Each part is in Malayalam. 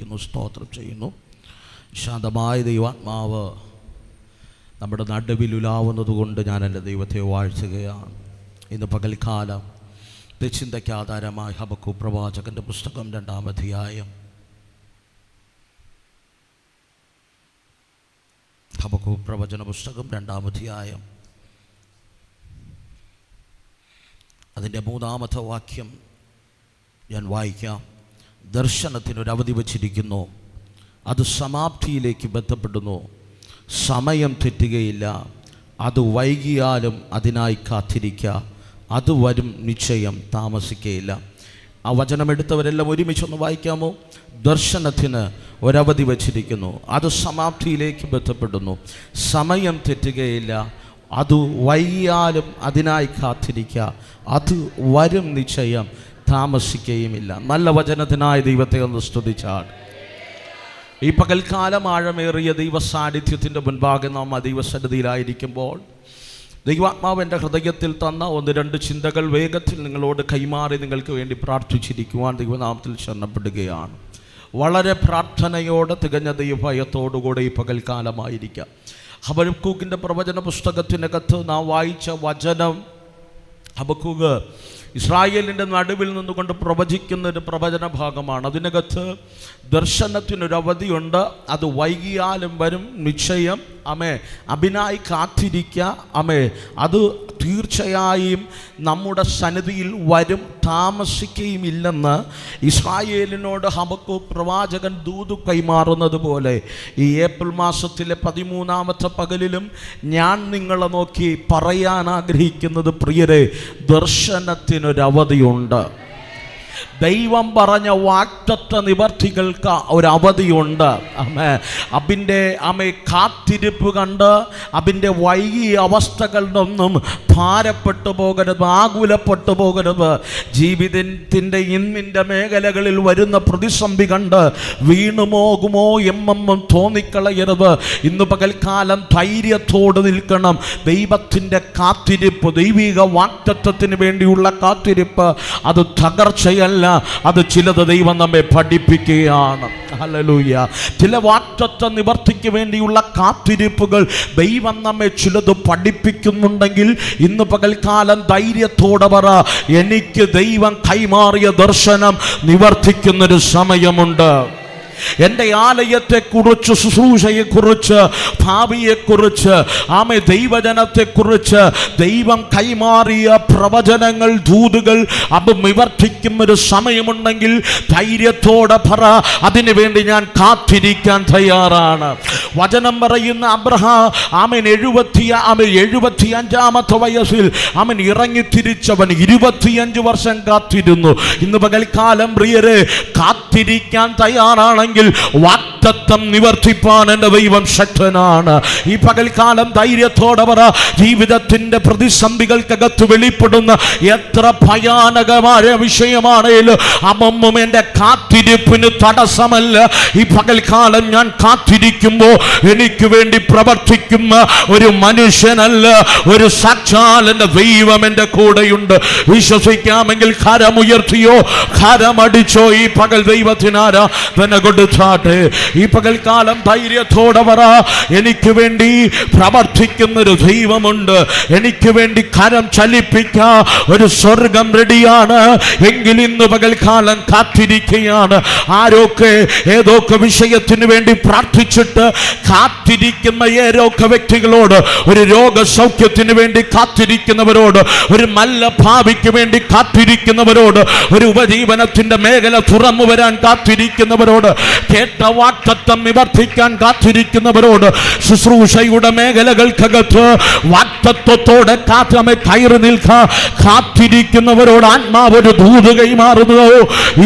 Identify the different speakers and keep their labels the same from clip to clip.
Speaker 1: സ്തുതിക്കുന്നു, സ്തോത്രം ചെയ്യുന്നു. ശാന്തമായ ദൈവാത്മാവ് നമ്മുടെ നടുവിൽ ഉലാവുന്നത് കൊണ്ട് ഞാൻ എൻ്റെ ദൈവത്തെ വാഴ്ത്തുകയാണ്. ഇന്ന് പകൽക്കാലം ചിന്തയ്ക്ക് ആധാരമായി ഹബക്കൂക്ക് പ്രവാചകൻ്റെ പുസ്തകം 2-ാം അധ്യായം. ഹബക്കൂക്ക് പ്രവചന പുസ്തകം 2-ാം അധ്യായം അതിൻ്റെ 3-ാമത്തെ വാക്യം ഞാൻ വായിക്കാം. ദർശനത്തിനൊരവധി വച്ചിരിക്കുന്നു, അത് സമാപ്തിയിലേക്ക് ബന്ധപ്പെടുന്നു. സമയം തെറ്റുകയില്ല, അത് വൈകിയാലും അതിനായി കാത്തിരിക്കുക, അത് വരും നിശ്ചയം, താമസിക്കുകയില്ല. ആ വചനമെടുത്തവരെല്ലാം ഒരുമിച്ചൊന്ന് വായിക്കാമോ? ദർശനത്തിന് ഒരവധി വച്ചിരിക്കുന്നു, അത് സമാപ്തിയിലേക്ക് ബന്ധപ്പെടുന്നു. സമയം തെറ്റുകയില്ല, അത് വൈകിയാലും അതിനായി കാത്തിരിക്കുക, അത് വരും നിശ്ചയം, താമസിക്കുകയുമില്ല. നല്ല വചനത്തിനായി ദൈവത്തെ ഒന്ന് സ്തുതിച്ചാൽ. ഈ പകൽക്കാലം ആഴമേറിയ ദൈവ സാന്നിധ്യത്തിൻ്റെ മുൻപാകെ നാം ആ ദൈവസന്നിധിയിലായിരിക്കുമ്പോൾ ദൈവാത്മാവ് എൻ്റെ ഹൃദയത്തിൽ തന്ന 1-2 ചിന്തകൾ വേഗത്തിൽ നിങ്ങളോട് കൈമാറി നിങ്ങൾക്ക് വേണ്ടി പ്രാർത്ഥിച്ചിരിക്കുവാൻ ദൈവനാമത്തിൽ ശരണപ്പെടുകയാണ്. വളരെ പ്രാർത്ഥനയോടെ തികഞ്ഞ ദൈവഭയത്തോടുകൂടെ ഈ പകൽക്കാലമായിരിക്കാം. ഹബക്കൂക്കിൻ്റെ പ്രവചന പുസ്തകത്തിനകത്ത് നാം വായിച്ച വചനം, ഹബക്കൂക്ക് ഇസ്രായേലിൻ്റെ നടുവിൽ നിന്നുകൊണ്ട് പ്രവചിക്കുന്നൊരു പ്രവചന ഭാഗമാണ്. അതിനകത്ത് ദർശനത്തിനൊരവധിയുണ്ട്, അത് വൈകിയാലും വരും നിശ്ചയം, അമേ, അതിനായി കാത്തിരിക്കുക, അമേ, അത് തീർച്ചയായും നമ്മുടെ സന്നിധിയിൽ വരും, താമസിക്കുകയുമില്ലെന്ന് ഇസ്രായേലിനോട് ഹബക്കൂക്ക് പ്രവാചകൻ ദൂത് കൈമാറുന്നത് പോലെ ഈ ഏപ്രിൽ മാസത്തിലെ 13-ാമത്തെ പകലിലും ഞാൻ നിങ്ങളെ നോക്കി പറയാൻ ആഗ്രഹിക്കുന്നത്, പ്രിയരെ, ദർശനത്തിനൊരവധിയുണ്ട്. ദൈവം പറഞ്ഞ വാഗ്ദത്ത നിവർത്തികൾക്ക് ഒരവധിയുണ്ട്. അതിൻ്റെ കാത്തിരിപ്പ് കണ്ട് അതിൻ്റെ വൈകിയ അവസ്ഥകളിലൊന്നും ഭാരപ്പെട്ടു പോകരുത്, ആകുലപ്പെട്ടു പോകരുത്. ജീവിതത്തിൻ്റെ ഇന്നിൻ്റെ മേഖലകളിൽ വരുന്ന പ്രതിസന്ധി കണ്ട് വീണുപോകുമോ എന്നും തോന്നിക്കളയരുത്. ഇന്ന് പകൽക്കാലം ധൈര്യത്തോട് നിൽക്കണം. ദൈവത്തിൻ്റെ കാത്തിരിപ്പ്, ദൈവിക വാഗ്ദത്തത്തിന് വേണ്ടിയുള്ള കാത്തിരിപ്പ്, അത് തകർച്ചയല്ല, അത് ചിലത് ദൈവം നമ്മെ പഠിപ്പിക്കുകയാണ്. ഹല്ലേലൂയ. ചില വാഗ്ദത്ത നിവർത്തിക്ക് വേണ്ടിയുള്ള കാത്തിരിപ്പുകൾ ദൈവം നമ്മെ ചിലത് പഠിപ്പിക്കുന്നുണ്ടെങ്കിൽ ഇന്ന് പകൽക്കാലം ധൈര്യത്തോടെ പറ, എനിക്ക് ദൈവം കൈമാറിയ ദർശനം നിവർത്തിക്കുന്നൊരു സമയമുണ്ട്. എൻ്റെ ആലയത്തെക്കുറിച്ച്, ശുശ്രൂഷയെക്കുറിച്ച്, ഭാവിയെക്കുറിച്ച്, ദൈവജനത്തെക്കുറിച്ച് ദൈവം കൈമാറിയ പ്രവചനങ്ങൾ, ദൂതുകൾ അത് നിവർത്തിക്കുന്നൊരു സമയമുണ്ടെങ്കിൽ ധൈര്യത്തോടെ പറ, അതിനുവേണ്ടി ഞാൻ കാത്തിരിക്കാൻ തയ്യാറാണ്. വചനം പറയുന്ന അബ്രഹാം 75-ാമത്തെ വയസ്സിൽ ഇറങ്ങി തിരിച്ചവൻ 25 വർഷം കാത്തിരുന്നു. ഇന്ന് പകൽക്കാലം പ്രിയരെ, കാത്തിരിക്കാൻ തയ്യാറാണ്, വാഗ്ദത്തം നിവർത്തിപ്പാൻ എൻ്റെ ദൈവം ശക്തനാണ്. ഈ പകൽക്കാലം ധൈര്യത്തോടെ പറ, ജീവിതത്തിന്റെ പ്രതിസന്ധികൾക്കകത്ത് വെളിപ്പെടുന്ന എത്ര ഭയാനകമായ വിഷയമാണേലും അതൊന്നും എൻ്റെ കാത്തിരിപ്പിന് തടസ്സമല്ല. ഈ പകൽക്കാലം ഞാൻ കാത്തിരിക്കുമ്പോൾ എനിക്ക് വേണ്ടി പ്രവർത്തിക്കുന്ന ഒരു മനുഷ്യനല്ല, ഒരു സാക്ഷാൽ എൻ്റെ ദൈവം എൻ്റെ കൂടെയുണ്ട്. വിശ്വസിക്കാമെങ്കിൽ കരമുയർത്തിയോ കരമടിച്ചോ ഈ പകൽ ദൈവത്തിനാരാധന കൊടുത്താട്ടെ. ഈ പകൽക്കാലം ധൈര്യത്തോടെ പറ, എനിക്ക് വേണ്ടി പ്രവർത്തിക്കുന്നൊരു ദൈവമുണ്ട്, എനിക്ക് വേണ്ടി കരം ചലിപ്പിക്കാൻ ഒരു സ്വർഗം റെഡിയാണ്. എങ്കിൽ ഇന്ന് പകൽക്കാലം കാത്തിരിക്കുകയാണ്. ആരൊക്കെ ഏതൊക്കെ വിഷയത്തിന് വേണ്ടി പ്രാർത്ഥിച്ചിട്ട് കാത്തിരിക്കുന്ന ഏതൊക്കെ വ്യക്തികളോട്, ഒരു രോഗസൗഖ്യത്തിന് വേണ്ടി കാത്തിരിക്കുന്നവരോട്, ഒരു നല്ല ഭാവിക്ക് വേണ്ടി കാത്തിരിക്കുന്നവരോട്, ഒരു ഉപജീവനത്തിന്റെ മേഖല തുറന്നു വരാൻ കാത്തിരിക്കുന്നവരോട്, കേട്ട വാഗ്ദത്തം നിവർത്തിക്കാൻ കാത്തിരിക്കുന്നവരോട്, ശുശ്രൂഷയുടെ മേഖലകൾക്കകത്ത് വാഗ്ദത്തത്തോടെ കയറി നിൽക്കാൻ കാത്തിരിക്കുന്നവരോട് ആത്മാവ് ഒരു ദൂത് കൈമാറുന്നു.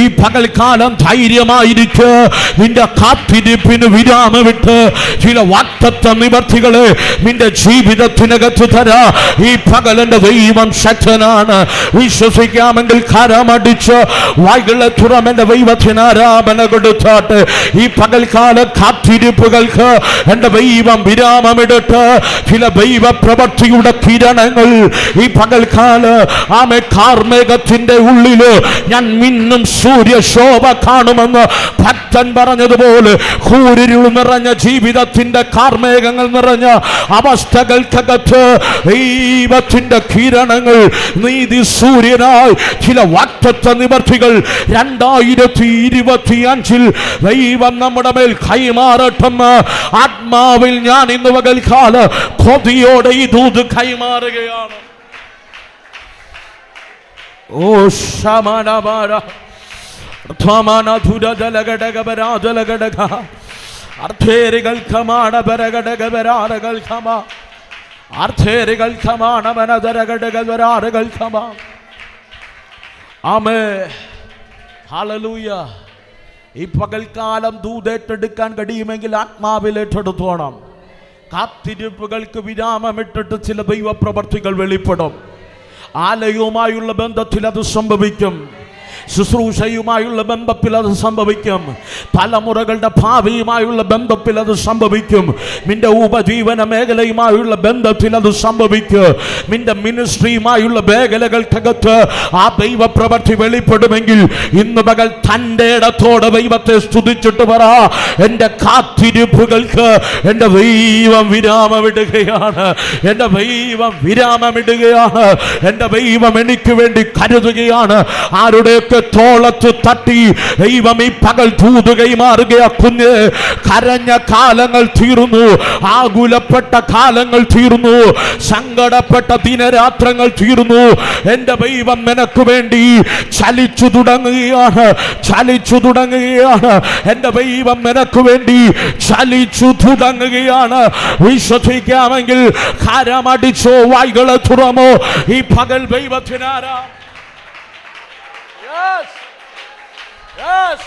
Speaker 1: ഈ പകൽക്കാലം ധൈര്യമായിരിക്കുക. നിന്റെ കാത്തിരിപ്പിന് വിരാമമിട്ട് ചില വാഗ്ദത്ത നിവർത്തികളെ നിന്റെ ജീവിതത്തിനകത്ത് തരാ. ഈ പകലന്റെ ദൈവം ശക്തനാണ്. വിശ്വസിക്കാമെങ്കിൽ കരമടിച്ച് വായ്കളെ തുറമെന്റെ ദൈവത്തിന് ആരാധന കൊടുത്താട്ടെ. ഈ പകൽ പകൽക്കാല കാത്തിരിപ്പുകൾക്ക് എൻ്റെ ദൈവം വിരാമമിടട്ടെ. ചില ദൈവ പ്രവൃത്തിയുടെ കിരണങ്ങൾ ഈ പകൽക്കാല ആമേ കാർമേഘത്തിന്റെ ഉള്ളില് ഞാൻ മിന്നും സൂര്യശോഭ കാണുമെന്ന് ഭക്തൻ പറഞ്ഞതുപോലെ കൂരിരുൾ നിറഞ്ഞ ജീവിതത്തിന്റെ കാർമേഘങ്ങൾ നിറഞ്ഞ അവസ്ഥകൾക്കകത്ത് ദൈവത്തിന്റെ കിരണങ്ങൾ നീതി സൂര്യനായി ചില വാഗ്ദത്ത നിവർത്തികൾ 2025 ദൈവം നമ്മുടെ മേൽ കൈമാറട്ടെന്ന് ആത്മാവിൽ ഞാൻ ഇന്ന് പകൽക്കാല കൊതിയോടെ ഈ ദൂത് കൈമാറുകയാണ്. ഓ ശമനബാര ധമനധുരജലഘടകബരാജലഘടക അർത്ഥേരികൾ ഖമാണബരഘടകബരാരകൾ ഖമ അർത്ഥേരികൾ ഖമാണബനദരഘടകബരാരകൾ ഖമ. ആമേൻ, ഹല്ലേലൂയ. ഈ പകൽക്കാലം ദൂതേറ്റെടുക്കാൻ കഴിയുമെങ്കിൽ ആത്മാവിൽ ഏറ്റെടുത്തോണം. കാത്തിരിപ്പുകൾക്ക് വിരാമമിട്ടിട്ട് ചില ദൈവപ്രവർത്തികൾ വെളിപ്പെടും. ആലയവുമായുള്ള ബന്ധത്തിൽ അത് സംഭവിക്കും. ശുശ്രൂഷയുമായുള്ള ബന്ധത്തിൽ അത് സംഭവിക്കും. തലമുറകളുടെ ഭാവിയുമായുള്ള ബന്ധത്തിൽ അത് സംഭവിക്കും. നിന്റെ ഉപജീവന മേഖലയുമായുള്ള ബന്ധത്തിൽ അത് സംഭവിക്കും. നിന്റെ മിനിസ്ട്രിയുമായുള്ള മേഖലകൾക്കകത്ത് ആ ദൈവപ്രവൃത്തി വെളിപ്പെടുമെങ്കിൽ ഇന്ന് പകൽ തൻ്റെ ഇടത്തോടെ ദൈവത്തെ സ്തുതിച്ചിട്ട് പറ, എൻ്റെ കാത്തിരിപ്പുകൾക്ക് എൻ്റെ ദൈവം വിരാമമിടുകയാണ്. എൻ്റെ ദൈവം വിരാമമിടുകയാണ്. എൻ്റെ ദൈവം എനിക്ക് വേണ്ടി കരുതുകയാണ്. ആരുടെയൊക്കെ തോളത്ത് തട്ടി ദൈവം ഈ പകൽ ദൂത് കൈമാറുകയാ. കുഞ്ഞ്, കരഞ്ഞ കാലങ്ങൾ തീർന്നു, ആകുലപ്പെട്ട കാലങ്ങൾ തീർന്നു, സങ്കടപ്പെട്ട ദിനരാത്രങ്ങൾ തീർന്നു. എൻ്റെ ദൈവം നിനക്ക് വേണ്ടി ചലിച്ചു തുടങ്ങുകയാണ്, ചലിച്ചു തുടങ്ങുകയാണ്. എൻ്റെ ദൈവം നിനക്ക് വേണ്ടി ചലിച്ചു തുടങ്ങുകയാണ്. വിശ്വസിക്കാമെങ്കിൽ കരമടിച്ചോ, വായ്കളെ തുറമോ. ഈ പകൽ ദൈവത്തിനാരാ. Yes. Yes.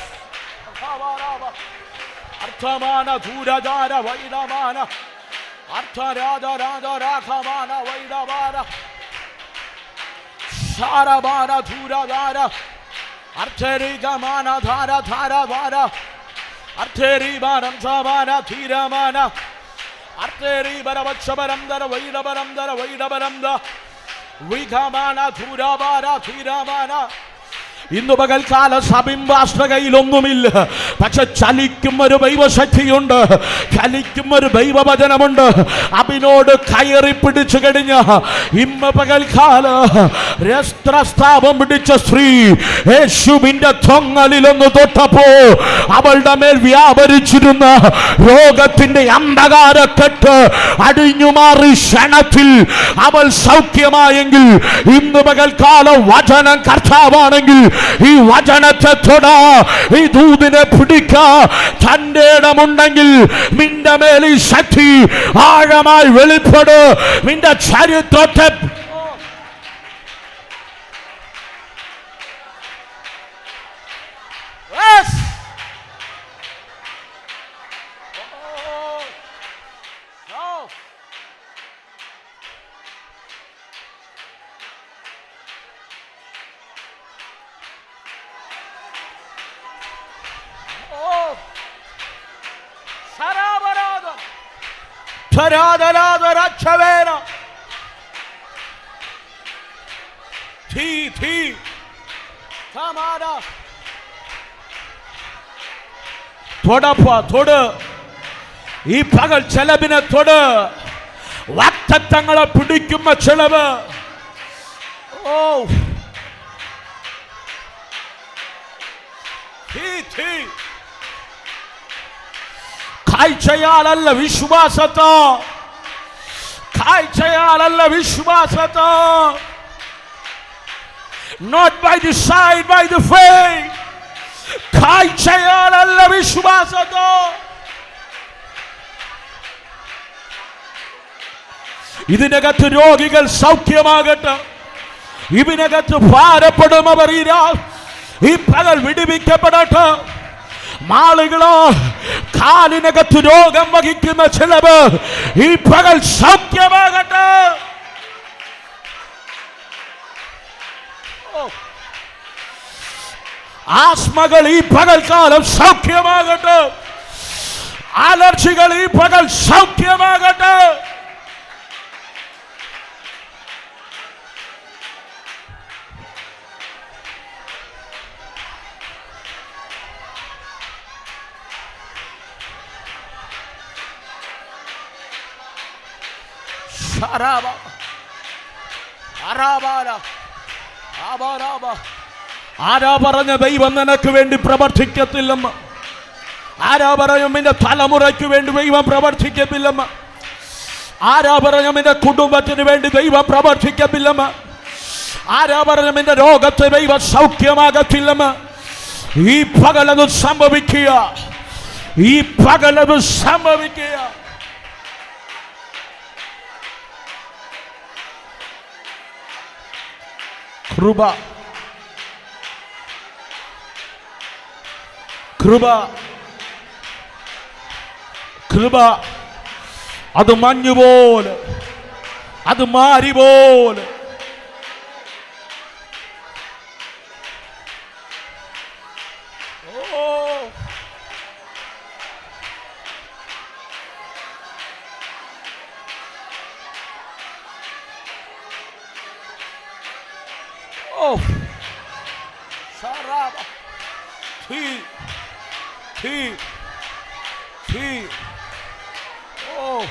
Speaker 1: അർത്ഥമാന ധൂരജാര വൈഡമാന അർത്ഥരാജ രാജ രാഘമാന വൈഡമാന സാരമാന ധൂരജാര അർത്ഥരികമാന ധാര ധാര ധാര അർത്ഥരിമാനം സമാന ധീരമാന അർത്ഥരിപരവക്ഷപരംദര വൈഡപരംദര വൈഡപരംദ വിഘമാന ധൂരമാന ധീരമാന. ഇന്ന് പകൽക്കാല സബിംബാഷ്ട്ര കയ്യിലൊന്നുമില്ല, പക്ഷെ ചലിക്കും ഒരു ദൈവശക്തിയുണ്ട്, ചലിക്കും ഒരു ദൈവവചനമുണ്ട്. അതിനോട് കയറി പിടിച്ചു കഴിഞ്ഞ ഇന്ന് പകൽക്കാല രസ്ത്രസ്ഥാപം പിടിച്ച സ്ത്രീ യേശുവിന്റെ തൊങ്ങലിലൊന്ന് തൊട്ടപ്പോ അവളുടെ മേൽ വ്യാപരിച്ചിരുന്ന രോഗത്തിന്റെ അന്ധകാരക്കെട്ട് അടിഞ്ഞു മാറി ക്ഷണത്തിൽ അവൾ സൗഖ്യമായെങ്കിൽ ഇന്ന് പകൽക്കാല വചനം കർത്താവാണെങ്കിൽ ഈ വചനത്തെ തൊട, ഈ ദൂതിനെ പിടിക്ക. തന്റെ ഇടമുണ്ടെങ്കിൽ നിന്റെ മേൽ ഈ ശക്തി ആഴമായി വെളിപ്പെട്. നിന്റെ ചരിത്രത്തെ തൊട്. ഈ പകൽ ചെലവിനെ തൊട്. വാഗ്ദത്തങ്ങളെ പിടിക്കുന്ന ചെലവ്. ഓ കാഴ്ചയാലല്ല വിശ്വാസത്തോ, കാഴ്ചയാലല്ല വിശ്വാസത്തോ. Not by the sight, by the faith. കാഴ്ചയാലല്ല വിശ്വാസത്തോ. ഇതിനകത്ത് രോഗികൾ സൗഖ്യമാകട്ടെ. ഇതിനകത്ത് ഭാരപ്പെടുന്നവർ ഈ പകൽ വിടുവിക്കപ്പെടട്ടെ. മാളുകളോ കാലിനകത്ത് രോഗം വഹിക്കുന്ന ചിലവ് ഈ പകൽ സൗഖ്യമാകട്ടെ. ആസ്മകൾ ഈ പകൽക്കാലം സൗഖ്യമാകട്ടെ. രോഗികൾ ഈ പകൽ സൗഖ്യമാകട്ടെ. ആരാ പറഞ്ഞ ദൈവം നിനക്ക് വേണ്ടി പ്രവർത്തിക്കത്തില്ലെന്ന്? ആരാ പറയും നിന്റെ തലമുറയ്ക്ക് വേണ്ടി ദൈവം പ്രവർത്തിക്കത്തില്ലെന്ന്? ആരാ പറയും നിന്റെ കുടുംബത്തിന് വേണ്ടി ദൈവം പ്രവർത്തിക്കത്തില്ലെന്ന്? ആരാ പറയും നിന്റെ രോഗത്തെ ദൈവം സൗഖ്യമാകത്തില്ലെന്ന്? ഈ പകലത് സംഭവിക്കുക, ഈ പകലത് സംഭവിക്കുക. കൃപ, കൃപ, കൃപ. അത് മഞ്ഞുപോലെ, അത് മാരി പോലെ. Oh, Sharaba, oh,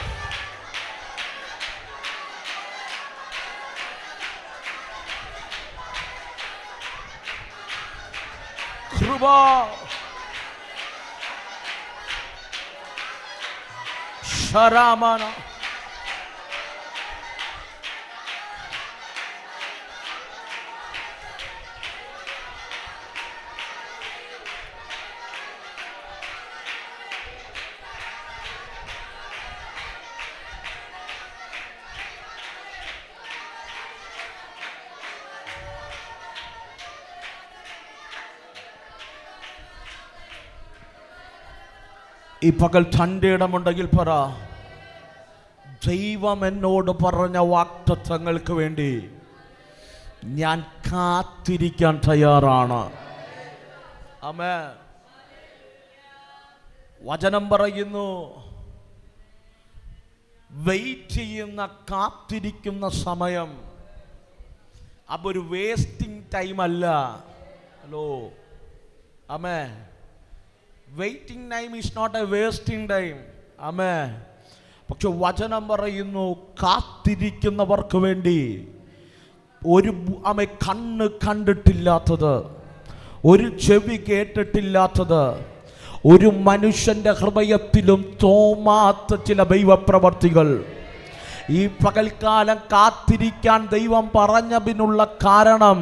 Speaker 1: Kruba, Sharamana. ഈ പകൽ തൻ്റെ ഇടമുണ്ടെങ്കിൽ പറ, ദൈവം എന്നോട് പറഞ്ഞ വാഗ്ദത്തങ്ങൾക്ക് വേണ്ടി ഞാൻ കാത്തിരിക്കാൻ തയ്യാറാണ്. ആമേൻ. വചനം പറയുന്നു, വെയിറ്റ് ചെയ്യുന്ന, കാത്തിരിക്കുന്ന സമയം അപ്പോൾ ഒരു വേസ്റ്റിംഗ് ടൈം അല്ല. ഹലോ, ആമേൻ. Waiting time is not a wasting time. ആമേൻ. പക്ഷെ വചനം പറയുന്നു, കാത്തിരിക്കുന്നവർക്ക് വേണ്ടി ഒരു കണ്ണ് കണ്ടിട്ടില്ലാത്തത്, ഒരു ചെവി കേട്ടിട്ടില്ലാത്തത്, ഒരു മനുഷ്യൻ്റെ ഹൃദയത്തിലും തോമാത്ത ചില ദൈവപ്രവർത്തികൾ ഈ പകൽക്കാലം കാത്തിരിക്കാൻ ദൈവം പറഞ്ഞതിനുള്ള കാരണം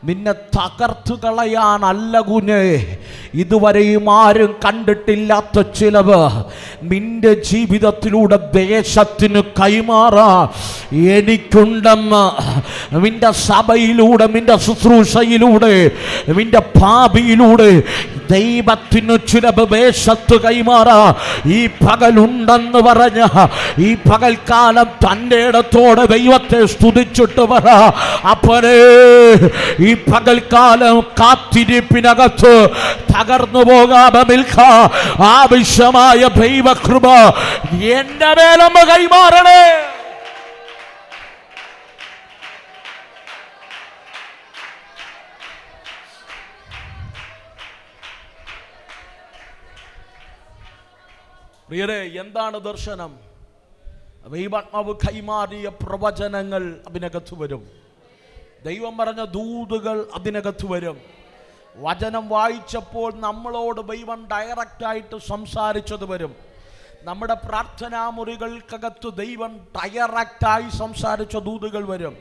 Speaker 1: നിന്നെ തകർത്തു കളയാനല്ല കുഞ്ഞേ. ഇതുവരെയും ആരും കണ്ടിട്ടില്ലാത്ത ചിലവ് നിന്റെ ജീവിതത്തിലൂടെ ദേശത്തിന് കൈമാറാ എനിക്കുണ്ടെന്ന് നിന്റെ സഭയിലൂടെ, നിന്റെ ശുശ്രൂഷയിലൂടെ, നിന്റെ ഭാവിയിലൂടെ ദൈവത്തിന് ചിലവ് ദേശത്ത് കൈമാറാ ഈ പകലുണ്ടെന്ന് പറഞ്ഞ ഈ പകൽക്കാലം തൻ്റെ ഇടത്തോടെ ദൈവത്തെ സ്തുതിച്ചിട്ട് പറ, അപ്പനേ ഈ പകൽക്കാലം കാത്തിരിപ്പിനകത്ത് തകർന്നു പോകാതെ നിൽക്കാൻ ആവശ്യമായ ദൈവകൃപ എന്റെ മേലൊന്ന് കൈമാറണേ. പ്രിയരെ, എന്താണ് ദർശനം? ദൈവാത്മാവ് കൈമാറിയ പ്രവചനങ്ങൾ അതിനകത്ത് വരും. ദൈവം പറഞ്ഞ ദൂതുകൾ അതിനകത്ത് വരും. വചനം വായിച്ചപ്പോൾ നമ്മളോട് ദൈവം ഡയറക്റ്റായിട്ട് സംസാരിച്ചത് വരും. നമ്മുടെ പ്രാർത്ഥനാ മുറികൾക്കകത്ത് ദൈവം ഡയറക്റ്റായി സംസാരിച്ച ദൂതുകൾ വരും.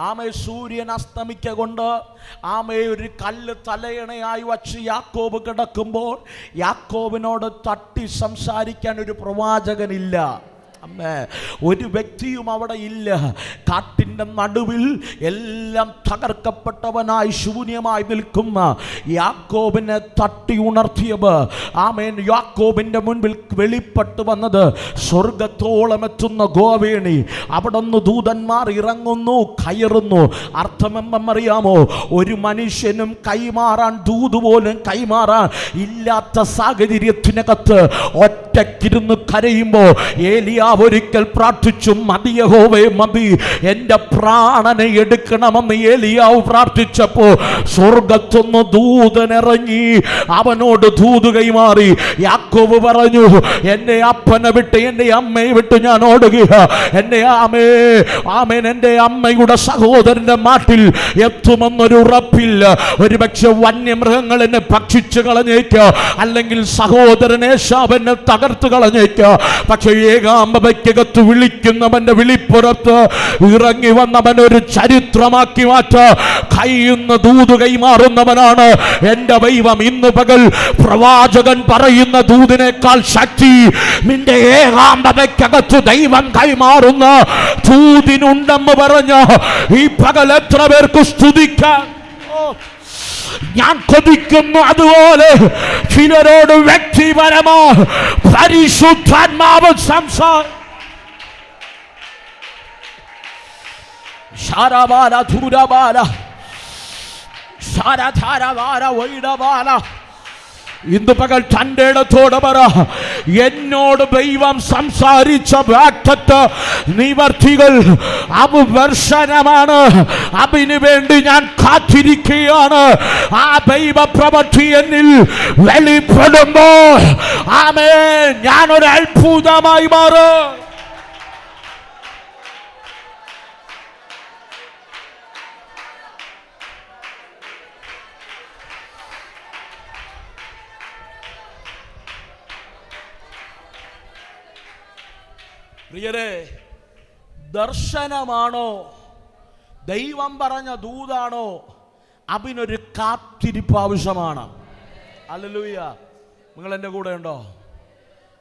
Speaker 1: ആമേ, സൂര്യൻ അസ്തമിക്കൊണ്ട് ആമേ ഒരു കല്ല് തലയണയായി വച്ച് യാക്കോബ് കിടക്കുമ്പോൾ യാക്കോബിനോട് തട്ടി സംസാരിക്കാൻ ഒരു പ്രവാചകനില്ല. ഒരു വ്യക്തിയും അവിടെ ഇല്ല. കാട്ടിൻ്റെ നടുവിൽ എല്ലാം തകർക്കപ്പെട്ടവനായി ശൂന്യമായി നിൽക്കുന്ന യാക്കോബിനെ തട്ടി ഉണർത്തിയത്, ആമേൻ, യാക്കോബിൻ്റെ മുൻപിൽ വെളിപ്പെട്ടു വന്നത് സ്വർഗത്തോളം എത്തുന്ന ഗോവേണി. അവിടെ നിന്ന് ദൂതന്മാർ ഇറങ്ങുന്നു, കയറുന്നു. അർത്ഥമെന്നറിയാമോ? ഒരു മനുഷ്യനും കൈമാറാൻ, ദൂത് പോലും കൈമാറാൻ ഇല്ലാത്ത സാഹചര്യത്തിനകത്ത് ഒറ്റക്കിരുന്ന് കരയുമ്പോൾ ഏലിയാവ് ഒരിക്കൽ പ്രാർത്ഥിച്ചു, മതി യഹോവേ മതി, എൻ്റെ പ്രാണനെ എടുക്കണമെന്ന് ഏലിയാവ് പ്രാർത്ഥിച്ചപ്പോൾ സ്വർഗത്തുനിന്ന് ദൂതനിറങ്ങി അവനോട് ദൂത് കൈമാറി. യാക്കോബ് പറഞ്ഞു, എൻ്റെ അപ്പനെ വിട്ട് എൻ്റെ അമ്മയെ വിട്ട് ഞാൻ ഓടുക, എൻ്റെ ആമേൻ എൻ്റെ അമ്മയുടെ സഹോദരൻ്റെ നാട്ടിൽ എത്തുമെന്നൊരു ഉറപ്പില്ല. ഒരുപക്ഷെ വന്യമൃഗങ്ങൾ എന്നെ ഭക്ഷിച്ചു കളഞ്ഞേക്കാം, അല്ലെങ്കിൽ സഹോദരനെ ശാപനെ തകർത്ത് കളഞ്ഞേക്കാം. പക്ഷെ ഏകാമ്പതയ്ക്കകത്ത് വിളിക്കുന്നവന്റെ വിളിപ്പുറത്ത് ഇറങ്ങി വന്നവൻ ഒരു ചരിത്രമാക്കി മാറ്റ കൈയുന്ന ദൂത് കൈമാറുന്നവനാണ് എൻ്റെ ദൈവം. ഇന്ന് പകൽ പ്രവാചകൻ പറയുന്ന ദൂതിനേക്കാൾ ശക്തി നിന്റെ ഏകാന്തതയ്ക്കകത്ത് ദൈവം കൈമാറുന്ന ദൂതിനുണ്ടെന്ന് പറഞ്ഞ് ഈ പകൽ എത്ര പേർക്ക് സ്തുതിക്കാൻ ഞാൻ കൊതിക്കുന്നു. അതുപോലെ ചിലരോട് വ്യക്തിപരമോ പരിശുദ്ധാത്മാവ് സംസാരം ശാരബാല ധൂരബാല ശാരധാരബാല വൈഡബാല. ഇന്ന് പകൽ തൻ്റെ ഇടത്തോടെ പറ, എന്നോട് ദൈവം സംസാരിച്ച വാഗ്ദത്ത നിവർത്തികൾ അവിവർഷനമാണ്. അതിനു വേണ്ടി ഞാൻ കാത്തിരിക്കുകയാണ്. ആ ദൈവ പ്രവൃത്തി എന്നിൽ വെളിപ്പെടുമ്പോൾ ആമേൻ, ഞാനൊരു അത്ഭുതമായി മാറും. പ്രിയരെ, ദർശനമാണോ ദൈവം പറഞ്ഞ ദൂതാണോ, അതിനൊരു കാത്തിരിപ്പ് ആവശ്യമാണ്. ഹല്ലേലൂയ. നിങ്ങൾ എൻ്റെ കൂടെ ഉണ്ടോ?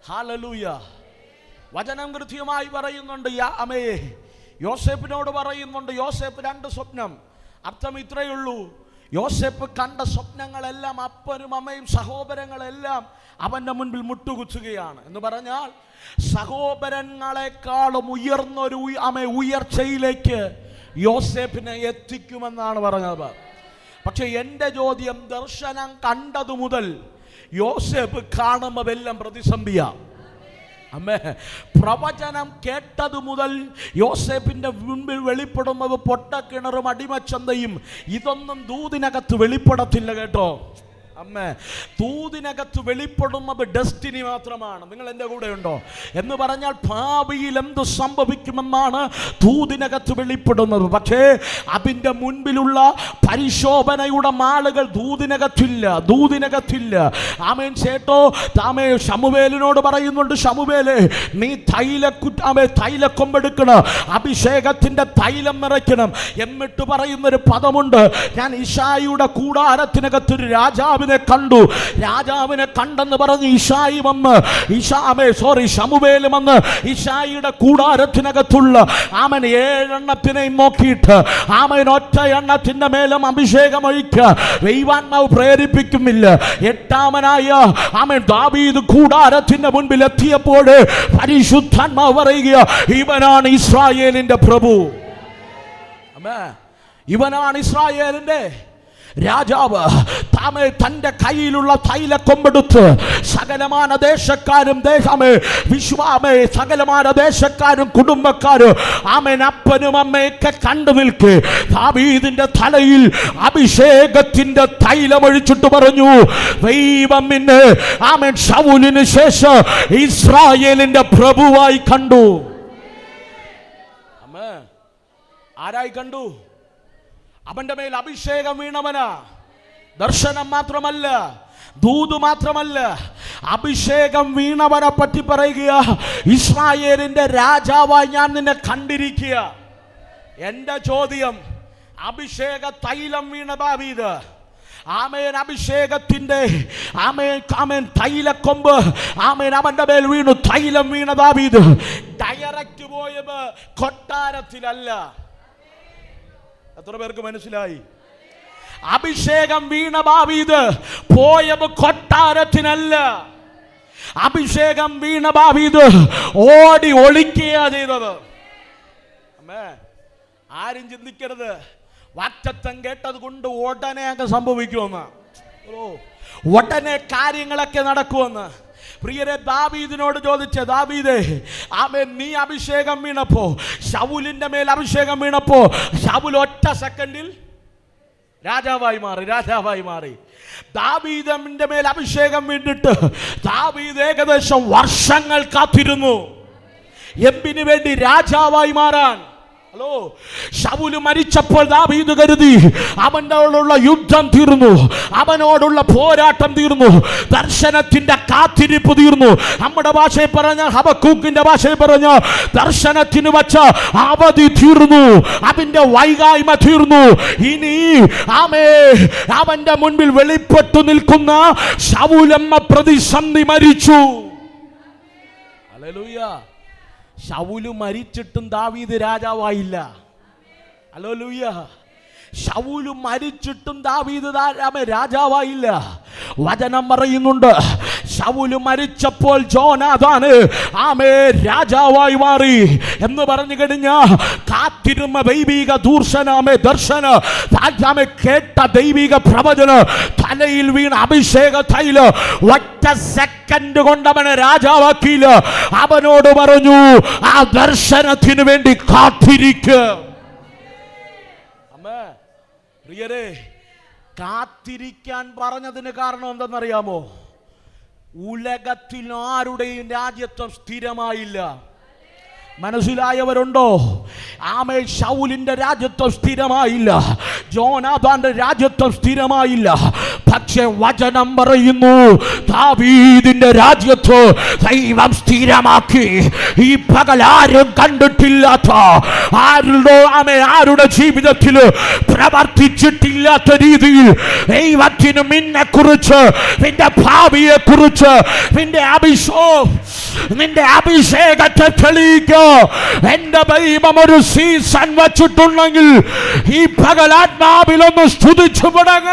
Speaker 1: ഹല്ലേലൂയ. വചനം കൃത്യമായി പറയുന്നുണ്ട്. യോസേപ്പിനോട് പറയുന്നുണ്ട്, യോസേപ്പ് 2 സ്വപ്നം. അർത്ഥം ഇത്രയേ ഉള്ളൂ, യോസേപ്പ് കണ്ട സ്വപ്നങ്ങളെല്ലാം അപ്പനും അമ്മയും സഹോദരങ്ങളെല്ലാം അവൻ്റെ മുൻപിൽ മുട്ടുകുത്തുകയാണ്. എന്ന് പറഞ്ഞാൽ സഹോദരങ്ങളെക്കാളും ഉയർന്നൊരു ഉയർച്ചയിലേക്ക് യോസേപ്പിനെ എത്തിക്കുമെന്നാണ് പറഞ്ഞത്. പക്ഷെ എൻ്റെ ചോദ്യം, ദർശനം കണ്ടതു മുതൽ യോസേപ്പ് കാണുന്നതെല്ലാം പ്രതിസന്ധിയാണ്. അമ്മേ, പ്രവചനം കേട്ടതു മുതൽ യോസേപ്പിൻ്റെ മുൻപിൽ വെളിപ്പെടുന്നത് പൊട്ടക്കിണറും അടിമച്ചന്തയും. ഇതൊന്നും ദൂതിനകത്ത് വെളിപ്പെടത്തില്ല കേട്ടോ. അമ്മേ, ദൂതിനകത്ത് വെളിപ്പെടുന്നത് ഡെസ്റ്റിനി മാത്രമാണ്. നിങ്ങൾ എൻ്റെ കൂടെ ഉണ്ടോ? എന്ന് പറഞ്ഞാൽ ഭാവിയിൽ എന്ത് സംഭവിക്കുമെന്നാണ് ദൂതിനകത്ത് വെളിപ്പെടുന്നത്. പക്ഷേ അതിൻ്റെ മുൻപിലുള്ള പരിശോധനയുടെ മാളുകൾ ദൂതിനകത്തില്ല. ആമേൻ ചേട്ടോ. ആമേ ശമൂവേലിനോട് പറയുന്നുണ്ട്, ശമൂവേലേ, നീ തൈലക്കൊമ്പെടുക്കണം, അഭിഷേകത്തിൻ്റെ തൈലം നിറയ്ക്കണം. എന്നിട്ട് പറയുന്നൊരു പദമുണ്ട്, ഞാൻ ഇശായിയുടെ കൂടാരത്തിനകത്തൊരു രാജാവിനെ കണ്ടു. രാജാവിനെ കണ്ടെന്ന് പറഞ്ഞ് ഇശായി വന്ന് ശമൂവേൽ വന്ന് ഇശായിയുടെ കൂടാരത്തിനകത്തുള്ള ആമൻ 7 എണ്ണത്തിനെയും നോക്കിയിട്ട് ആമൻ ഒറ്റ എണ്ണത്തിന്റെ മേലും അഭിഷേകം ഒഴിക്കുക. ദൈവാത്മാവ് പ്രേരിപ്പിക്കുന്നില്ല. 8ാമനായ ആമൻ ദാവീദ് കൂടാരത്തിന്റെ മുൻപിൽ എത്തിയപ്പോൾ പരിശുദ്ധാത്മാവ് പറയുക, ഇവനാണ് ഇസ്രായേലിന്റെ പ്രഭു. ഇവനാണ് ഇസ്രായേലിന്റെ രാജാവ്. തന്റെ കയ്യിലുള്ള തൈലക്കൊമ്പെടുത്ത് സകലമാന ദേശക്കാരും സകലമാന ദേശക്കാരും കുടുംബക്കാരും ആമേൻ അപ്പനും അമ്മയൊക്കെ കണ്ടു നിൽക്കെ ദാവീദിന്റെ തലയിൽ അഭിഷേകത്തിന്റെ തൈലമൊഴിച്ചിട്ട് പറഞ്ഞു, ദൈവം നിന്നെ ആമേൻ ശൗലിന് ശേഷം ഇസ്രായേലിന്റെ പ്രഭുവായി കണ്ടു. ആരായി കണ്ടു? അവന്റെ മേൽ അഭിഷേകം വീണവനാ. ദർശനം മാത്രമല്ല, ദൂത് മാത്രമല്ല, അഭിഷേകം വീണവനെ പറ്റി പറയുക, ഇസ്രായേലിന്റെ രാജാവായി ഞാൻ നിന്നെ കണ്ടിരിക്കുക. എന്റെ ചോദ്യം, അഭിഷേക തൈലം വീണ ദാവീദ്, ആമേൻ അഭിഷേകത്തിന്റെ ആമേൻ തൈലക്കൊമ്പ് ആമേൻ അവന്റെ മേൽ വീണു, തൈലം വീണ ദാവീദ്. ഡയറക്റ്റ് പോയത് കൊട്ടാരത്തിലല്ല. എത്ര പേർക്ക് മനസ്സിലായി? അഭിഷേകം വീണ ദാവീദ് പോയത് കൊട്ടാരത്തിനല്ല. അഭിഷേകം വീണ ദാവീദ് ഓടി ഒളിക്കുകയാ ചെയ്തത്. ആരും ചിന്തിക്കരുത് വാക്തത്വം കേട്ടത് കൊണ്ട് ഉടനെ അങ്ങ് സംഭവിക്കുമെന്ന്, ഉടനെ കാര്യങ്ങളൊക്കെ നടക്കുമെന്ന്. പ്രിയരെ, ദാവീദിനോട് ചോദിച്ച ദാവീദേ, ആമേൻ, നീ അഭിഷേകം വീണപ്പോ, ശൗലിന്റെ മേൽ അഭിഷേകം വീണപ്പോ ശൗൽ ഒറ്റ സെക്കൻഡിൽ രാജാവായി മാറി. ദാവീദിന്റെ മേൽ അഭിഷേകം വീണിട്ട് ദാവീദ് ഏകദേശം വർഷങ്ങൾ കാത്തിരുന്നു എന്തിനു വേണ്ടി? രാജാവായി മാറാൻ. ഹലോ, ശൗല് മരിച്ചപ്പോൾ ദാവീദ് കരുതി അവനോടുള്ള യുദ്ധം തീർന്നു, അവനോടുള്ള പോരാട്ടം തീർന്നു, ദർശനത്തിന്റെ കാത്തിരിപ്പ് തീർന്നു. നമ്മുടെ ഭാഷയിൽ പറഞ്ഞ, ഹബക്കൂക്കിന്റെ ഭാഷയിൽ പറഞ്ഞ, ദർശനത്തിന് വച്ച അവധി തീർന്നു, അതിന്റെ വൈകായ്മ തീർന്നു. ഇനി അവന്റെ മുൻപിൽ വെളിപ്പെട്ടു നിൽക്കുന്ന ശൗലെന്ന പ്രതിസന്ധി മരിച്ചു. ഹല്ലേലൂയ. ശൗല് മരിച്ചിട്ടും ദാവീദ് രാജാവായില്ല. ഹല്ലേലൂയ. ശൗല് മരിച്ചിട്ടും ദാവീദ് രാജാവായില്ല. വചനം പറയുന്നുണ്ട്, ശൗല് മരിച്ചപ്പോൾ ജോനാഥാൻ രാജാവായി മാറി എന്ന് പറഞ്ഞു കഴിഞ്ഞ കാത്തിരുന്ന ദൈവിക ദർശന കേട്ട ദൈവിക പ്രവചന തലയിൽ വീണ അഭിഷേക തൈല ഒറ്റ സെക്കൻഡ് കൊണ്ട് അവനെ രാജാവാക്കിയില്ല. അവനോട് പറഞ്ഞു, ആ ദർശനത്തിന് വേണ്ടി കാത്തിരിക്കുക. പ്രിയരെ, കാത്തിരിക്കാൻ പറഞ്ഞതിന് കാരണം എന്തെന്നറിയാമോ? ഉലകത്തിൽ ആരുടെയും രാജ്യത്വം സ്ഥിരമായില്ല. മനസ്സിലായവരുണ്ടോ? ശൗലിന്റെ രാജ്യത്വം സ്ഥിരമായില്ല, ജോനാഥാന്റെ രാജ്യത്വം സ്ഥിരമായില്ല. പക്ഷെ വചനം പറയുന്നു, ദാവീദിന്റെ രാജ്യത്വം ദൈവം സ്ഥിരമാക്കി. ഈ പകൽ ആരും കണ്ടിട്ടില്ലാത്ത, ആരുടെ ജീവിതത്തിൽ പ്രവർത്തിച്ചിട്ടില്ലാത്ത രീതിയിൽ ദൈവത്തിന് നിന്നെ കുറിച്ച്, നിന്റെ ഭാവിയെ കുറിച്ച്, നിന്റെ അഭിഷേകത്തെ തെളിയിക്കുക. എന്റെ ദൈവം ഒരു സീസൺ വച്ചിട്ടുണ്ടെങ്കിൽ ഈ പകൽ ആത്മാവിലൊന്ന് സ്തുതിച്ചു തുടങ്ങ.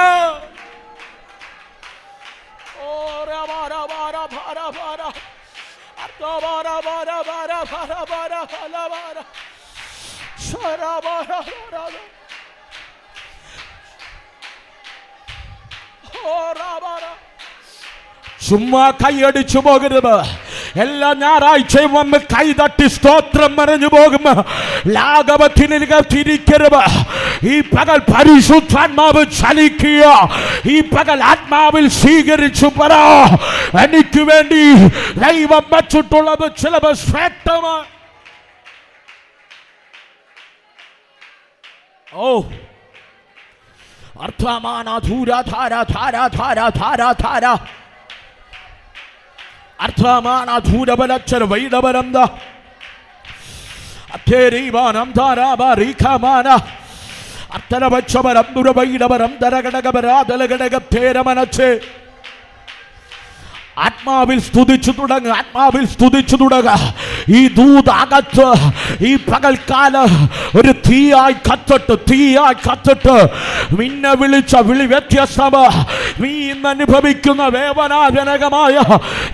Speaker 1: ചുമ്മാ കൈയടിച്ചു പോകരുത്. എല്ലാ ഞായറാഴ്ചയും വന്ന് കൈതട്ടി സ്തോത്രം പറഞ്ഞു പോകും. ലാഘവത്തിനിരിക്കരുത്. ഈ പകൽ പരിശുദ്ധാത്മാവ് ചലിക്കുക. ഈ പകൽ ആത്മാവിൽ സ്വീകരിച്ചു പറ, എനിക്ക് വേണ്ടി ദൈവം വച്ചിട്ടുള്ളത് ചിലത് ശ്രേഷ്ഠമാണ്. അർത്ഥമാന ധൂര ധാര ധാര ധാര ധാര ധാര അർത്ഥമാന ധൂരബലച്ചര വൈഡബലന്ദ അത്തേരീവാനം ധാരാബാരീഖമാന അത്തരവച്ചവരം ദുരവൈഡവരം ദരഘടകപരാതലഘടകത്തേരമനച്ച് ആത്മാവിൽ സ്തുതിച്ചു തുടങ്ങുക. ആത്മാവിൽ സ്തുതിച്ചു തുടങ്ങുക. ഈ ദൂതകത്ത് ഈ പകൽക്കാല ഒരു തീയായി കത്തിട്ട് നിന്നെ വിളിച്ച വിളി വ്യത്യസ്തമ. നീ ഇന്ന് അനുഭവിക്കുന്ന വേദനാജനകമായ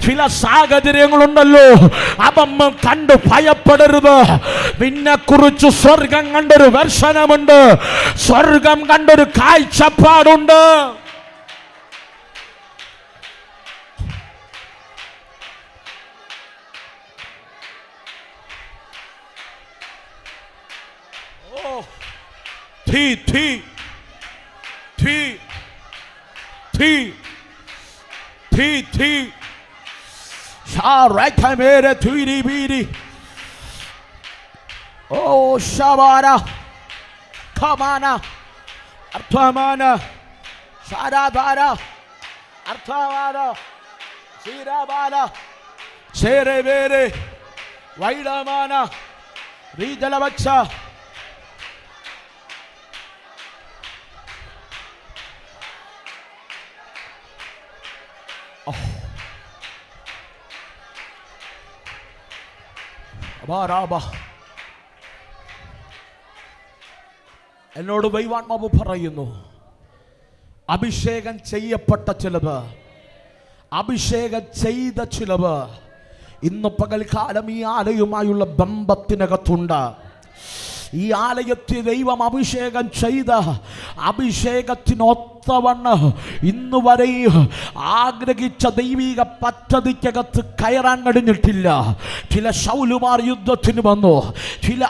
Speaker 1: ചില സാഹചര്യങ്ങളുണ്ടല്ലോ, അതൊന്നും കണ്ടു ഭയപ്പെടരുത്. നിന്നെ കുറിച്ച് സ്വർഗം കണ്ടൊരു ദർശനമുണ്ട്, സ്വർഗം കണ്ടൊരു കാഴ്ചപ്പാടുണ്ട്. मेरे थुरी बीरी ओ शबारा खमाना अर्थमाना साराधारा अर्थमाना सीराबाला शेरे बेरे वैडमाना रीजलवक्षा എന്നോട് ദൈവാത്മാവ് പറയുന്നു, അഭിഷേകം ചെയ്യപ്പെട്ട ചിലവ്, അഭിഷേകം ചെയ്ത ചിലവ് ഇന്ന് പകൽക്കാലം ഈ ആലയവുമായുള്ള ബന്ധത്തിനകത്തുണ്ട്. ഈ ആലയത്തിൽ ദൈവം അഭിഷേകം ചെയ്ത അഭിഷേകത്തിനൊത്തവണ്ണം ഇന്ന് വരെ ആഗ്രഹിച്ച ദൈവിക പദ്ധതിക്കകത്ത് കയറാൻ കഴിഞ്ഞിട്ടില്ല. ചില ശൗലുമാർ യുദ്ധത്തിന് വന്നു, ചില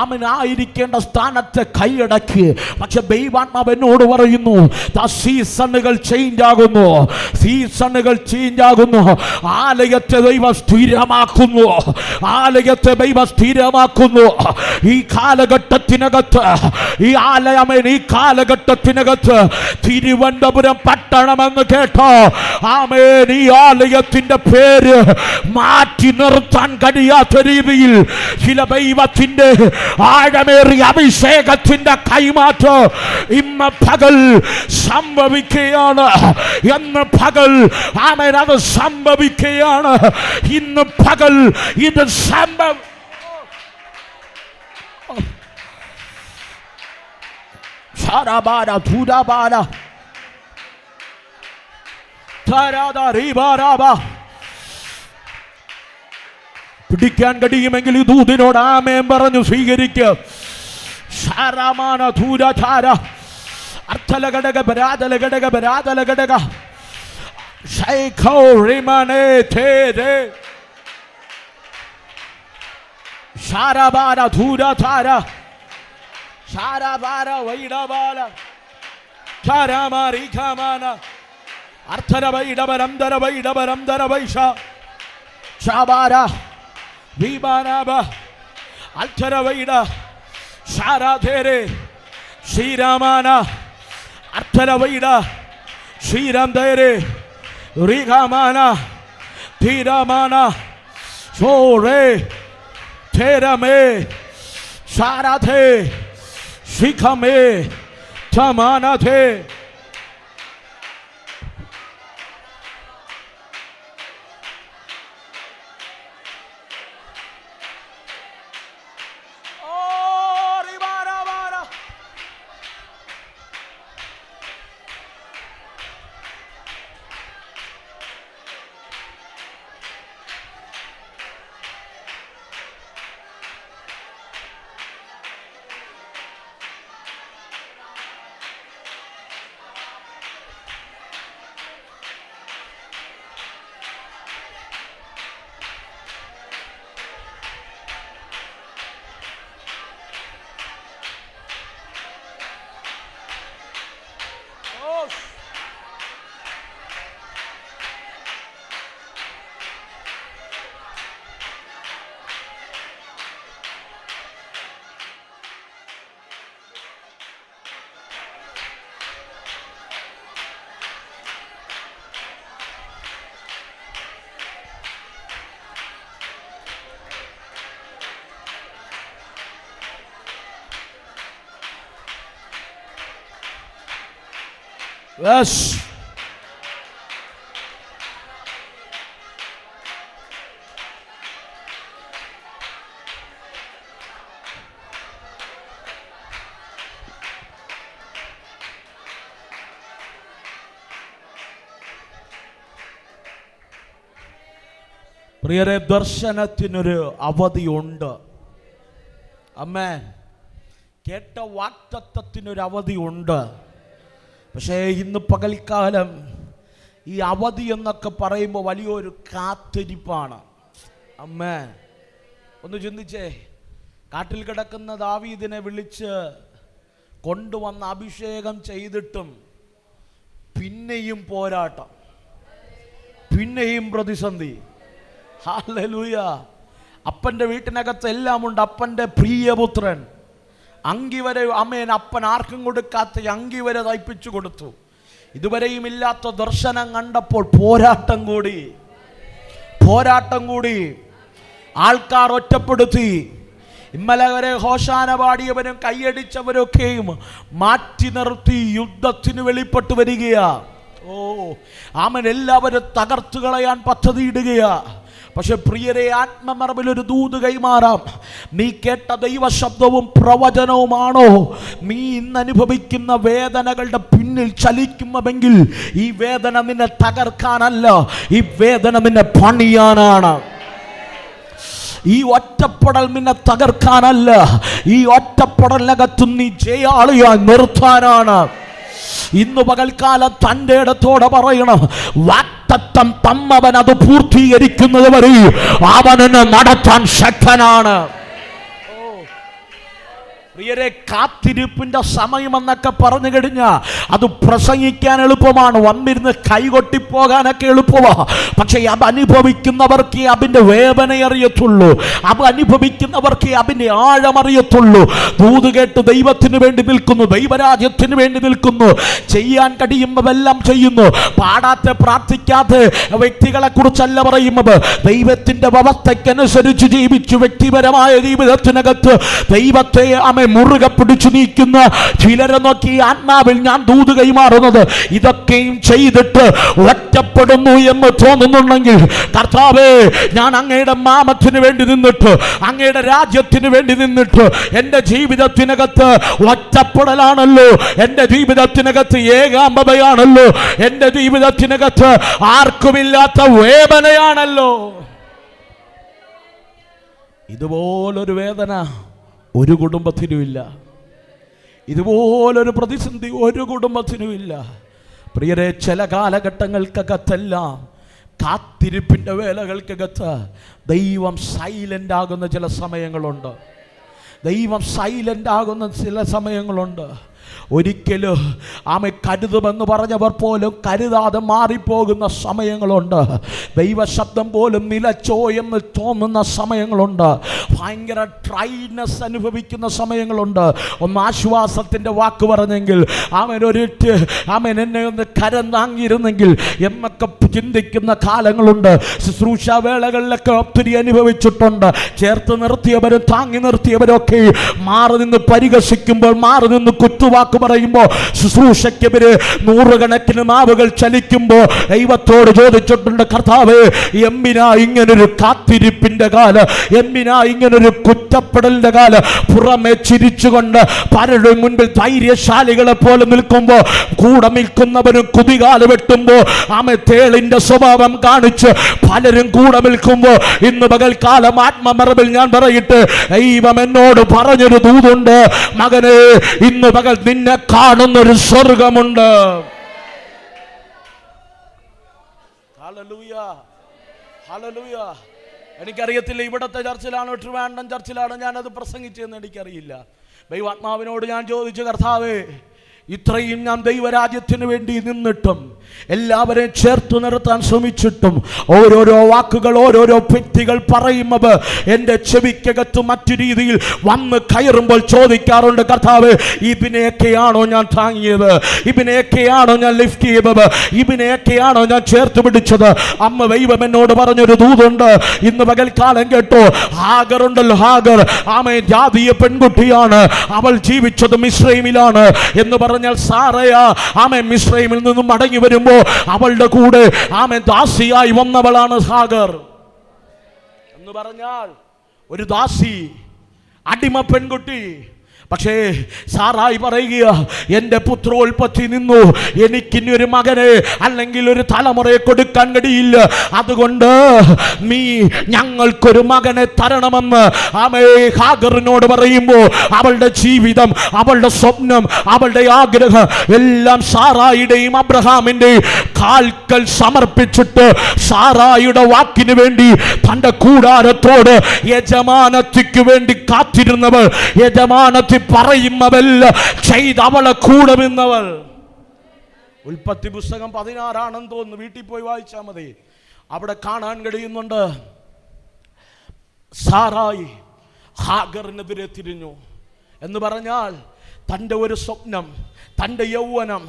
Speaker 1: അവനായിരിക്കേണ്ട സ്ഥാനത്ത് കൈയടക്കി. പക്ഷെ ദൈവാത്മാവ് എന്നോട് പറയുന്നു, സീസണുകൾ ചേഞ്ച് ആകുന്നു, സീസണുകൾ ചേഞ്ച് ആകുന്നു. ആലയത്തെ ദൈവം സ്ഥിരമാക്കുന്നു, ആലയത്തെ ദൈവം സ്ഥിരമാക്കുന്നു. ഈ കാലഘട്ടത്തിനകത്ത് ഈ കാലഘട്ടത്തിനകത്ത് തിരുവനന്തപുരം പട്ടണമെന്ന് കേട്ടോ, ആമേൻ, ഈ ആലയത്തിന്റെ പേര് മാറ്റി നിർത്താൻ കഴിയാത്ത രീതിയിൽ ചില ദൈവത്തിന്റെ ആഴമേറിയ അഭിഷേകത്തിന്റെ കൈമാറ്റം ഇന്ന് പകൽ സംഭവിക്കുകയാണ്. എന്ന് പകൽ ആമേൻ അത് സംഭവിക്കുകയാണ്. ഇന്ന് പകൽ ഇത് പിടിക്കാൻ കഴിയുമെങ്കിൽ ഈ ദൂതിനോട് ആമേൻ പറഞ്ഞു സ്വീകരിക്കുക. Shikame Tamanate Yes. പ്രിയരെ, ദർശനത്തിനൊരു അവധിയുണ്ട്. ആമേൻ. കേട്ട വാഗ്ദത്തത്തിനൊരു അവധിയുണ്ട്. പക്ഷേ ഇന്ന് പകൽക്കാലം ഈ അവധി എന്നൊക്കെ പറയുമ്പോൾ വലിയൊരു കാത്തിരിപ്പാണ്. ആമേൻ. ഒന്ന് ചിന്തിച്ചേ, കാട്ടിൽ കിടക്കുന്ന ദാവീദിനെ വിളിച്ച് കൊണ്ടുവന്ന് അഭിഷേകം ചെയ്തിട്ടും പിന്നെയും പോരാട്ടം, പിന്നെയും പ്രതിസന്ധി. ഹല്ലേലൂയ. അപ്പൻ്റെ വീട്ടിനകത്ത് എല്ലാം ഉണ്ട്. അപ്പൻ്റെ പ്രിയപുത്രൻ അങ്കി വരെ, അമ്മേൻ, അപ്പൻ ആർക്കും കൊടുക്കാത്ത അങ്കി വരെ തയ്പ്പിച്ചു കൊടുത്തു. ഇതുവരെയും ഇല്ലാത്ത ദർശനം കണ്ടപ്പോൾ പോരാട്ടം കൂടി, പോരാട്ടം കൂടി. ആൾക്കാർ ഒറ്റപ്പെടുത്തി. ഇന്നലെ വരെ ഹോശാന പാടിയവരും കൈയടിച്ചവരൊക്കെയും മാറ്റി നിർത്തി യുദ്ധത്തിന് വെളിപ്പെട്ടു വരികയാ. ഓ ആമൻ, എല്ലാവരും തകർത്തു കളയാൻ പദ്ധതിയിടുകയാ. പക്ഷെ പ്രിയരെ, ആത്മമറവിൽ ഒരു ദൂത് കൈമാറാം. നീ കേട്ട ദൈവശബ്ദവും പ്രവചനവുമാണോ നീ ഇന്ന് അനുഭവിക്കുന്ന വേദനകളുടെ പിന്നിൽ ചലിക്കുമെങ്കിൽ ഈ വേദന നിന്നെ തകർക്കാനല്ല, ഈ വേദന നിന്നെ പണിയാനാണ്. ഈ ഒറ്റപ്പെടൽ നിന്നെ തകർക്കാനല്ല, ഈ ഒറ്റപ്പെടലിനകത്ത് നീ ജയാളിയായി നിർത്താനാണ്. ഇന്ന് പകൽക്കാലം തൻ്റെ ഇടത്തോടെ പറയണം, വാഗ്ദത്തം തന്നവൻ അത് പൂർത്തീകരിക്കുന്നത് വരെ അവനെ നടത്താൻ ശക്തനാണ്. പ്രിയരെ, കാത്തിരിപ്പിന്റെ സമയമെന്നൊക്കെ പറഞ്ഞു കഴിഞ്ഞാൽ അത് പ്രസംഗിക്കാൻ എളുപ്പമാണ്, വന്നിരുന്ന് കൈകൊട്ടിപ്പോകാനൊക്കെ എളുപ്പമാണ്. പക്ഷെ അത് അനുഭവിക്കുന്നവർക്ക് അതിൻ്റെ വേദന അറിയത്തുള്ളൂ, അത് അനുഭവിക്കുന്നവർക്ക് അതിൻ്റെ ആഴമറിയത്തുള്ളൂ. ദൂത് കേട്ട് ദൈവത്തിന് വേണ്ടി നിൽക്കുന്നു, ദൈവരാജ്യത്തിന് വേണ്ടി നിൽക്കുന്നു, ചെയ്യാൻ കഴിയുന്നതെല്ലാം ചെയ്യുന്നു. പാടാത്ത പ്രാർത്ഥിക്കാത്ത വ്യക്തികളെ കുറിച്ചല്ല പറയുന്നത്. ദൈവത്തിൻ്റെ വ്യവസ്ഥയ്ക്കനുസരിച്ച് ജീവിച്ചു വ്യക്തിപരമായ ജീവിതത്തിനകത്ത് ദൈവത്തെ മുറുകെ പിടിച്ചു നീക്കുന്ന ചിലരെ നോക്കി ആത്മാവിൽ ഞാൻ ദൂത് കൈമാറുന്നത്, ഇതൊക്കെയും ചെയ്തിട്ട് ഒറ്റപ്പെടുന്നു എന്ന് തോന്നുന്നുണ്ടെങ്കിൽ, കർത്താവേ, ഞാൻ അങ്ങയുടെ നാമത്തിന് വേണ്ടി നിന്നിട്ട്, അങ്ങയുടെ രാജ്യത്തിന് വേണ്ടി നിന്നിട്ട്, എൻ്റെ ജീവിതത്തിനകത്ത് ഒറ്റപ്പെടലാണല്ലോ, എൻ്റെ ജീവിതത്തിനകത്ത് ഏകാന്തതയാണല്ലോ, എൻ്റെ ജീവിതത്തിനകത്ത് ആർക്കുമില്ലാത്ത വേദനയാണല്ലോ. ഇതുപോലൊരു വേദന ഒരു കുടുംബത്തിനുമില്ല, ഇതുപോലൊരു പ്രതിസന്ധി ഒരു കുടുംബത്തിനുമില്ല. പ്രിയരെ, ചില കാലഘട്ടങ്ങൾക്കകത്തെല്ലാം കാത്തിരിപ്പിൻ്റെ വേലകൾക്കകത്ത് ദൈവം സൈലൻ്റ് ആകുന്ന ചില സമയങ്ങളുണ്ട്, ദൈവം സൈലൻ്റ് ആകുന്ന ചില സമയങ്ങളുണ്ട്. ഒരിക്കലും ആമെ കരുതുമെന്ന് പറഞ്ഞവർ പോലും കരുതാതെ മാറിപ്പോകുന്ന സമയങ്ങളുണ്ട്. ദൈവശബ്ദം പോലും നിലച്ചോ എന്ന് തോന്നുന്ന സമയങ്ങളുണ്ട്. ഭയങ്കര ഡ്രൈനെസ് അനുഭവിക്കുന്ന സമയങ്ങളുണ്ട്. ഒന്ന് ആശ്വാസത്തിൻ്റെ വാക്ക് പറഞ്ഞെങ്കിൽ, അവൻ എന്നെ ഒന്ന് കരം താങ്ങിയിരുന്നെങ്കിൽ എന്നൊക്കെ ചിന്തിക്കുന്ന കാലങ്ങളുണ്ട്. ശുശ്രൂഷ വേളകളിലൊക്കെ ഒത്തിരി അനുഭവിച്ചിട്ടുണ്ട്. ചേർത്ത് നിർത്തിയവരും താങ്ങി നിർത്തിയവരൊക്കെ മാറി നിന്ന് പരിഹസിക്കുമ്പോൾ, മാറി നിന്ന് കുത്തുവാക്ക് പറയുമ്പോൾ, ശുശ്രൂഷയ്ക്കെതിരെ നൂറുകണക്കിന് നാവുകൾ ചലിക്കുമ്പോൾ ദൈവത്തോട് ചോദിച്ചിട്ടുണ്ട്, കർത്താവേ, എന്തിനാ ഇങ്ങനൊരു കാത്തിരിപ്പിന്റെ കാലം, എന്തിനാ ഇങ്ങനൊരു കുറ്റപ്പെടലിന്റെ കാലം? പുറമെ ചിരിച്ചുകൊണ്ട് പലരുടെ മുൻപിൽ ധൈര്യശാലികളെ പോലെ നിൽക്കുമ്പോൾ, കൂടെ നിൽക്കുന്നവരും കുതികാല് വെട്ടുമ്പോൾ, ആമെ തേളിന്റെ സ്വഭാവം കാണിച്ച് പലരും കൂടെ നിൽക്കുമ്പോൾ, ഇന്ന് പകൽക്കാലം ആത്മമറവിൽ ഞാൻ പറയട്ടെ, ദൈവം എന്നോട് പറഞ്ഞൊരു ദൂതുണ്ട്, മകനെ, ഇന്ന് പകൽ നിന്നെ കാണുന്നൊരു സ്വർഗമുണ്ട്. ഹല്ലേലൂയ, ഹല്ലേലൂയ. എനിക്കറിയത്തില്ല ഇവിടത്തെ ചർച്ചിലാണോ ട്രിവാൻഡ്രം ചർച്ചിലാണോ ഞാനത് പ്രസംഗിച്ചതെന്ന് എനിക്കറിയില്ല. ദൈവാത്മാവിനോട് ഞാൻ ചോദിച്ചു, കർത്താവേ, ഇത്രയും ഞാൻ ദൈവരാജ്യത്തിന് വേണ്ടി നിന്നിട്ടും എല്ലാവരെയും ചേർത്ത് നിർത്താൻ ശ്രമിച്ചിട്ടും ഓരോരോ വാക്കുകൾ ഓരോരോ വ്യക്തികൾ പറയുന്നത് എൻ്റെ ചെവിക്കകത്ത് മറ്റു രീതിയിൽ വന്ന് കയറുമ്പോൾ ചോദിക്കാറുണ്ട്, കർത്താവ്, ഇതിനെയൊക്കെയാണോ ഞാൻ താങ്ങിയത്? ഇതിനെയൊക്കെയാണോ ഞാൻ ലിഫ്റ്റ് ചെയ്തത്? ഇതിനെയൊക്കെയാണോ ഞാൻ ചേർത്ത് പിടിച്ചത്? അമ്മ ദൈവം എന്നോട് പറഞ്ഞൊരു ദൂതുണ്ട്, ഇന്ന് പകൽക്കാലം കേട്ടോ. ഹാഗറുണ്ടല്ലോ, ഹാഗർ, ആമേ, ജാതീയ പെൺകുട്ടിയാണ്, അവൾ ജീവിച്ചത് മിസ്രൈമിലാണ് എന്ന് പറഞ്ഞാൽ സാറയാ, ആമേ, മിസ്രൈമിൽ നിന്നും മടങ്ങി വരുമ്പോൾ അവളുടെ കൂടെ ആമേ ദാസിയായി വന്നവളാണ് ഹാഗർ എന്ന് പറഞ്ഞാൽ ഒരു ദാസി, അടിമ പെൺകുട്ടി. പക്ഷേ സാറായി പറയുക, എൻ്റെ പുത്രോൽപത്തി നിന്നു എനിക്കിനി ഒരു മകനെ അല്ലെങ്കിൽ ഒരു തലമുറയെ കൊടുക്കാൻ കഴിയില്ല, അതുകൊണ്ട് നീ ഞങ്ങൾക്കൊരു മകനെ തരണമെന്ന് ആമേ ഹാഗറിനോട് പറയുമ്പോൾ, അവളുടെ ജീവിതം, അവളുടെ സ്വപ്നം, അവളുടെ ആഗ്രഹം എല്ലാം സാറായിയുടെയും അബ്രഹാമിൻ്റെയും കാൽക്കൽ സമർപ്പിച്ചിട്ട് സാറായിയുടെ വാക്കിന് വേണ്ടി തൻ്റെ കൂടാരത്തോട് യജമാനത്തിക്ക് വേണ്ടി കാത്തിരുന്നവൾ, യജമാനത്തി പറയുന്നവല്ല ചെയ്ത് അവളെ കൂടെ നിന്നവൾ. ഉൽപ്പത്തി പുസ്തകം 16 തോന്നുന്നു, വീട്ടിൽ പോയി വായിച്ചാൽ മതി. അവിടെ കാണാൻ കഴിയുന്നുണ്ട്, സാറായി ഹാഗറിനെതിരെ തിരിഞ്ഞു എന്ന് പറഞ്ഞാൽ തൻ്റെ ഒരു സ്വപ്നം, തൻ്റെ യൗവനം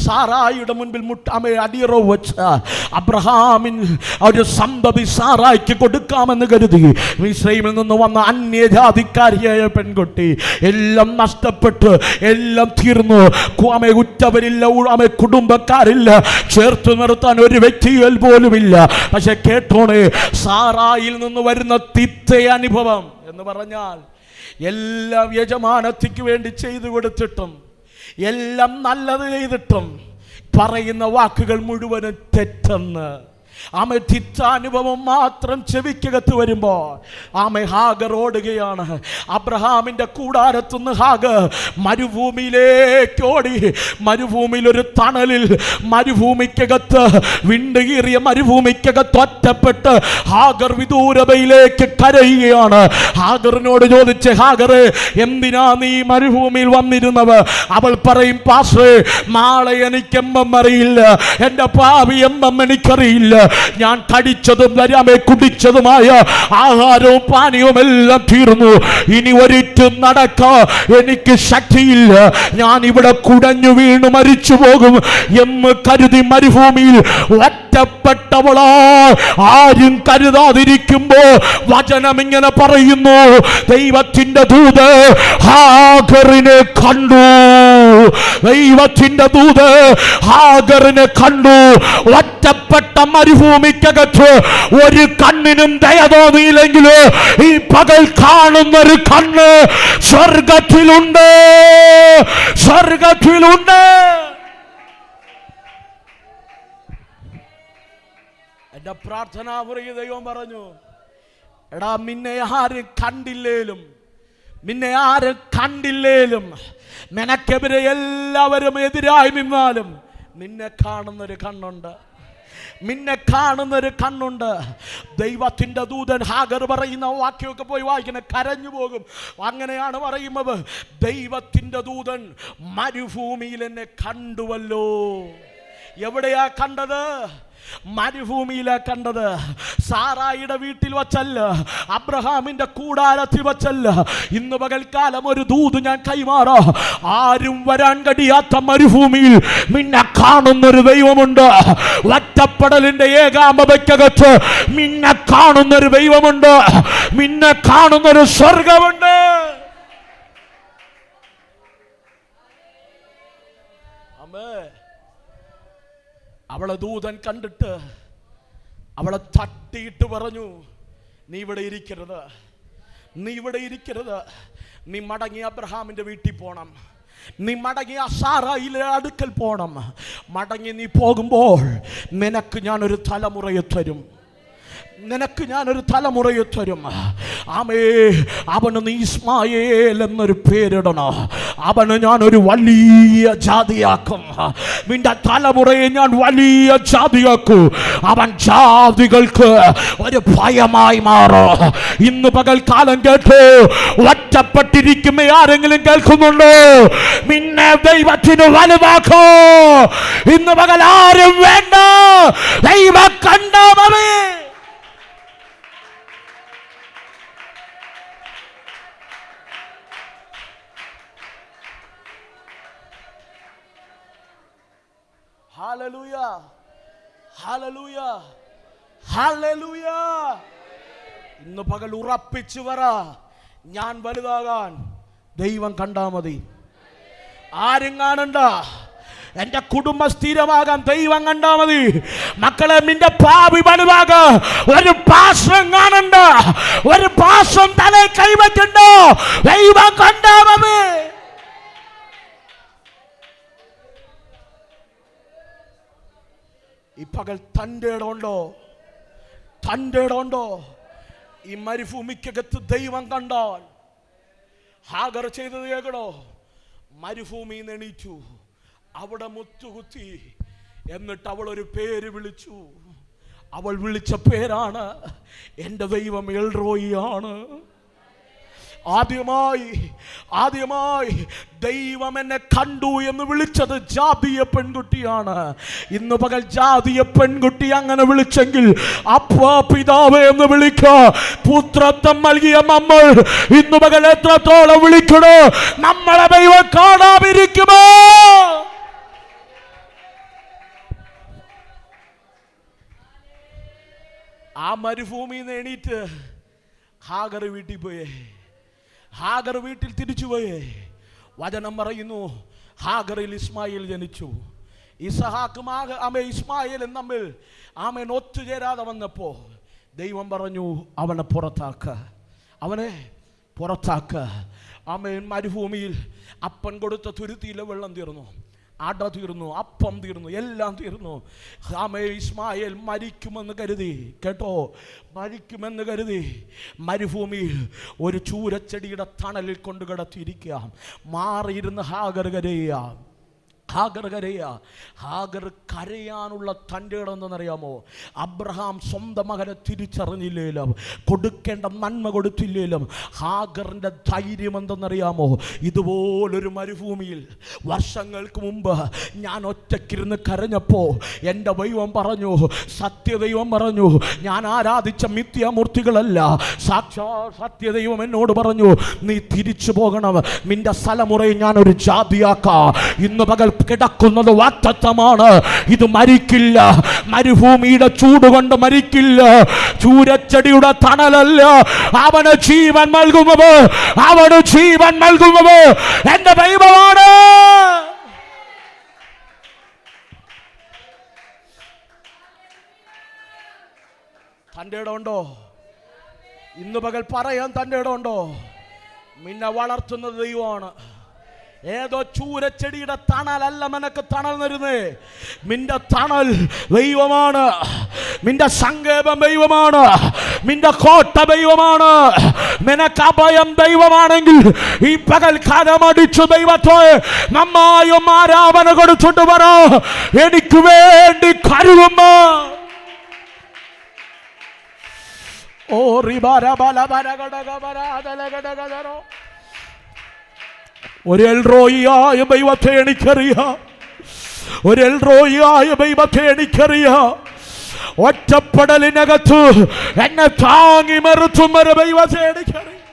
Speaker 1: സാറായിയുടെ മുൻപിൽ അടിയറവ് വെച്ച് അബ്രഹാമിൻ ഒരു സന്തതി സാറായിക്ക് കൊടുക്കാമെന്ന് കരുതി മിസ്രൈമിൽ നിന്ന് വന്ന അന്യജാതിക്കാരിയായ പെൺകുട്ടി എല്ലാം നഷ്ടപ്പെട്ട് എല്ലാം തീർന്നു. ഉറ്റവരില്ല, കുടുംബക്കാരില്ല, ചേർത്ത് നിർത്താൻ ഒരു വ്യക്തികൾ പോലുമില്ല. പക്ഷെ കേട്ടോണേ, സാറായിൽ നിന്ന് വരുന്ന തിക്ത അനുഭവം എന്ന് പറഞ്ഞാൽ എല്ലാം യജമാനത്തിക്ക് വേണ്ടി ചെയ്തു കൊടുത്തിട്ടും എല്ലാം നല്ലത് ചെയ്തിട്ടും പറയുന്ന വാക്കുകൾ മുഴുവനും തെറ്റെന്ന് തിറ്റാനുഭവം മാത്രം ചെവിക്കകത്ത് വരുമ്പോൾ ഹാഗർ ഓടുകയാണ്. അബ്രഹാമിന്റെ കൂടാരത്തുനിന്ന് ഹാഗർ മരുഭൂമിയിലേക്ക് ഓടി. മരുഭൂമിയിൽ ഒരു തണലിൽ, മരുഭൂമിക്കകത്ത് വിണ്ടുകീറിയ മരുഭൂമിക്കകത്ത് ഒറ്റപ്പെട്ട് ഹാഗർ വിദൂരതയിലേക്ക് കരയുകയാണ്. ഹാഗറിനോട് ചോദിച്ച്, ഹാഗറെ എന്തിനാ നീ മരുഭൂമിയിൽ വന്നിരുന്നത്? അവൾ പറയും, പാസ്റ്ററെ നാളെ എനിക്ക് അറിയില്ല, എൻ്റെ ഭാവി എനിക്കറിയില്ല. ഞാൻ കടിച്ചതും കുടിച്ചതുമായ ആഹാരവും പാനീയവും എല്ലാം തീർന്നു. ഇനി ഒരിറ്റും നടക്കാൻ എനിക്ക് ശക്തിയില്ല. ഞാൻ ഇവിടെ കുടഞ്ഞു വീണു മരിച്ചു പോകും എന്ന് കരുതി മരുഭൂമിയിൽ ഒറ്റപ്പെട്ടവളാ. ആരും കരുതാതിരിക്കുമ്പോ വചനം ഇങ്ങനെ പറയുന്നു, ദൈവത്തിന്റെ ദൂത് ഹാഗറിനെ കണ്ടു. ദൈവത്തിന്റെ ദൂത് ഹാഗറിനെ കണ്ടു. ഒറ്റപ്പെട്ട മരുഭൂമിക്കകത്ത് ഒരു കണ്ണിനും ദയ തോന്നിയില്ലെങ്കിൽ ഈ പകൽ കാണുന്നൊരു കണ്ണ് സ്വർഗത്തിലുണ്ട്, സ്വർഗത്തിലുണ്ട്. എന്റെ പ്രാർത്ഥന ദൈവം പറഞ്ഞു, എടാ നിന്നെ ആരും കണ്ടില്ലേലും, നിന്നെ ആരും കണ്ടില്ലേലും, നിനക്കെതിരെ എല്ലാവരും എതിരായി നിന്നാലും നിന്നെ കാണുന്നൊരു കണ്ണുണ്ട്, നിന്നെ കാണുന്നൊരു കണ്ണുണ്ട്. ദൈവത്തിന്റെ ദൂതൻ ഹാഗർ പറയുന്ന വാക്യമൊക്കെ പോയി വായിക്കണ കരഞ്ഞു പോകും. അങ്ങനെയാണ് പറയുന്നത്, ദൈവത്തിന്റെ ദൂതൻ മരുഭൂമിയിൽ എന്നെ കണ്ടുവല്ലോ. എവിടെയാ കണ്ടത്? മരുഭൂമിയിലാ കണ്ടത്. സാറായിയുടെ വീട്ടിൽ വച്ചല്ല, അബ്രഹാമിന്റെ കൂടാരത്തിൽ വച്ചല്ല. ഇന്ന് പകൽക്കാലം ഒരു ദൂത് ഞാൻ കൈമാറാ. ആരും വരാൻ കഴിയാത്ത മരുഭൂമിയിൽ നിന്നെ കാണുന്നൊരു ദൈവമുണ്ട്. ഒറ്റപ്പെടലിന്റെ ഏകാന്തതയ്ക്കകത്ത് നിന്നെ കാണുന്നൊരു ദൈവമുണ്ട്, നിന്നെ കാണുന്നൊരു സ്വർഗമുണ്ട്. അവളെ ദൂതൻ കണ്ടിട്ട് അവളെ തട്ടിയിട്ട് പറഞ്ഞു, നീ ഇവിടെ ഇരിക്കരുത്, നീ ഇവിടെ ഇരിക്കരുത്. നീ മടങ്ങി അബ്രഹാമിന്റെ വീട്ടിൽ പോണം, നീ മടങ്ങി സാറായിലെ അടുക്കൽ പോണം. മടങ്ങി നീ പോകുമ്പോൾ നിനക്ക് ഞാനൊരു തലമുറയെ തരും, നിനക്ക് ഞാനൊരു തലമുറയെ തരും. ആമേ, അവന് നീ ഇസ്മായേൽ എന്നൊരു പേരിടണം. അവന് ഞാനൊരു വലിയ ജാതിയാക്കും, നിന്റെ തലമുറയെ ഞാൻ വലിയ ജാതിയാക്കും. അവൻ ജാതികൾക്ക് ഒരു ഭയമായി മാറും. ഇന്ന് പകൽക്കാലം കേട്ടു, ഒറ്റപ്പെട്ടിരിക്കുന്ന ആരെങ്കിലും കേൾക്കുന്നുണ്ടോ? നിന്നെ ദൈവത്തിന് വലുതാക്കോ. ഇന്ന് പകൽ ആരും വേണ്ട, ദൈവം കണ്ടാ മതി. Hallelujah, hallelujah, hallelujah. ഇന്ന് പകൽ ഉറപ്പിച്ചു പറ, ഞാൻ വലുതാകാൻ ദൈവം കണ്ടാ മതി. ആരും കാണണ്ട, എന്റെ കുടുംബം സ്ഥിരമാകാൻ ദൈവം കണ്ടാ മതി. മക്കളെ, നിന്റെ ഭാവി വലുതാകാൻ ഒരു പാർശ്വം കാണണ്ട, ഒരു പാർശ്വം തലയിൽ കൈവയ്ക്കണ്ട, ദൈവം കണ്ടാ മതി. ഈ പകൽ തൻ്റെ ഇടമുണ്ടോ? തൻ്റെ ഇടമുണ്ടോ? ഈ മരുഭൂമിക്കകത്ത് ദൈവം കണ്ടാൽ ഹാഗർ ചെയ്തത് കേൾക്കണോ? മരുഭൂമിയിൽ നിന്ന് എണീറ്റു, അവിടെ മുത്തുകുത്തി, എന്നിട്ട് അവൾ ഒരു പേര് വിളിച്ചു. അവൾ വിളിച്ച പേരാണ്, എൻ്റെ ദൈവം എൽറോയി ആണ്. ആദ്യമായി ദൈവം എന്നെ കണ്ടു എന്ന് വിളിച്ചത് ജാതീയ പെൺകുട്ടിയാണ്. ഇന്ന് പകൽ ജാതീയ പെൺകുട്ടി അങ്ങനെ വിളിച്ചെങ്കിൽ അപ്പാ പിതാവേ എന്ന് വിളിക്ക. പുത്രത്വം നൽകിയ നമ്മൾ ഇന്ന് പകൽ എത്രത്തോളം വിളിക്കണോ? നമ്മളെ ദൈവം കാണാതിരിക്കുമോ? ആ മരുഭൂമിയിൽ നിന്ന് എണീറ്റ് ഹാഗർ വീട്ടിൽ പോയേ. ഹാഗർ വീട്ടിൽ തിരിച്ചു പോയേ. വചനം പറയുന്നു, ഹാഗറിൽ ഇസ്മായിൽ ജനിച്ചു. ഇസഹാക്കും ഇസ്മായിലും തമ്മിൽ ആമേൻ ഒത്തുചേരാതെ വന്നപ്പോ ദൈവം പറഞ്ഞു, അവനെ പുറത്താക്ക. ആമേൻ മരുഭൂമിയിൽ അപ്പൻ കൊടുത്ത തുരുത്തിയിലെ വെള്ളം തീർന്നു, അട തീർന്നു, അപ്പം തീർന്നു, എല്ലാം തീർന്നു. ഇസ്മായേൽ മരിക്കുമെന്ന് കരുതി, കേട്ടോ, മരിക്കുമെന്ന് കരുതി മരുഭൂമിയിൽ ഒരു ചൂരച്ചെടിയുടെ തണലിൽ കൊണ്ട് കിടത്തിയിരിക്കുക. മാറിയിരുന്ന് ഹാഗർ കരയാനുള്ള തൻ്റെ ഇടമെന്നറിയാമോ? അബ്രഹാം സ്വന്തം മകനെ തിരിച്ചറിഞ്ഞില്ലേലും, കൊടുക്കേണ്ട നന്മ കൊടുത്തില്ലേലും ഹാഗറിൻ്റെ ധൈര്യം എന്തെന്നറിയാമോ? ഇതുപോലൊരു മരുഭൂമിയിൽ വർഷങ്ങൾക്ക് മുമ്പ് ഞാൻ ഒറ്റയ്ക്കിരുന്ന് കരഞ്ഞപ്പോൾ എൻ്റെ ദൈവം പറഞ്ഞു, സത്യദൈവം പറഞ്ഞു, ഞാൻ ആരാധിച്ച മിഥ്യാമൂർത്തികളല്ല, സാക്ഷാ സത്യദൈവം എന്നോട് പറഞ്ഞു, നീ തിരിച്ചു പോകണം, നിന്റെ സ്ഥലമുറയെ ഞാനൊരു ജാതിയാക്കാം. ഇന്ന് പകൽ കിടക്കുന്നത് വാഗ്ദത്തമാണ്. ഇത് മരിക്കില്ല, മരുഭൂമിയുടെ ചൂട് കൊണ്ട് മരിക്കില്ല, ചൂരച്ചെടിയുടെ തണലല്ല. അവന് ജീവൻ നൽകുന്നത് എന്റെ ദൈവമാണ്. തന്റെ ഇടമുണ്ടോ? ഇന്ന് പകൽ പറയാൻ തന്റെ ഇടമുണ്ടോ? നിന്നെ വളർത്തുന്നത് ദൈവമാണ്. ഏതോ ചൂരച്ചെടിയുടെ തണലല്ല നിനക്ക് തണൽ തരുന്നേ. നിന്റെ തണൽ ദൈവമാണ്, നിന്റെ സങ്കേതം ദൈവമാണ്, നിന്റെ കോട്ട ദൈവമാണ്. നിനക്ക് അഭയം ദൈവമാണെങ്കിൽ ഈ പകൽ കരമടിച്ചു ദൈവത്തെ നന്നായും ആരാധന കൊടുച്ചിട്ട് പറ, എനിക്ക് വേണ്ടി കരുതുന്ന ഓ റിബാര ബല ബര ഗടഗ ബര ദല ഗടഗ ദരോ. ഒരു എൽറോയിയായ ദൈവത്തെ എനിക്കറിയാം, ഒരു എൽറോയിയായ ദൈവത്തെ എനിക്കറിയാം. ഒറ്റപ്പെടലിനകത്ത് എന്നെ താങ്ങി മറുത്തും ഒരു ദൈവത്തെ എനിക്കറിയാം.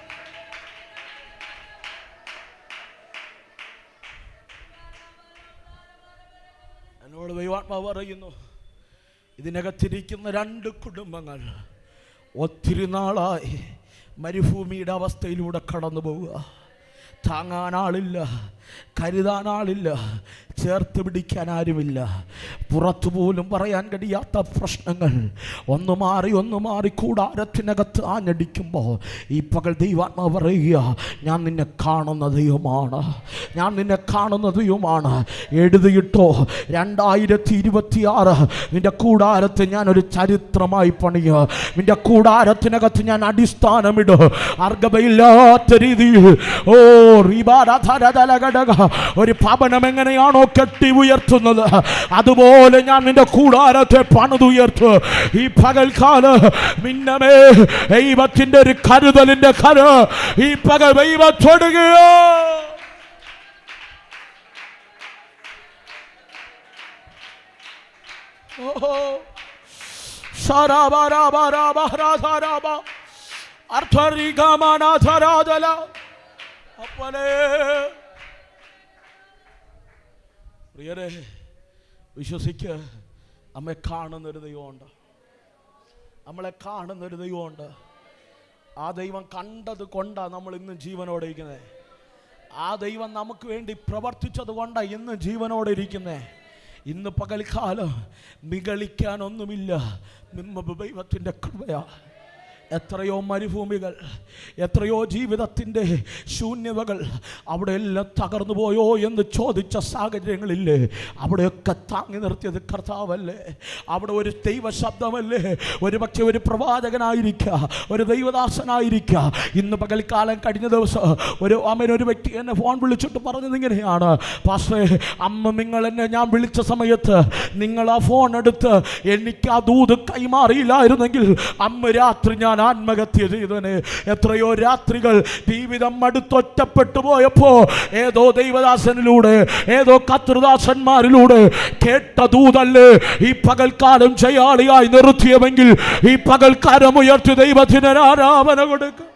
Speaker 1: എന്നോട് ദൈവാത്മാവ് പറയുന്നു, ഇതിനകത്തിരിക്കുന്ന 2 കുടുംബങ്ങൾ ഒത്തിരി നാളായി മരുഭൂമിയുടെ അവസ്ഥയിലൂടെ കടന്നു പോവുക. താങ്ങാനാളില്ല, കരുതാനാളില്ല, ചേർത്ത് പിടിക്കാൻ ആരുമില്ല. പുറത്തു പോലും പറയാൻ കഴിയാത്ത പ്രശ്നങ്ങൾ ഒന്ന് മാറി കൂടാരത്തിനകത്ത് ആഞ്ഞടിക്കുമ്പോൾ ഈ പകൽ ദൈവാത്മാവ് പറയുക, ഞാൻ നിന്നെ കാണുന്ന ദൈവമാണ്, എഴുതിയിട്ടോ 2026 നിന്റെ കൂടാരത്തെ ഞാനൊരു ചരിത്രമായി പണിയുക. നിന്റെ കൂടാരത്തിനകത്ത് ഞാൻ അടിസ്ഥാനമിട്. അർഗതയില്ലാത്ത രീതിയിൽ ഒരു ഭവനം എങ്ങനെയാണോ കെട്ടി ഉയർത്തുന്നത്, അതുപോലെ ഞാൻ നിന്റെ കൂടാരത്തെ പണിതുയർത്തു. ഈ പകൽക്കാലം നിന്നമേ ദൈവത്തിന്റെ ഒരു കരുതലിന്റെ കര ഈ പകൽ ദൈവത്തൊടുകയോ. പ്രിയരെ, വിശ്വസിക്ക്, നമ്മെ കാണുന്നൊരു ദൈവമുണ്ട്, നമ്മളെ കാണുന്നൊരു ദൈവമുണ്ട്. ആ ദൈവം കണ്ടത് കൊണ്ടാണ് നമ്മൾ ഇന്നും ജീവനോടെ ഇരിക്കുന്നത്. ആ ദൈവം നമുക്ക് വേണ്ടി പ്രവർത്തിച്ചത് കൊണ്ടാണ് ഇന്ന് ജീവനോടെ ഇരിക്കുന്നത്. ഇന്ന് പകൽക്കാലം നിഗളിക്കാനൊന്നുമില്ല, ദൈവത്തിൻ്റെ കൃപയാണ്. എത്രയോ മരുഭൂമികൾ, എത്രയോ ജീവിതത്തിൻ്റെ ശൂന്യതകൾ, അവിടെ എല്ലാം തകർന്നു പോയോ എന്ന് ചോദിച്ച സാഹചര്യങ്ങളില്ലേ? അവിടെയൊക്കെ താങ്ങി നിർത്തിയത് കർത്താവല്ലേ? അവിടെ ഒരു ദൈവ ശബ്ദമല്ലേ? ഒരു പക്ഷേ ഒരു പ്രവാചകനായിരിക്കുക, ഒരു ദൈവദാസനായിരിക്കുക. ഇന്ന് പകൽക്കാലം കഴിഞ്ഞ ദിവസം ഒരു വ്യക്തി എന്നെ ഫോൺ വിളിച്ചിട്ട് പറഞ്ഞത് ഇങ്ങനെയാണ്, പാസ്റ്ററേ, അമ്മ നിങ്ങൾ എന്നെ ഞാൻ വിളിച്ച സമയത്ത് നിങ്ങൾ ആ ഫോൺ എടുത്ത് എനിക്ക് ആ ദൂത് കൈമാറിയില്ലായിരുന്നെങ്കിൽ അമ്മ രാത്രി ഞാൻ ആത്മഹത്യ ചെയ്തവന്, എത്രയോ രാത്രികൾ ജീവിതം മടുത്തൊറ്റപ്പെട്ടു പോയപ്പോ ഏതോ ദൈവദാസനിലൂടെ, ഏതോ കർത്തൃദാസന്മാരിലൂടെ കേട്ട ദൂതല്ലേ ഈ പകൽക്കാലം ജയാളിയായി നിർത്തിയവെങ്കിൽ ഈ പകൽക്കാലം ഉയർത്തി ദൈവത്തിന് ആരാധന കൊടുക്കുക.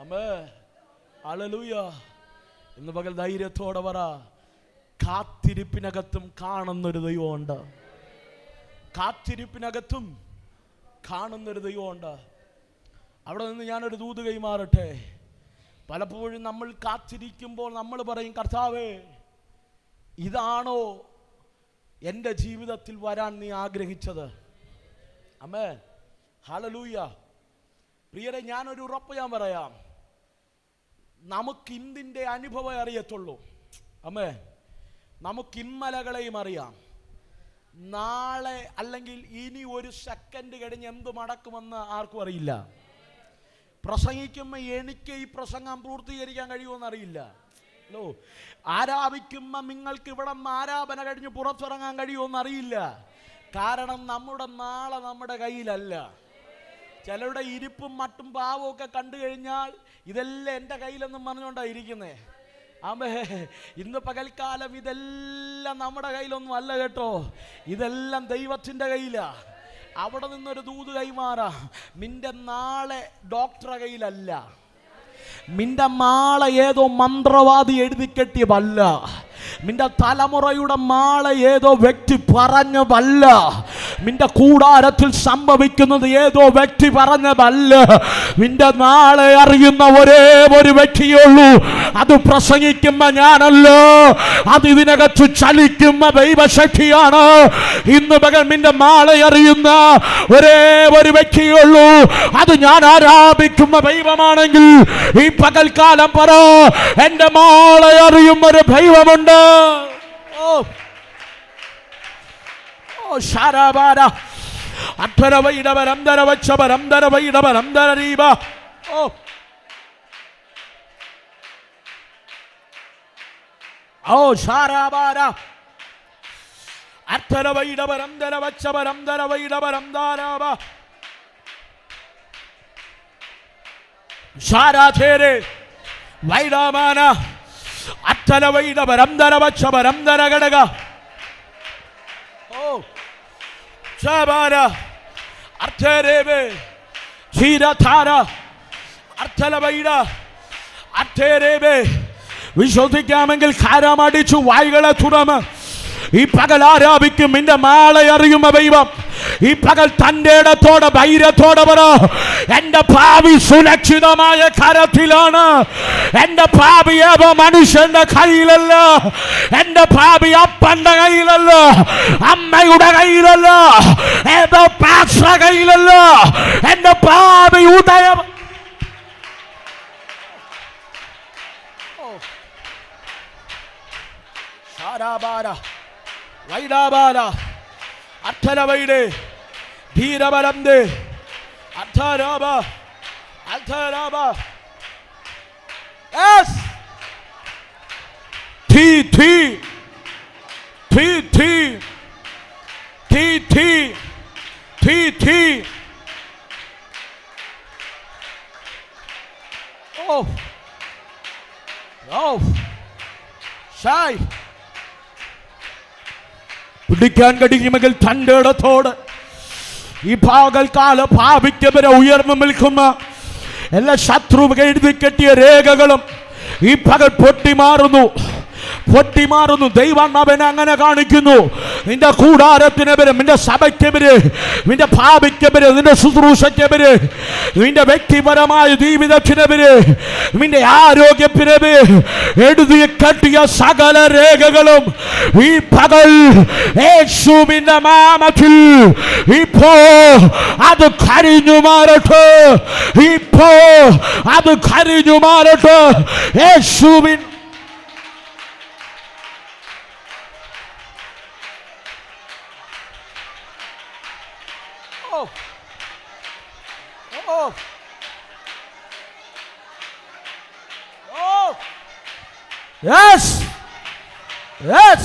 Speaker 1: ആമേൻ, ഹല്ലേലൂയ. ഇന്ന് പകൽ ധൈര്യത്തോടെ പറ, കാത്തിരിപ്പിനകത്തും കാണുന്നൊരു ദൈവമുണ്ട്. കാത്തിരിപ്പിനകത്തും കാണുന്നൊരു ദൈവമുണ്ട്. അവിടെ നിന്ന് ഞാനൊരു ദൂത് കൈമാറട്ടെ. പലപ്പോഴും നമ്മൾ കാത്തിരിക്കുമ്പോൾ നമ്മൾ പറയും, കർത്താവേ, ഇതാണോ എൻ്റെ ജീവിതത്തിൽ വരാൻ നീ ആഗ്രഹിച്ചത്? ആമേൻ, ഹല്ലേലൂയ. പ്രിയരെ, ഞാനൊരു ഉറപ്പ് ഞാൻ പറയാം, നമുക്ക് ഇന്നിൻ്റെ അനുഭവം അറിയത്തുള്ളൂ. ആമേൻ, നമുക്ക് ഇന്നലകളെയും അറിയാം. നാളെ അല്ലെങ്കിൽ ഇനി ഒരു സെക്കൻഡ് കഴിഞ്ഞ് എന്ത് നടക്കുമെന്ന് ആർക്കും അറിയില്ല. പ്രസംഗിക്കുമ്പോൾ എനിക്ക് ഈ പ്രസംഗം പൂർത്തീകരിക്കാൻ കഴിയുമെന്ന് അറിയില്ല. ആരാധിക്കുമ്പോൾ നിങ്ങൾക്ക് ഇവിടെ ആരാധന കഴിഞ്ഞ് പുറത്തിറങ്ങാൻ കഴിയുമെന്ന് അറിയില്ല. കാരണം നമ്മുടെ നാളെ നമ്മുടെ കയ്യിലല്ല. ചിലരുടെ ഇരിപ്പും മട്ടും ഭാവവും ഒക്കെ കണ്ടു കഴിഞ്ഞാൽ ഇതെല്ലാം എൻ്റെ കയ്യിലെന്നും പറഞ്ഞുകൊണ്ടാണ് ഇരിക്കുന്നത്. ആമേ, ഇന്ന് പകൽക്കാലം ഇതെല്ലാം നമ്മുടെ കയ്യിലൊന്നും അല്ല കേട്ടോ, ഇതെല്ലാം ദൈവത്തിൻ്റെ കയ്യിലാണ്. അവിടെ നിന്നൊരു ദൂത് കൈമാറാ, നിന്റെ നാളെ ഡോക്ടറെ കയ്യിലല്ല, നിന്റെ നാളെ ഏതോ മന്ത്രവാദി എഴുതി കെട്ടിയതല്ല, നിന്റെ തലമുറയുടെ നാളെ ഏതോ വ്യക്തി പറഞ്ഞതല്ല, നിന്റെ കൂടാരത്തിൽ സംഭവിക്കുന്നത് ഏതോ വ്യക്തി പറഞ്ഞതല്ല. നിന്റെ നാളെ അറിയുന്ന ഒരേ ഒരു വ്യക്തിയുള്ളൂ. അത് പ്രസംഗിക്കുമ്പോ ഞാനല്ല, അത് ഇതിനകത്ത് ചലിക്കുന്ന ദൈവശക്തിയാണ്. ഇന്ന് പകൽ നിന്റെ നാളെ അറിയുന്ന ഒരേ ഒരു വ്യക്തിയുള്ളൂ. അത് ഞാൻ ആരാധിക്കുന്ന ദൈവമാണെങ്കിൽ ഈ പകൽക്കാലം പറ, എന്റെ നാളെ അറിയുന്ന ഒരു ദൈവമുണ്ട്. ശാരാബാര അക്ഷരവൈടവരന്തര വച്ചവരന്തര വൈടവരന്തര രീപ. ഓ ശാരാബാര അക്ഷരവൈടവരന്തര വച്ചവരന്തര വൈടവരന്താരാബ. ശാരാധേരെ വൈഡമാന അക്ഷര വൈടവരന്തര വച്ചവരന്തര ഘടക. ഓ ശാബാര അർത്ഥരേവേ ക്ഷീരധാര അർത്ഥലവൈഡ അർത്ഥരേവേ. വിശ്വസിക്കാമെങ്കിൽ ഖാരമടിച്ചു വായ്കളെ തുറന്ന് ഈ പകൽ ആരാധിക്കും നിന്റെ നാളെ അറിയുന്ന ദൈവം. ഈ പകൽ തന്റെ ഇടത്തോടെ ധൈര്യത്തോടെ പറ, എന്റെ ഭാവി സുരക്ഷിതമായ കരത്തിലാണ്. എന്റെ ഭാവി ഏതോ മനുഷ്യന്റെ കയ്യിലല്ല, എന്റെ ഭാവി അപ്പന്റെ കയ്യിലല്ല, അമ്മയുടെ കയ്യിലല്ല, ഏതോ പാസ്റ്റ കയ്യിലല്ല. എന്റെ ഭാവി ഉദയം വൈഡാബാല അർത്ഥരവൈഡേ ധീരബലംദേ അർത്ഥരാബ അർത്ഥരാബ. യെസ് ധീ ധീ ധീ ധീ ധീ ധീ ധീ ധീ. ഓ ഓ ഷായ് പിടിക്കാൻ കഴിയുമെങ്കിൽ തൻ്റെ ഇടത്തോട് ഈ പകൽക്കാലം ഭാവിക്കവരെ ഉയർന്നു നിൽക്കുന്ന എല്ലാ ശത്രുവ് എഴുതി കെട്ടിയ രേഖകളും ഈ പകൽ പൊട്ടിമാറുന്നു. ദൈവം അവനെ അങ്ങനെ കാണിക്കുന്നു. നിന്റെ കൂടാരത്തിനെതിരെ, നിന്റെ സഭയ്ക്കെതിരെ, നിന്റെ ഭാവിക്കെതിരെ, നിന്റെ ശുശ്രൂഷയ്ക്കെതിരെ, നിന്റെ വ്യക്തിപരമായ ജീവിതത്തിനെതിരെ, നിന്റെ ആരോഗ്യത്തിനെതിരെ എഴുതി കെട്ടിയ സകല രേഖകളും ഈ പകൽ യേശുവിന്റെ നാമത്തിൽ ഇപ്പോ അത് കരിഞ്ഞു മാറട്ടെ. ഇപ്പോ അത് കരിഞ്ഞു മാറട്ടെ. യേശുവിൻ Yes. Yes.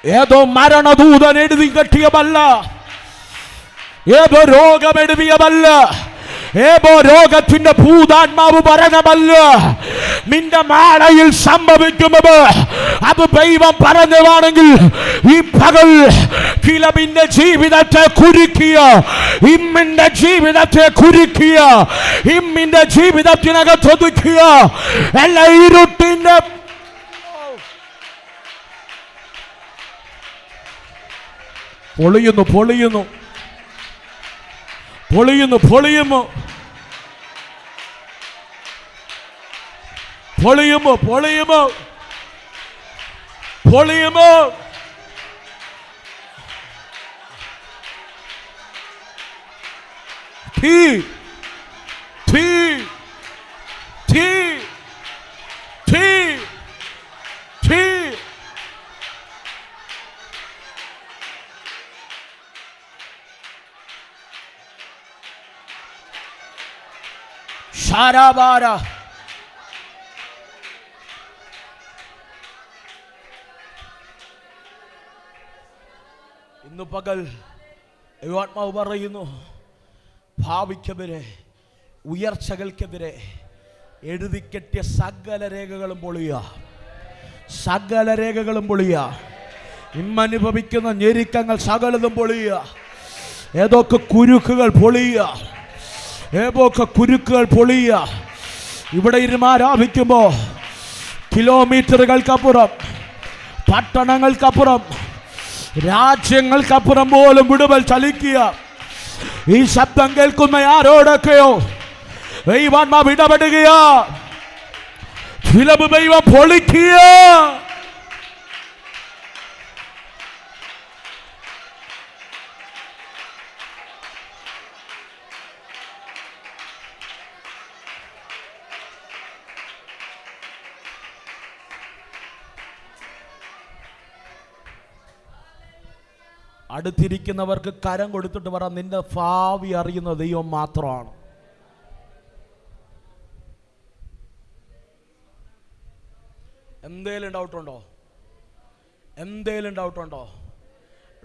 Speaker 1: ഏതോ മരണദൂതൻ എഴുതി കെട്ടിയമല്ല, ഏതോ രോഗം എഴുതിയമല്ല, ഏതോ രോഗത്തിന്റെ ഭൂതാത്മാവ് പറഞ്ഞമല്ല. നിന്റെ മാളയിൽ സംഭവിക്കുന്നത് അത് ദൈവം പറഞ്ഞതാണെങ്കിൽ ഈ പകൽ ഫിലമിന്റെ ജീവിതത്തെ കുരുക്കിയ, ഇമ്മിന്റെ ജീവിതത്തെ കുരുക്കിയ, ഇമ്മിന്റെ ജീവിതത്തിനകത്ത് ഒതുക്കിയ എല്ലാ ഇരുട്ടിന്റെ പൊളിയുന്നു പൊളിയുന്നു പൊളിയുന്നു പൊളിയുന്നു പൊളിയുമോ പൊളിയുമോ പൊളിയുമോ. തീ തീ തീ തീ തീ. ഷാരാബാര ഇന്ന് പകൽ ദൈവാത്മാവ് പറയുന്നു, ഭാവിക്കെതിരെ ഉയർച്ചകൾക്കെതിരെ എഴുതിക്കെട്ടിയ സകല രേഖകളും പൊളിയ, സകല രേഖകളും പൊളിയ. ഇന്നനുഭവിക്കുന്ന ഞെരുക്കങ്ങൾ സകലതും പൊളിയ. ഏതൊക്കെ കുരുക്കുകൾ പൊളിയ, ഏതൊക്കെ കുരുക്കുകൾ പൊളിയ. ഇവിടെ ഇരുന്ന് ആരാധിക്കുമ്പോൾ കിലോമീറ്ററുകൾക്കപ്പുറം, പട്ടണങ്ങൾക്കപ്പുറം, രാജ്യങ്ങൾക്കപ്പുറം പോലും വിടുതൽ ചലിക്കുക. ഈ ശബ്ദം കേൾക്കുന്ന ആരോടൊക്കെയോ ദൈവാത്മാവ് ഇടപെടുകയാ. ഫിലം ദൈവം പൊളിക്കുക. അടുത്തിരിക്കുന്നവർക്ക് കരം കൊടുത്തിട്ട് പറ, നിന്റെ ഭാവി അറിയുന്ന ദൈവം മാത്രമാണ്. എന്തേലും ഡൗട്ടുണ്ടോ? എന്തേലും ഡൗട്ടുണ്ടോ?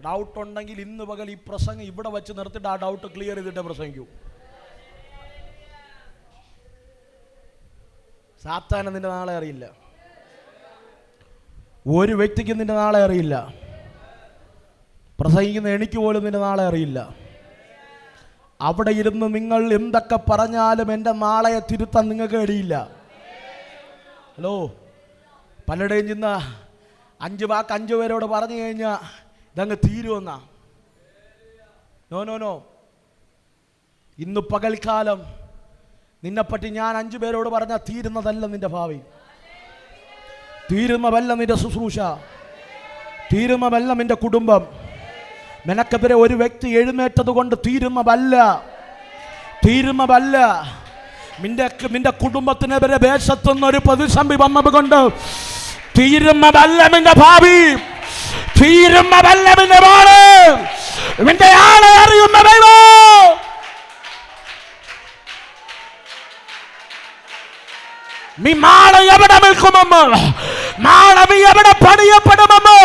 Speaker 1: ഡൗട്ട് ഉണ്ടെങ്കിൽ ഇന്ന് പകൽ ഈ പ്രസംഗം ഇവിടെ വെച്ച് നിർത്തിയിട്ട് ആ ഡൗട്ട് ക്ലിയർ ചെയ്തിട്ട് പ്രസംഗിക്കൂ. സാത്താന് നിന്റെ നാളെ അറിയില്ല. ഒരു വ്യക്തിക്ക് നിന്റെ നാളെ അറിയില്ല. പ്രസംഗിക്കുന്ന എനിക്ക് പോലും നിന്റെ നാളെ അറിയില്ല. അവിടെ ഇരുന്ന് നിങ്ങൾ എന്തൊക്കെ പറഞ്ഞാലും എൻ്റെ നാളെ തിരുത്താൻ നിങ്ങൾക്ക് കഴിയില്ല. ഹലോ, പലരുടെയും ചെന്ന 5 വാക്ക് 5 പേരോട് പറഞ്ഞു കഴിഞ്ഞാൽ ഇതങ്ങ് തീരുമെന്നാ. No no no. ഇന്ന് പകൽക്കാലം നിന്നെപ്പറ്റി ഞാൻ 5 പേരോട് പറഞ്ഞാൽ തീരുന്നതല്ല നിന്റെ ഭാവി, തീരുന്നതല്ല നിന്റെ ശുശ്രൂഷ, തീരുന്നതല്ല നിന്റെ കുടുംബം. നിനക്കെതിരെ ഒരു വ്യക്തി എഴുന്നേറ്റത് കൊണ്ട് തീരുന്നതല്ല, തീരുന്നതല്ല. നിന്റെ കുടുംബത്തിനെതിരെ ദേശത്തുനിന്നൊരു പ്രതിസന്ധി വന്നത് കൊണ്ട് തീരുന്നതല്ല നിന്റെ ഭാവി, തീരുന്നതല്ല നിന്റെ മോള്. നിന്റെ ആളെ അറിയുന്ന ദൈവം. നീ നാളെ എവിടെ നിൽക്കുമെന്ന്, നാളെ നീ എവിടെ പണിയപ്പെടുമെന്ന്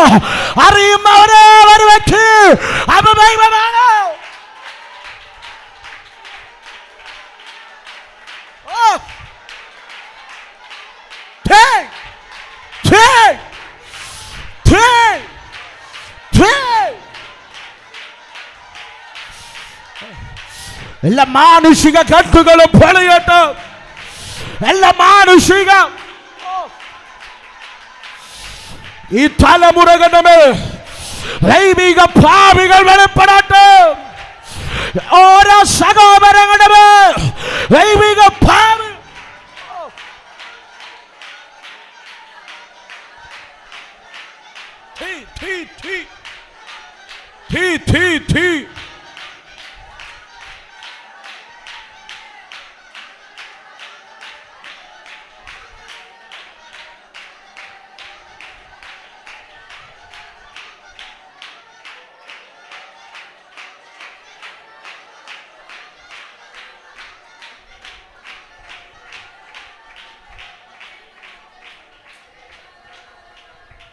Speaker 1: അറിയുന്ന ഒരേ ഒരു വ്യക്തി അത് ദൈവമാണ്. എല്ലാ മാനുഷിക കെട്ടുകളും പൊളിയട്ടെ. എല്ലാ മാനുഷിക ഈ തലമുറകളുടെ മേൽ ദൈവിക ഭാവികൾ വെളിപ്പെടട്ടെ. ഓരോ സഹോദരങ്ങളുടെ മേൽ ദൈവിക ഭാവി.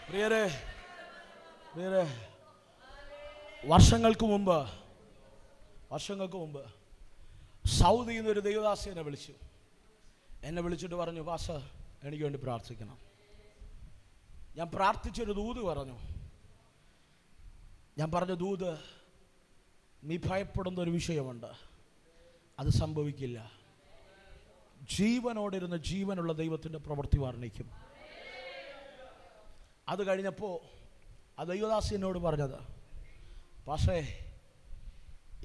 Speaker 1: പ്രിയരെ,
Speaker 2: വേറെ വർഷങ്ങൾക്ക് മുമ്പ് സൗദിയിൽ നിന്നൊരു ദൈവദാസി എന്നെ വിളിച്ചിട്ട് പറഞ്ഞു, പാസ്റ്റർ എനിക്ക് വേണ്ടി പ്രാർത്ഥിക്കണം. ഞാൻ പ്രാർത്ഥിച്ചൊരു ദൂത് പറഞ്ഞു. ഞാൻ പറഞ്ഞ ദൂത്, നീ ഭയപ്പെടുന്ന ഒരു വിഷയമുണ്ട്, അത് സംഭവിക്കില്ല. ജീവനോടിരുന്ന് ജീവനുള്ള ദൈവത്തിൻ്റെ പ്രവൃത്തി വർണ്ണിക്കും. അത് കഴിഞ്ഞപ്പോൾ ആ ദൈവദാസി എന്നോട് പറഞ്ഞത്, പക്ഷേ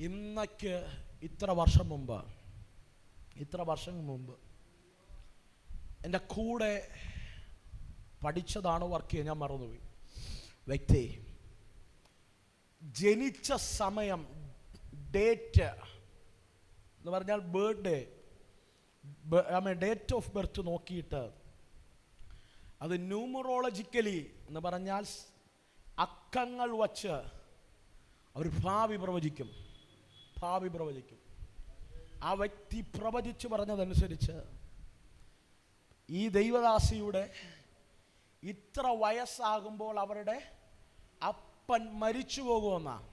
Speaker 2: ഇന്നക്ക് ഇത്ര വർഷം മുമ്പ് എൻ്റെ കൂടെ പഠിച്ചതാണോ വർക്ക് ചെയ്യാൻ ഞാൻ മറന്നുപോയി, വ്യക്തി ജനിച്ച സമയം, ഡേറ്റ് എന്ന് പറഞ്ഞാൽ ബർത്ത്ഡേ, ഡേറ്റ് ഓഫ് ബർത്ത് നോക്കിയിട്ട് അത് ന്യൂമറോളജിക്കലി എന്ന് പറഞ്ഞാൽ അക്കങ്ങൾ വച്ച് അവർ ഭാവി പ്രവചിക്കും. ആ വ്യക്തി പ്രവചിച്ച് പറഞ്ഞതനുസരിച്ച് ഈ ദൈവദാസിയുടെ ഇത്ര വയസ്സാകുമ്പോൾ അവരുടെ അപ്പൻ മരിച്ചു പോകുമെന്നാണ്.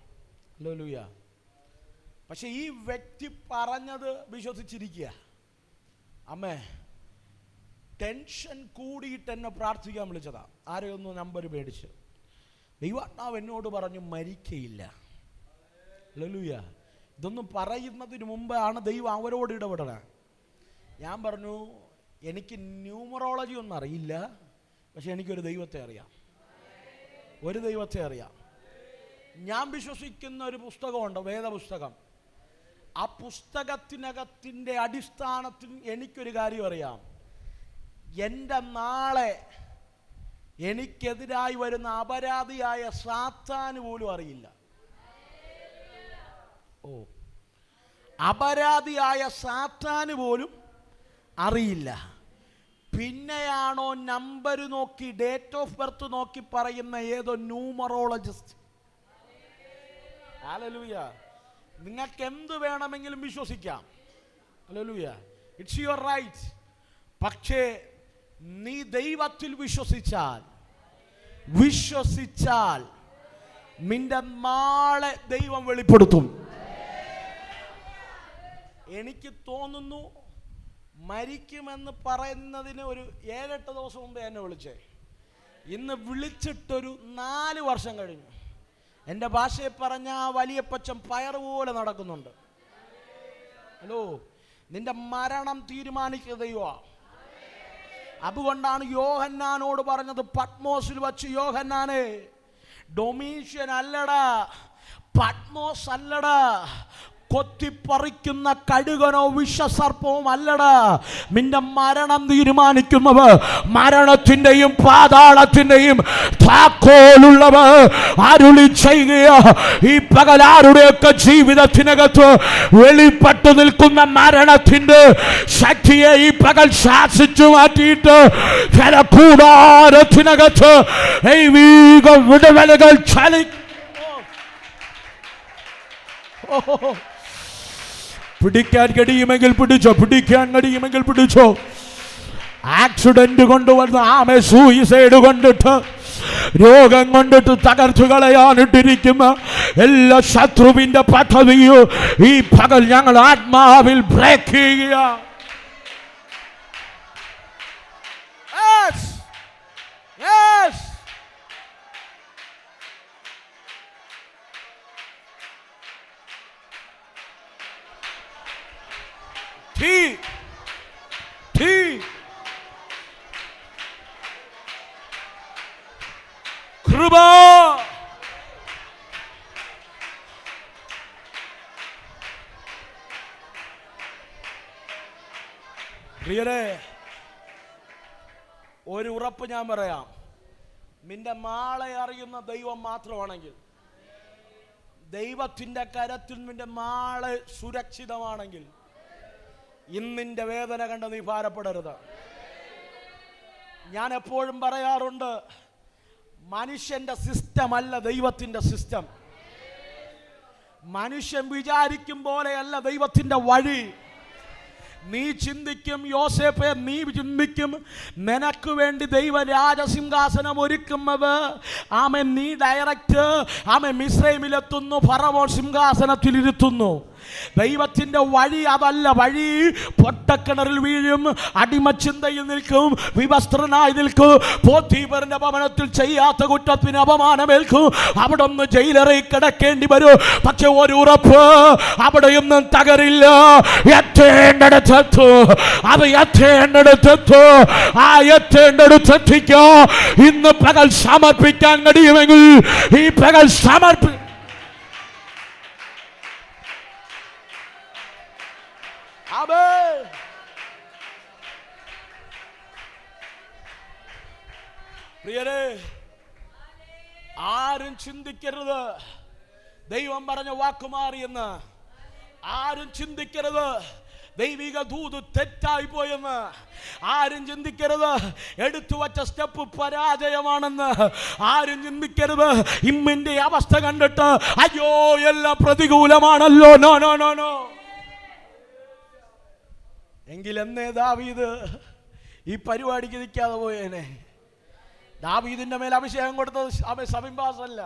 Speaker 2: ഹല്ലേലൂയ. പക്ഷെ ഈ വ്യക്തി പറഞ്ഞത് വിശ്വസിച്ചിരിക്കുക. അമ്മേ, ടെൻഷൻ കൂടിയിട്ട് എന്നെ പ്രാർത്ഥിക്കാൻ വിളിച്ചതാ. ആരെയൊന്നും നമ്പർ മേടിച്ച്. ദൈവാത്മാവ് എന്നോട് പറഞ്ഞു മരിക്കയില്ല. ഹല്ലേലൂയ. ഇതൊന്നും പറയുന്നതിന് മുമ്പാണ് ദൈവം അവരോട് ഇടപെടണേ. ഞാൻ പറഞ്ഞു, എനിക്ക് ന്യൂമറോളജി ഒന്നും അറിയില്ല, പക്ഷെ എനിക്കൊരു ദൈവത്തെ അറിയാം. ഞാൻ വിശ്വസിക്കുന്ന ഒരു പുസ്തകമുണ്ട്, വേദപുസ്തകം. ആ പുസ്തകത്തിനകത്തിൻ്റെ അടിസ്ഥാനത്തിൽ എനിക്കൊരു കാര്യം അറിയാം. എൻ്റെ നാളെ എനിക്കെതിരായി വരുന്ന അപരാധിയായ സാത്താന് പോലും അറിയില്ല. അപരാധിയായ സാത്താന് പോലും അറിയില്ല. പിന്നെയാണോ നമ്പർ നോക്കി, ഡേറ്റ് ഓഫ് ബർത്ത് നോക്കി പറയുന്ന ഏതോ ന്യൂമറോളജിസ്റ്റ്. ഹല്ലേലൂയ. നിങ്ങൾക്ക് എന്ത് വേണമെങ്കിലും വിശ്വസിക്കാം. ഹല്ലേലൂയ. It's your right. പക്ഷേ നീ ദൈവത്തിൽ വിശ്വസിച്ചാൽ നിന്റെ നാളെ ദൈവം വെളിപ്പെടുത്തും. എനിക്ക് തോന്നുന്നു മരിക്കുമെന്ന് പറയുന്നതിന് ഒരു 7-8 ദിവസം മുമ്പേ എന്നെ വിളിച്ചേ. ഇന്ന് വിളിച്ചിട്ടൊരു 4 വർഷം കഴിഞ്ഞു. എൻ്റെ ഭാഷയെ പറഞ്ഞ വലിയ പച്ചം പയറ് പോലെ നടക്കുന്നുണ്ട്. ഹലോ, നിന്റെ മരണം തീരുമാനിക്കുക ദൈവമാണ്. അതുകൊണ്ടാണ് യോഹന്നാനോട് പറഞ്ഞത്, പത്മോസിൽ വച്ച്, യോഹന്നാനെ, ഡൊമീഷ്യൻ അല്ലടാ, പത്മോസ് അല്ലടാ, കൊത്തിപ്പറിക്കുന്ന കടുകനോ വിഷസർപ്പവും അല്ലടാ, നിന്റെ മരണം തീരുമാനിക്കുന്നവർ, മരണത്തിൻ്റെയും പാതാളത്തിൻ്റെയും താക്കോലുള്ളവർ അരുളി ചെയ്യുക. ഈ പകൽ ആരുടെയൊക്കെ ജീവിതത്തിനകത്ത് വെളിപ്പെട്ടു നിൽക്കുന്ന മരണത്തിൻ്റെ ശക്തിയെ ഈ പകൽ ശാസിച്ചു മാറ്റിയിട്ട് കൂടാരത്തിനകത്ത് ദൈവിക വിടുതലുകൾ പിടിക്കാൻ കഴിയുമെങ്കിൽ പിടിച്ചോ. ആക്സിഡന്റ് കൊണ്ടുവന്ന് സൂയിസൈഡ് കൊണ്ടിട്ട്, രോഗം കൊണ്ടിട്ട് തകർത്തു കളയാനിട്ടിരിക്കുന്ന എല്ലാ ശത്രുവിന്റെ പദ്ധതിയും ഈ പകൽ ഞങ്ങൾ ആത്മാവിൽ ബ്രേക്ക് ചെയ്യുക. കൃപ, പ്രിയരെ, ഒരു ഉറപ്പ് ഞാൻ പറയാം. നിന്റെ നാളെ അറിയുന്ന ദൈവം മാത്രമാണെങ്കിൽ, ദൈവത്തിൻ്റെ കരത്തിൽ നിന്റെ നാളെ സുരക്ഷിതമാണെങ്കിൽ, ഇന്നിൻ്റെ വേദന കണ്ട് നീ ഭാരപ്പെടരുത്. ഞാൻ എപ്പോഴും പറയാറുണ്ട്, മനുഷ്യന്റെ സിസ്റ്റം അല്ല ദൈവത്തിൻ്റെ സിസ്റ്റം. മനുഷ്യൻ വിചാരിക്കും പോലെയല്ല ദൈവത്തിൻ്റെ വഴി. നീ ചിന്തിക്കും, യോസേപ്പേ നീ ചിന്തിക്കും, നിനക്ക് വേണ്ടി ദൈവ രാജസിംഹാസനം ഒരുക്കുന്നത് ആമേ നീ ഡയറക്റ്റ് ആമേ മിസ്രൈമിലെത്തുന്നു, ഫറവോൻ സിംഹാസനത്തിൽ ഇരുത്തുന്നു. ദൈവത്തിൻ്റെ വഴി അതല്ല. വഴി പൊട്ടക്കിണറിൽ വീഴും, അടിമച്ചിന്തയിൽ നിൽക്കും, വിവസ്ത്രനായി നിൽക്കും, പോത്തീഫറിന്റെ ഭവനത്തിൽ ചെയ്യാത്ത കുറ്റത്തിന് അപമാനമേൽക്കും, അവിടെ ഒന്ന് ജയിലറിൽ കിടക്കേണ്ടി വരും. പക്ഷെ ഒരു ഉറപ്പ്, അവിടെയൊന്നും തകരില്ല. എത്തേണ്ടടുത്തെത്തു, അത് എത്തേണ്ടടുത്തെത്തു. ആ എത്തേണ്ടടുത്തെത്തിക്കോ. ഇന്ന് പകൽ സമർപ്പിക്കാൻ കഴിയുമെങ്കിൽ ഈ പകൽ പ്രിയരെ, ആരും ചിന്തിക്കരുത് ദൈവം പറഞ്ഞ വാക്കുമാറിയെന്ന്. ആരും ചിന്തിക്കരുത് ദൈവിക ദൂത് തെറ്റായി പോയെന്ന്. ആരും ചിന്തിക്കരുത് എടുത്തു വച്ച സ്റ്റെപ്പ് പരാജയമാണെന്ന്. ആരും ചിന്തിക്കരുത് ഇമ്മിന്റെ അവസ്ഥ കണ്ടിട്ട് അയ്യോ എല്ലാം പ്രതികൂലമാണല്ലോ. No no no no. എങ്കിൽ എന്നേ ദാവീദ് ഈ പരിപാടിക്ക് നിൽക്കാതെ പോയേനെ. ദാവീദിന്റെ മേൽ അഭിഷേകം കൊടുത്തത് ശബിംബാസ് അല്ല.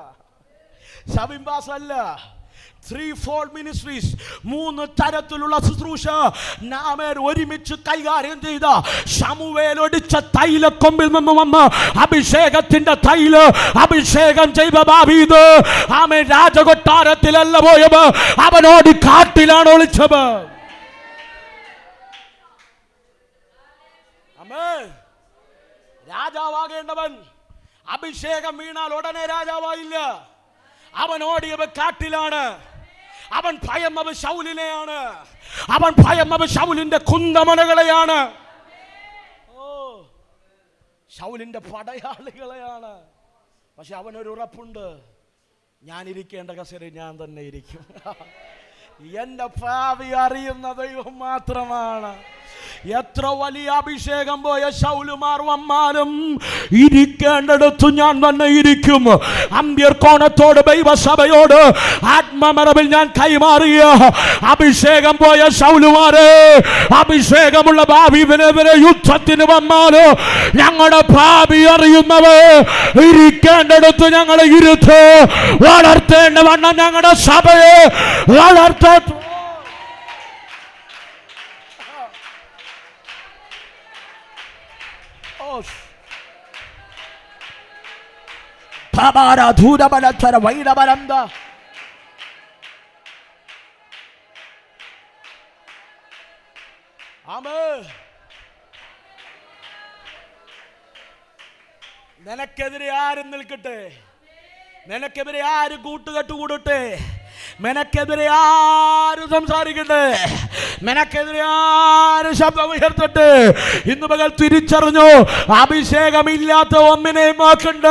Speaker 2: 3-4 മിനിസ്ട്രീസ്, 3 തരത്തിലുള്ള ശുശ്രൂഷ നാമേർ ഒരുമിച്ച് കൈകാര്യം ചെയ്ത ശമൂവേൽ ഒടിച്ച തൈലക്കൊമ്പിൽ നിന്ന് വന്ന് അഭിഷേകത്തിന്റെ തൈല് അഭിഷേകം ചെയ്ത ദാവീദ് ആമേ രാജകൊട്ടാരത്തിലല്ല പോയത്, അവനോട് കാട്ടിലാണ് ഒളിച്ചത്. രാജാവാകേണ്ടവൻ അഭിഷേകം വീണാൽ ഉടനെ രാജാവായില്ല. അവൻ ഓടിയത് കാട്ടിലാണ്. അവൻ ഭയന്നത് ശൗലിനെയാണ്. അവൻ ഭയന്നത് ശൗലിന്റെ കുന്തമനകളെയാണ്. ഓ, ശൗലിന്റെ പടയാളികളെയാണ്. പക്ഷെ അവനൊരു ഉറപ്പുണ്ട്, ഞാൻ ഇരിക്കേണ്ട കസേരയിൽ ഞാൻ തന്നെ ഇരിക്കും. എന്റെ ഭാവി അറിയുന്ന ദൈവം മാത്രമാണ്. എത്ര വലിയ അഭിഷേകം പോയ ശൗലുമാർ വന്നാലും ഇരിക്കേണ്ടടുത്ത് ഞാൻ തന്നെ ഇരിക്കും. അന്ത്യർക്കോണത്തോട് ദൈവസഭയോട് ആത്മമറവിൽ ഞാൻ കൈമാറിയ അഭിഷേകം പോയ ശൗലുമാരെ, അഭിഷേകമുള്ള ഭാവിനെതിരെ യുദ്ധത്തിന് വന്നാലോ ഞങ്ങളുടെ ഭാവി അറിയുന്നവർ ഇരിക്കേണ്ടടുത്ത് ഞങ്ങളെ ഇരുത്ത്. വളർത്തേണ്ടവണ്ണം ഞങ്ങളുടെ സഭയെ വളർത്ത. നിനക്കെതിരെ ആരും നിൽക്കട്ടെ, നിനക്കെതിരെ ആര് കൂട്ടുകെട്ട് കൂടട്ടെ, നിനക്കെതിരെ ആര് സംസാരിക്കട്ടെ, നിനക്കെതിരെ ആര് ശബ്ദം ഉയർത്തട്ടെ, ഇന്ന് പകൽ തിരിച്ചറിഞ്ഞു അഭിഷേകമില്ലാത്ത ഒന്നിനെയും നോക്കണ്ട.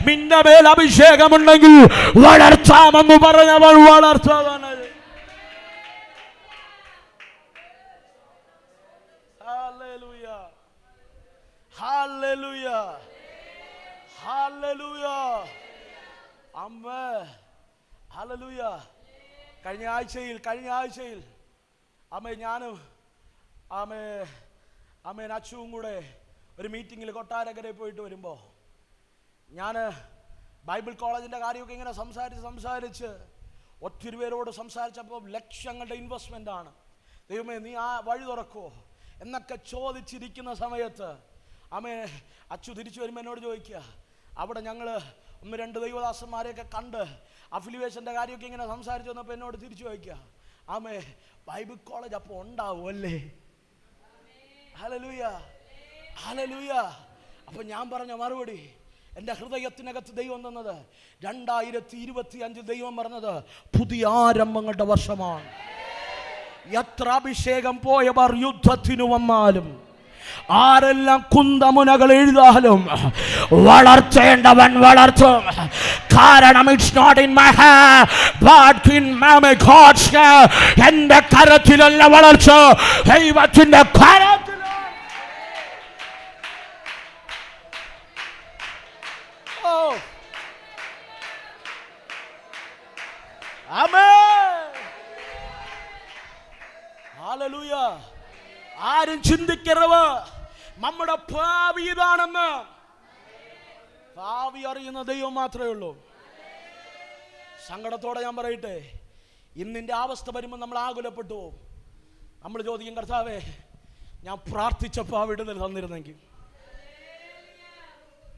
Speaker 2: നിന്റെ മേൽ അഭിഷേകമുണ്ടെങ്കിൽ വളർത്താമെന്ന് പറഞ്ഞവൾ വളർത്താൻ. ഹല്ലേലൂയ, ഹല്ലേലൂയ, ഹല്ലേലൂയ, ആമേൻ, ഹല്ലേലൂയ. കഴിഞ്ഞ ആഴ്ചയിൽ ഞാനും അച്ചുവും കൂടെ ഒരു മീറ്റിങ്ങിൽ കൊട്ടാരക്കരയിൽ പോയിട്ട് വരുമ്പോൾ ഞാൻ ബൈബിൾ കോളേജിൻ്റെ കാര്യമൊക്കെ ഇങ്ങനെ സംസാരിച്ച് ഒത്തിരി പേരോട് സംസാരിച്ചപ്പോൾ ലക്ഷങ്ങളുടെ ഇൻവെസ്റ്റ്മെൻ്റ് ആണ്. ദൈവമേ നീ ആ വഴി തുറക്കുമോ എന്നൊക്കെ ചോദിച്ചിരിക്കുന്ന സമയത്ത് അച്ചു തിരിച്ചു വരുമ്പോൾ എന്നോട് ചോദിക്കുക, അവിടെ ഞങ്ങൾ 1-2 ദൈവദാസന്മാരെയൊക്കെ കണ്ട് അഫിലിയേഷൻ്റെ കാര്യമൊക്കെ ഇങ്ങനെ സംസാരിച്ചു വന്നപ്പോൾ എന്നോട് തിരിച്ചു ചോദിക്കുക, ബൈബിൾ കോളേജ് അപ്പോൾ ഉണ്ടാവും അല്ലേ? Hallelujah, hallelujah. അപ്പോൾ ഞാൻ പറഞ്ഞ മറുപടി, എൻ്റെ ഹൃദയത്തിനകത്ത് ദൈവം തന്നത് 2025 ദൈവം പറഞ്ഞത് പുതിയ ആരംഭങ്ങളുടെ വർഷമാണ്. എത്ര അഭിഷേകം പോയവർ യുദ്ധത്തിനു വന്നാലും ആരെല്ലാം കുന്തമുനകൾ എഴുതാലും വളർത്തേണ്ടവൻ വളർത്തും. കാരണം it's not in my hand but in my God's hand. എൻ്റെ കരത്തിലല്ല വളർച്ച, ദൈവത്തിൻ്റെ കരത്തിലാണ്. ആമേൻ, ഹല്ലേലൂയ. ആരും ചിന്തിക്കരുത് നമ്മുടെ ഭാവി ഇതാണെന്ന്. ഭാവി അറിയുന്ന ദൈവം മാത്രമേ ഉള്ളൂ. സങ്കടത്തോടെ ഞാൻ പറയട്ടെ, ഇന്നിൻ്റെ അവസ്ഥ വരുമ്പോൾ നമ്മൾ ആകുലപ്പെട്ടു. നമ്മൾ ചോദിക്കും, കർത്താവേ ഞാൻ പ്രാർത്ഥിച്ചപ്പോൾ ആ വിടുതൽ തന്നിരുന്നെങ്കിൽ.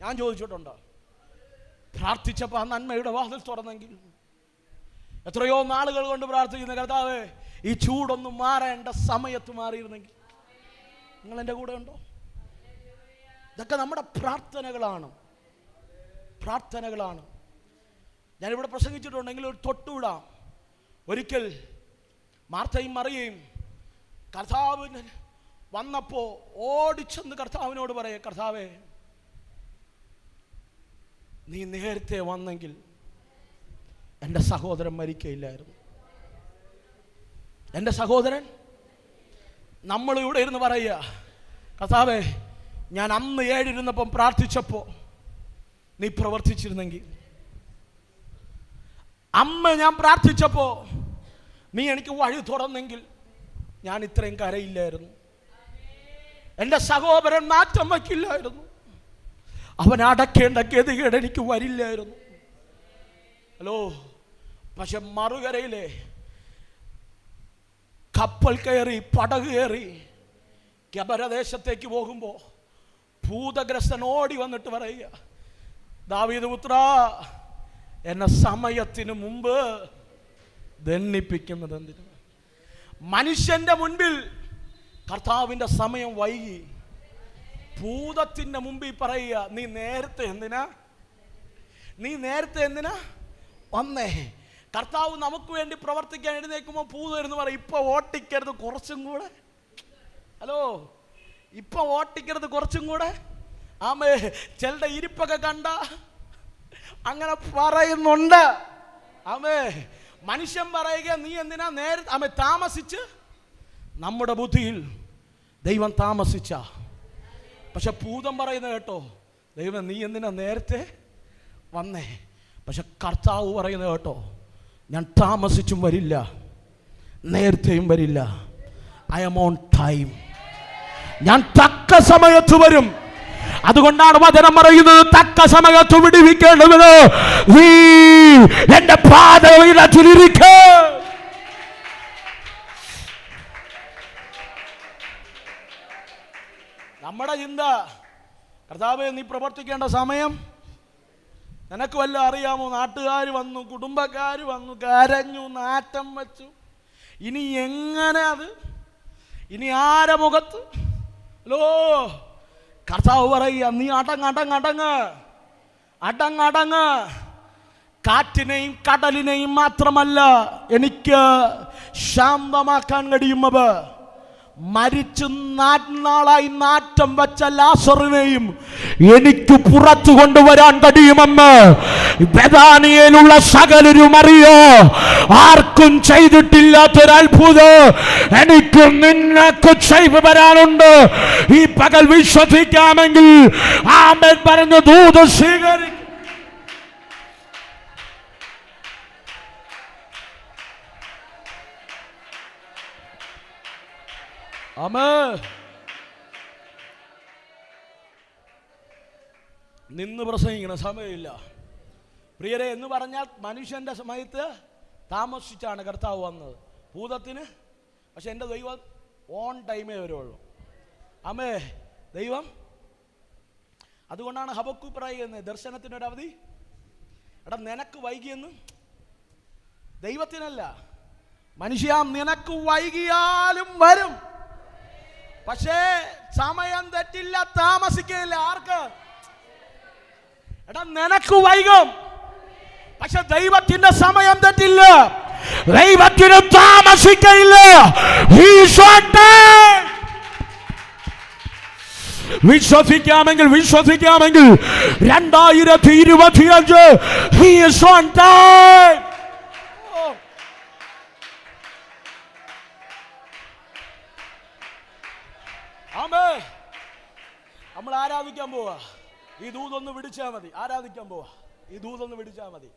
Speaker 2: ഞാൻ ചോദിച്ചിട്ടുണ്ടോ? പ്രാർത്ഥിച്ചപ്പോൾ ആ നന്മയുടെ വാതിൽ തുറന്നെങ്കിൽ. എത്രയോ നാളുകൾ കൊണ്ട് പ്രാർത്ഥിക്കുന്ന കർത്താവേ ഈ ചൂടൊന്നും മാറേണ്ട സമയത്ത് മാറിയിരുന്നെങ്കിൽ. നിങ്ങൾ എൻ്റെ കൂടെ ഉണ്ടോ? ഇതൊക്കെ നമ്മുടെ പ്രാർത്ഥനകളാണ്. ഞാനിവിടെ പ്രസംഗിച്ചിട്ടുണ്ടെങ്കിൽ ഒരു തൊട്ടുവിടാം. ഒരിക്കൽ മാർത്തയും മറിയയും കർത്താവിന് വന്നപ്പോൾ ഓടിച്ചെന്ന് കർത്താവിനോട് പറയേ, കർത്താവേ നീ നേരത്തെ വന്നെങ്കിൽ എൻ്റെ സഹോദരൻ മരിക്കയില്ലായിരുന്നു. എൻ്റെ സഹോദരൻ. നമ്മളിവിടെ ഇരുന്ന് പറയുക, കർത്താവേ ഞാൻ അന്ന് 7 ഇരുന്നപ്പം പ്രാർത്ഥിച്ചപ്പോൾ നീ പ്രവർത്തിച്ചിരുന്നെങ്കിൽ, അമ്മ ഞാൻ പ്രാർത്ഥിച്ചപ്പോൾ നീ എനിക്ക് വഴി തുറന്നെങ്കിൽ ഞാൻ ഇത്രയും കരയില്ലായിരുന്നു. എൻ്റെ സഹോദരൻ മാറ്റം വയ്ക്കില്ലായിരുന്നു. അവൻ അടക്കേണ്ട ഗതികേട് എനിക്ക് വരില്ലായിരുന്നു. ഹലോ, പക്ഷെ മറുകരയിലെ കപ്പൽ കയറി പടക് കയറി ഗബരദേശത്തേക്ക് പോകുമ്പോൾ ഭൂതഗ്രസ്തൻ ഓടി വന്നിട്ട് പറയുക, ദാവീദ് പുത്ര എന്നെ സമയത്തിന് മുമ്പ് ദണ്ഡിപ്പിക്കുന്നത് എന്തിനു? മനുഷ്യന്റെ മുൻപിൽ കർത്താവിൻ്റെ സമയം വൈകി. ഭൂതത്തിൻ്റെ മുമ്പിൽ പറയുക, നീ നേരത്തെ എന്തിനാ വന്നേ? കർത്താവ് നമുക്ക് വേണ്ടി പ്രവർത്തിക്കാൻ എഴുന്നേൽക്കുമ്പോൾ ഭൂതം എന്ന് പറയും, ഇപ്പൊ ഓട്ടിക്കരുത് കുറച്ചും കൂടെ. ഹലോ, ഇപ്പൊ ഓട്ടിക്കരുത് കുറച്ചും കൂടെ. ആമേ, ചിലരുടെ ഇരിപ്പൊക്കെ കണ്ട അങ്ങനെ പറയുന്നുണ്ട്. ആമേ, മനുഷ്യൻ പറയുക, നീ എന്തിനാ നേരത്തെ ആമേ താമസിച്ച്? നമ്മുടെ ബുദ്ധിയിൽ ദൈവം താമസിച്ച. പക്ഷെ ഭൂതം പറയുന്നത് കേട്ടോ, ദൈവം നീ എന്തിനാ നേരത്തെ വന്നേ? പക്ഷെ കർത്താവ് പറയുന്നത് കേട്ടോ, ഞാൻ താമസിച്ചും വരില്ല, നേരത്തെയും വരില്ല. I am on time. ഞാൻ തക്ക സമയത്ത് വരും. അതുകൊണ്ടാണ് വചനം പറയുന്നത്, തക്ക സമയത്ത് വിടുവിക്കേണ്ടത് നീ എന്റെ പാദത്തിലിരിക്ക. നമ്മുടെ ചിന്ത, കർത്താവേ നീ പ്രവർത്തിക്കേണ്ട സമയം നിനക്ക് വല്ല അറിയാമോ? നാട്ടുകാർ വന്നു, കുടുംബക്കാർ വന്നു, കരഞ്ഞു, നാറ്റം വച്ചു. ഇനി എങ്ങനെ അത്? ഇനി ആരെ മുഖത്ത്? ഹലോ, കർത്താവ് പറയുക, നീ അടങ്ങ്. കാറ്റിനെയും കടലിനെയും മാത്രമല്ല എനിക്ക് ശാന്തമാക്കാൻ കഴിയുമത്, മരിച്ചു 4 നാളായി നാറ്റം വെച്ച ലാസറിനെയും എനിക്ക് പുറത്തു കൊണ്ടുവരാൻ കഴിയുമെന്ന് ബെഥാനിയയിലുള്ള സകലരും അറിയോ. ആർക്കും ചെയ്തിട്ടില്ലാത്തൊരത്ഭുതം എനിക്ക് നിനക്ക് ചെയ്തു വരാനുണ്ട്. ഈ പകൽ വിശ്വസിക്കാമെങ്കിൽ ആമേൻ പറഞ്ഞു ദൂത് സ്വീകരിക്കും. നിന്ന് പ്രസംഗിക്കണം, സമയമില്ല പ്രിയരെ. എന്ന് പറഞ്ഞാൽ മനുഷ്യന്റെ സമയത്ത് താമസിച്ചാണ് കർത്താവ് വന്നത് ഭൂതത്തിന്. പക്ഷെ എൻ്റെ ദൈവം ഓൺ ടൈമേ വരുള്ളൂ. ആമേ, ദൈവം. അതുകൊണ്ടാണ് ഹബക്കൂക്ക് പറയുന്നത്, ദർശനത്തിനൊരവധി. എടാ നിനക്ക് വൈകിയെന്ന് ദൈവത്തിനല്ല, മനുഷ്യ നിനക്ക് വൈകിയാലും വരും. പക്ഷേ സമയം തെറ്റില്ല, താമസിക്കില്ല. ആർക്ക്? എടാ നിനക്ക് വൈകും, പക്ഷെ ദൈവത്തിന്റെ സമയം തെറ്റില്ല, ദൈവത്തിന് താമസിക്കില്ല. വിശ്വസിക്കാമെങ്കിൽ 2025 he is on time. നമ്മൾ ആരാധിക്കാൻ പോവാ. ഈ ദൂതൊന്ന് പിടിച്ചാൽ മതി. ആരാധിക്കാൻ പോവാ, ഈ ദൂതൊന്ന് പിടിച്ചാൽ മതി.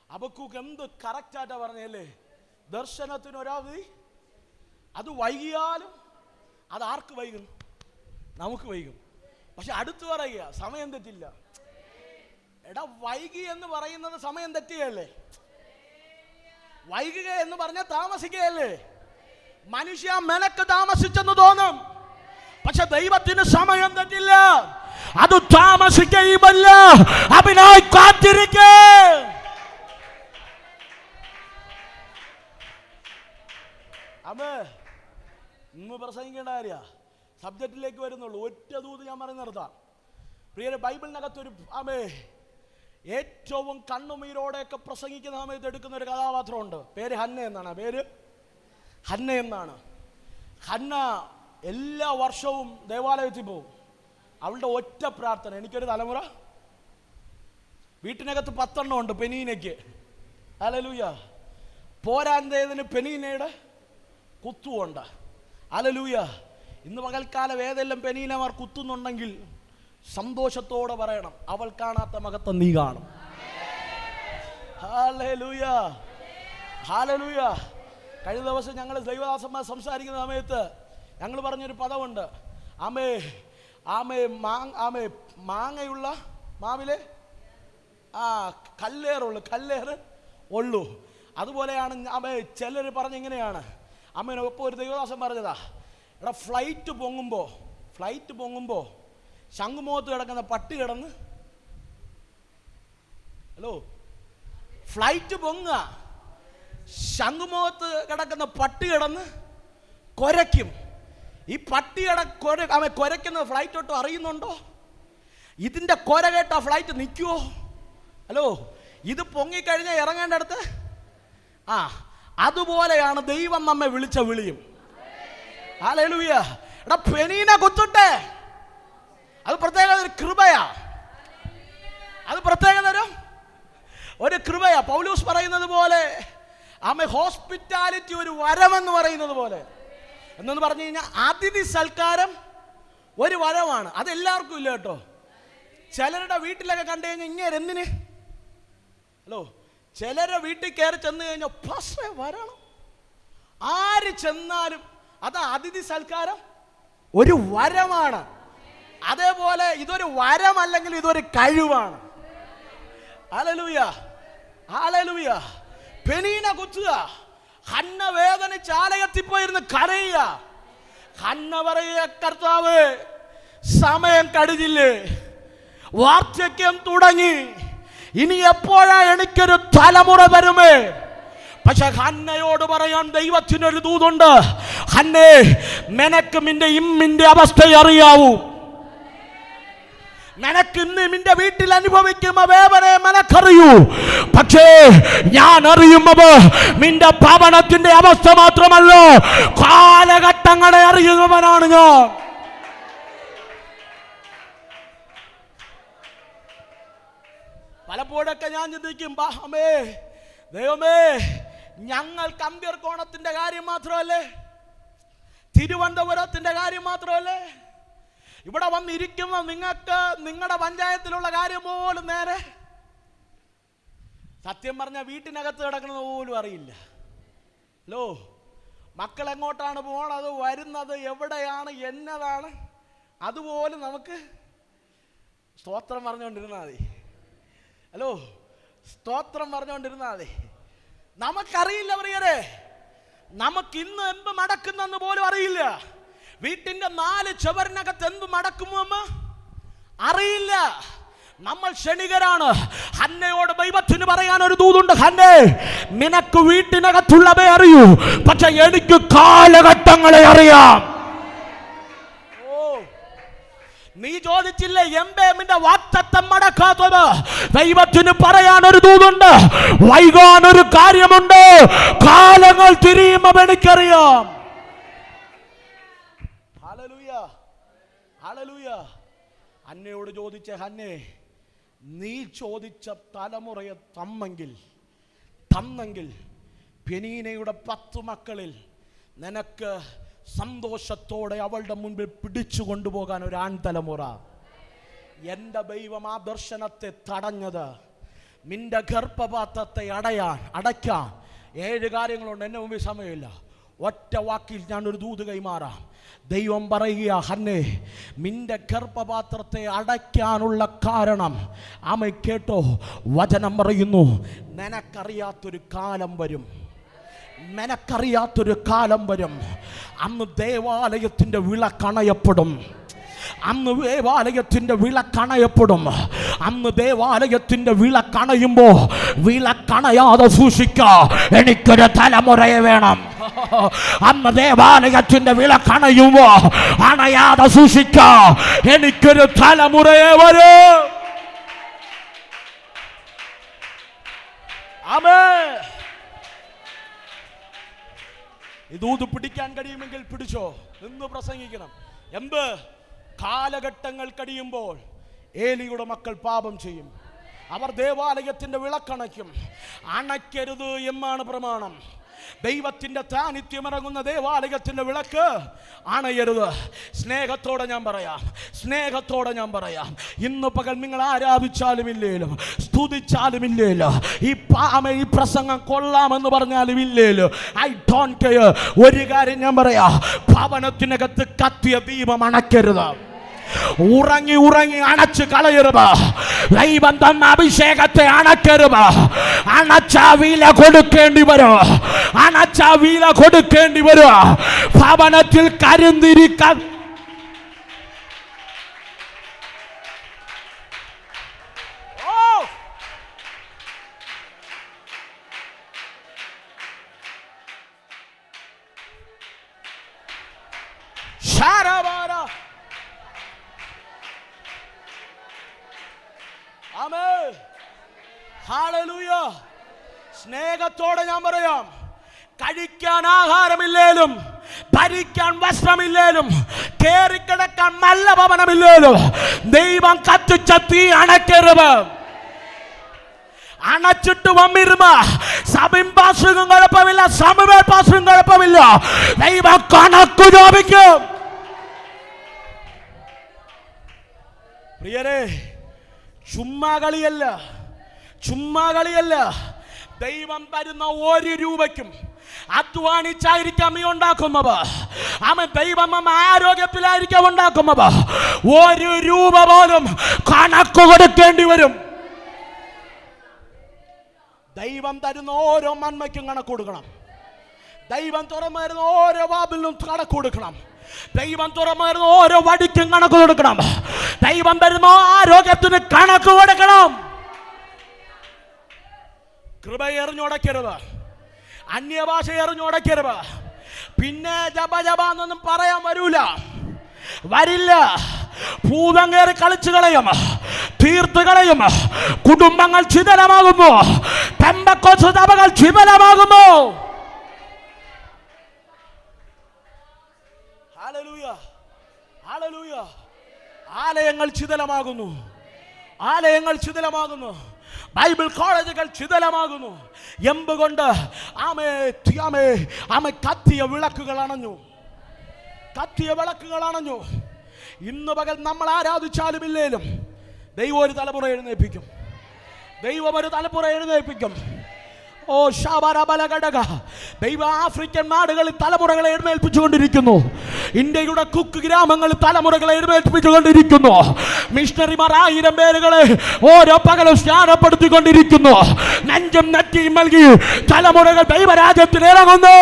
Speaker 2: ഹബക്കൂക്ക് എന്ത് കറക്റ്റായിട്ടാ പറഞ്ഞല്ലേ? ദർശനത്തിനൊരവധി, അത് വൈകിയാലും അത് ആർക്ക് വൈകും? നമുക്ക് വൈകും. പക്ഷെ അടുത്ത് പറയുക സമയം തെറ്റില്ല. എടാ, വൈകി എന്ന് പറയുന്നത് സമയം തെറ്റുകയല്ലേ? വൈകുക എന്ന് പറഞ്ഞാൽ താമസിക്കുകയല്ലേ? മനുഷ്യ മെനക്ക് താമസിച്ചെന്ന് തോന്നും, പക്ഷെ ദൈവത്തിന് സമയം തെറ്റില്ല. അത് താമസിക്കുകയുമല്ല, അതിനായി കാത്തിരിക്കേ. ഇന്ന് പ്രസംഗിക്കേണ്ട കാര്യ സബ്ജക്റ്റിലേക്ക് വരുന്നുള്ളൂ. ഒറ്റ ദൂത് ഞാൻ പറഞ്ഞു നിർത്താം. പ്രിയരെ, ബൈബിളിനകത്തൊരു ഏറ്റവും കണ്ണുമീരോടെയൊക്കെ പ്രസംഗിക്കുന്ന സമയത്ത് എടുക്കുന്ന ഒരു കഥാപാത്രമുണ്ട്. പേര് ഹന്ന എന്നാണ്. പേര് ഹന്ന എന്നാണ്. ഹന്ന എല്ലാ വർഷവും ദേവാലയത്തിൽ പോകും. അവളുടെ ഒറ്റ പ്രാർത്ഥന, എനിക്കൊരു തലമുറ. വീട്ടിനകത്ത് 10 ഉണ്ട് പെനീനയ്ക്ക്. ഹല്ലേലൂയ. പോരാന്തേതിന് പെനീനയുടെ കുത്തുമുണ്ട്. ഹല്ലേലൂയ. ഇന്ന് പകൽക്കാലം ഏതെല്ലാം പെനീനമാർ കുത്തുന്നുണ്ടെങ്കിൽ സന്തോഷത്തോടെ പറയണം, അവൾ കാണാത്ത മഹത്വം നീ കാണും. Hallelujah, hallelujah. കഴിഞ്ഞ ദിവസം ഞങ്ങൾ ദൈവദാസന്മാർ സംസാരിക്കുന്ന സമയത്ത് ഞങ്ങൾ പറഞ്ഞൊരു പദമുണ്ട്. ആമേ ആമേ ആമേ മാങ്ങയുള്ള മാവിലെ കല്ലേറ് ഉള്ളൂ. അതുപോലെയാണ് ആമേ ചിലർ പറഞ്ഞിങ്ങനെയാണ്. അമ്മേനൊപ്പം ഒരു ദൈവദാസൻ പറഞ്ഞതാ, എടാ ഫ്ലൈറ്റ് പൊങ്ങുമ്പോൾ ശംഖുമുഖത്ത് കിടക്കുന്ന പട്ടി കിടന്ന്, ഹലോ, ഫ്ലൈറ്റ് പൊങ്ങുക, ശംഖുമുഖത്ത് കിടക്കുന്ന പട്ടി കിടന്ന് കുരയ്ക്കും. ഈ പട്ടിയുടെ കുരയ്ക്കുന്ന ഫ്ലൈറ്റ് ഒട്ടും അറിയുന്നുണ്ടോ? ഇതിൻ്റെ കുര കേട്ട ഫ്ലൈറ്റ് നിൽക്കുമോ? ഹലോ, ഇത് പൊങ്ങിക്കഴിഞ്ഞാൽ ഇറങ്ങേണ്ടടുത്ത് അതുപോലെയാണ് ദൈവം നമ്മെ വിളിച്ച വിളിയും. ഹല്ലേലൂയ. എടാ, പെനീനെ കുത്തട്ടെ, അത് പ്രത്യേക ഒരു കൃപയാ. അത് പ്രത്യേകത ഒരു കൃപയാ. പൗലോസ് പറയുന്നത് പോലെ ഹോസ്പിറ്റാലിറ്റി ഒരു വരമെന്ന് പറയുന്നത് പോലെ. എന്നു പറഞ്ഞു കഴിഞ്ഞാൽ അതിഥി സൽക്കാരം ഒരു വരമാണ്. അതെല്ലാവർക്കും ഇല്ല കേട്ടോ. ചിലരുടെ വീട്ടിലൊക്കെ കണ്ടു കഴിഞ്ഞാൽ ഇങ്ങനെ എന്തിന്, ഹലോ, ചിലരുടെ വീട്ടിൽ കയറി ചെന്ന് കഴിഞ്ഞാൽ പക്ഷേ വരണം, ആര് ചെന്നാലും അത് അതിഥി സൽക്കാരം ഒരു വരമാണ്. അതേപോലെ ഇതൊരു വരമല്ലെങ്കിൽ ഇതൊരു കഴിവാണ്. ഹല്ലേലൂയ, ഹല്ലേലൂയ. പെനീന കുത്തുക. ഹന്ന വേദനിച്ച് ആലയത്തിൽ പോയിരുന്ന് കരയുക. ഹന്ന പറയുക, കർത്താവ് സമയം കഴിഞ്ഞില്ലേ, വാർദ്ധക്യം തുടങ്ങി, ഇനി എപ്പോഴാ എനിക്കൊരു തലമുറ വരുമേ? പക്ഷെ ഹന്നയോട് പറയാൻ ദൈവത്തിനൊരു ദൂതുണ്ട്. ഹന്നേ, നിനക്ക് നിന്റെ ഇമ്മിന്റെ അവസ്ഥ അറിയാവൂ. നിനക്ക് ഇന്ന് നിന്റെ വീട്ടിൽ അനുഭവിക്കുന്ന വേദനയെ നിനക്കറിയൂ. പക്ഷേ ഞാൻ അറിയുന്നത് നിന്റെ ഭവനത്തിന്റെ അവസ്ഥ മാത്രമല്ല, കാലഘട്ടങ്ങളെ അറിയുന്നവനാണ് ഞാൻ. പലപ്പോഴൊക്കെ ഞാൻ ചിന്തിക്കും, ദൈവമേ, ഞങ്ങൾ കമ്പ്യൂർ കോണത്തിന്റെ കാര്യം മാത്രമല്ലേ, തിരുവനന്തപുരത്തിന്റെ കാര്യം മാത്രമല്ലേ, ഇവിടെ വന്നിരിക്കുന്ന നിങ്ങൾക്ക് നിങ്ങളുടെ പഞ്ചായത്തിലുള്ള കാര്യം പോലും നേരെ, സത്യം പറഞ്ഞ വീട്ടിനകത്ത് കിടക്കുന്നത് പോലും അറിയില്ല. ഹലോ, മക്കൾ എങ്ങോട്ടാണ് പോണത്, വരുന്നത് എവിടെയാണ്, എന്നതാണ്, അതുപോലും നമുക്ക് സ്തോത്രം പറഞ്ഞുകൊണ്ടിരുന്നാൽ മതി. ഹലോ, സ്തോത്രം പറഞ്ഞുകൊണ്ടിരുന്നാൽ മതി. നമുക്കറിയില്ല പ്രിയരെ, നമുക്ക് ഇന്ന് എന്ത് നടക്കുന്നെന്ന് പോലും അറിയില്ല. വീട്ടിന്റെ 4 ചുവരിനകത്ത് എന്ത് നടക്കുമോ അറിയില്ല. നമ്മൾ ക്ഷണികരാണ്. ഹന്നയോട് ദൈവത്തിന് പറയാൻ ഒരു ദൂതുണ്ട്. ഹന്നേ, നിനക്ക് വീട്ടിനകത്തുള്ളവേ അറിയൂ, പക്ഷെ എനിക്ക് കാലഘട്ടങ്ങളെ അറിയാം. നീ ചോദിച്ചില്ലേ എംബേമിന്റെ വാഗ്ദത്തം മടക്കാത്തത്? ദൈവത്തിന് പറയാൻ ഒരു ദൂതുണ്ട്. വൈകാൻ ഒരു കാര്യമുണ്ട്. കാലങ്ങൾ തിരിയുമ്പോൾ എനിക്കറിയാം. Hallelujah, hallelujah. ഹന്നയോട് ചോദിച്ച, ഹന്നേ, നീ ചോദിച്ച തലമുറയെ തന്നെങ്കിൽ പെനീനയുടെ 10 മക്കളിൽ നിനക്ക് സന്തോഷത്തോടെ അവളുടെ മുൻപിൽ പിടിച്ചു കൊണ്ടുപോകാൻ ഒരു ആൺതലമുറ. എൻ്റെ ദൈവം ആ ദർശനത്തെ തടഞ്ഞത് നിന്റെ ഗർഭപാത്രത്തെ അടയ്ക്കാൻ 7 കാര്യങ്ങളുണ്ട്. എൻ്റെ മുമ്പിൽ സമയമില്ല. ഒറ്റ വാക്കിൽ ഞാനൊരു ദൂത് കൈമാറാം. ദൈവം പറയുക, ഹന്നേ, നിന്റെ ഗർഭപാത്രത്തെ അടയ്ക്കാനുള്ള കാരണം, ആമേ കേട്ടോ, വചനം പറയുന്നു, നിനക്കറിയാത്തൊരു കാലം വരും. നിനക്കറിയാത്തൊരു കാലം വരും. അന്ന് ദേവാലയത്തിൻ്റെ വിളക്കണയപ്പെടും. അന്ന് ദേവാലയത്തിൻ്റെ വിളക്കണയപ്പെടും. അന്ന് ദേവാലയത്തിൻ്റെ വിളക്കണയുമ്പോൾ വിളക്കണയാതെ സൂക്ഷിക്കുക, എനിക്കൊരു തലമുറയെ വേണം. അന്ന് ദേവാലയത്തിൻ്റെ വിളക്കണയുമ്പോ അണയാതെ സൂക്ഷിക്കുക, എനിക്കൊരു തലമുറയെ വരും. ആമേൻ. ഇതൂത് പിടിക്കാൻ കഴിയുമെങ്കിൽ പിടിച്ചോ, നിന്ന് പ്രസംഗിക്കണം. എന്ത് കാലഘട്ടങ്ങൾ കഴിയുമ്പോൾ ഏലിയുടെ മക്കൾ പാപം ചെയ്യും. അവർ ദേവാലയത്തിൻ്റെ വിളക്കണയ്ക്കും. അണയ്ക്കരുത് എന്നാണ് പ്രമാണം. ദൈവത്തിൻ്റെ സാന്നിധ്യമിറങ്ങുന്ന ദേവാലയത്തിൻ്റെ വിളക്ക് അണയരുത്. സ്നേഹത്തോടെ ഞാൻ പറയാം, സ്നേഹത്തോടെ ഞാൻ പറയാം, ഇന്ന് പകൽ നിങ്ങൾ ആരാധിച്ചാലും ഇല്ലേലും സ്തുതിച്ചാലും ഇല്ലേലോ, ഈ പ്രസംഗം കൊള്ളാമെന്ന് പറഞ്ഞാലും ഇല്ലേലോ, ഐ ഡോണ്ട് കെയർ. ഒരു കാര്യം ഞാൻ പറയാം, ഭവനത്തിനകത്ത് കത്തിയ ദീപം അണയ്ക്കരുത്. ഉറങ്ങി ഉറങ്ങി അണച്ച് കളയരുത്. ദൈവം തന്ന അഭിഷേകത്തെ അണക്കരുത്. അണച്ച വില കൊടുക്കേണ്ടി വരും. അണച്ച വില കൊടുക്കേണ്ടി വരും. ഭവനത്തിൽ കരിന്തിരിക്കാൻ സ്നേഹത്തോടെ ഞാൻ പറയാം, കഴിക്കാൻ ആഹാരമില്ലേലും, ഭരിക്കാൻ വസ്ത്രമില്ലേലും, കേറിക്കിടക്കാൻ നല്ല ഭവനമില്ലേലും, ദൈവം കത്തിച്ച തീ അണക്കരുത്. അണച്ചിട്ട് വന്നിരുന്ന സഭയും പാസ്റ്ററും കുഴപ്പമില്ല, സമൂഹ പാസ്റ്ററും കുഴപ്പമില്ല, ദൈവം കണക്കു ചോദിക്കും. പ്രിയരെ, ചുമ്മാ കളിയല്ല, ചുമ്മാ കളിയല്ല. ദൈവം തരുന്ന ഒരു രൂപയ്ക്കും അധ്വാനിച്ചായിരിക്കാം നീ ഉണ്ടാക്കുന്നത്. അവൻ ദൈവം ആരോഗ്യത്തിലായിരിക്കാം ഉണ്ടാക്കുന്നത്. ഒരു രൂപ പോലും കണക്ക് കൊടുക്കേണ്ടി വരും. ദൈവം തരുന്ന ഓരോ നന്മയ്ക്കും കണക്ക് കൊടുക്കണം. ദൈവം തുറന്നു ഓരോ വാതിലിനും കണക്ക് കൊടുക്കണം. ദൈവം തുറന്നു ഓരോ വടിക്കും കണക്ക് കൊടുക്കണം. ദൈവം തരുന്ന ആരോഗ്യത്തിന് കണക്ക് കൊടുക്കണം. കൃപ എറിഞ്ഞുടക്കരുത്, അന്യഭാഷ എറിഞ്ഞുടക്കരുത്. പിന്നെ ജപ ജപാന്നൊന്നും പറയാൻ വരില്ല. ഭൂതം കയറി കളിച്ചു കളയും, തീർത്ത് കളയും. കുടുംബങ്ങൾ ചിതലമാകുന്നു, പെന്തക്കോസ്ത് സഭകൾ ചിതലമാകുന്നു. ഹല്ലേലൂയ, ഹല്ലേലൂയ. ആലയങ്ങൾ ചിതലമാകുന്നു, ആലയങ്ങൾ ചിതലമാകുന്നു. ബൈബിൾ കോളേജുകൾ ചിതലമാകുന്നു. എന്തുകൊണ്ട്? കത്തിയ വിളക്കുകൾ അണഞ്ഞു, കത്തിയ വിളക്കുകൾ അണഞ്ഞു. ഇന്ന് പകൽ നമ്മൾ ആരാധിച്ചാലും ഇല്ലേലും ദൈവം ഒരു തലമുറ എഴുന്നേൽപ്പിക്കും. ദൈവം ഒരു തലമുറ എഴുന്നേൽപ്പിക്കും. ഓ ഷാബാരബലഘടക, ദൈവം ആഫ്രിക്കൻ നാടുകളിൽ തലമുറകളെ എഴുന്നേൽപ്പിച്ചുകൊണ്ടിരിക്കുന്നു. ഇന്ത്യയുടെ കുക്ക് ഗ്രാമങ്ങളിൽ തലമുറകളെ എഴുന്നേൽപ്പിച്ചുകൊണ്ടിരിക്കുന്നു. മിഷണറിമാർ 1000 പേരുകളെ ഓരോ പകലും സ്നാനപ്പെടുത്തിക്കൊണ്ടിരിക്കുന്നു. നെഞ്ചും നെറ്റിയും നൽകി തലമുറകൾ ദൈവരാജ്യത്തിൽ ഇറങ്ങുന്നു.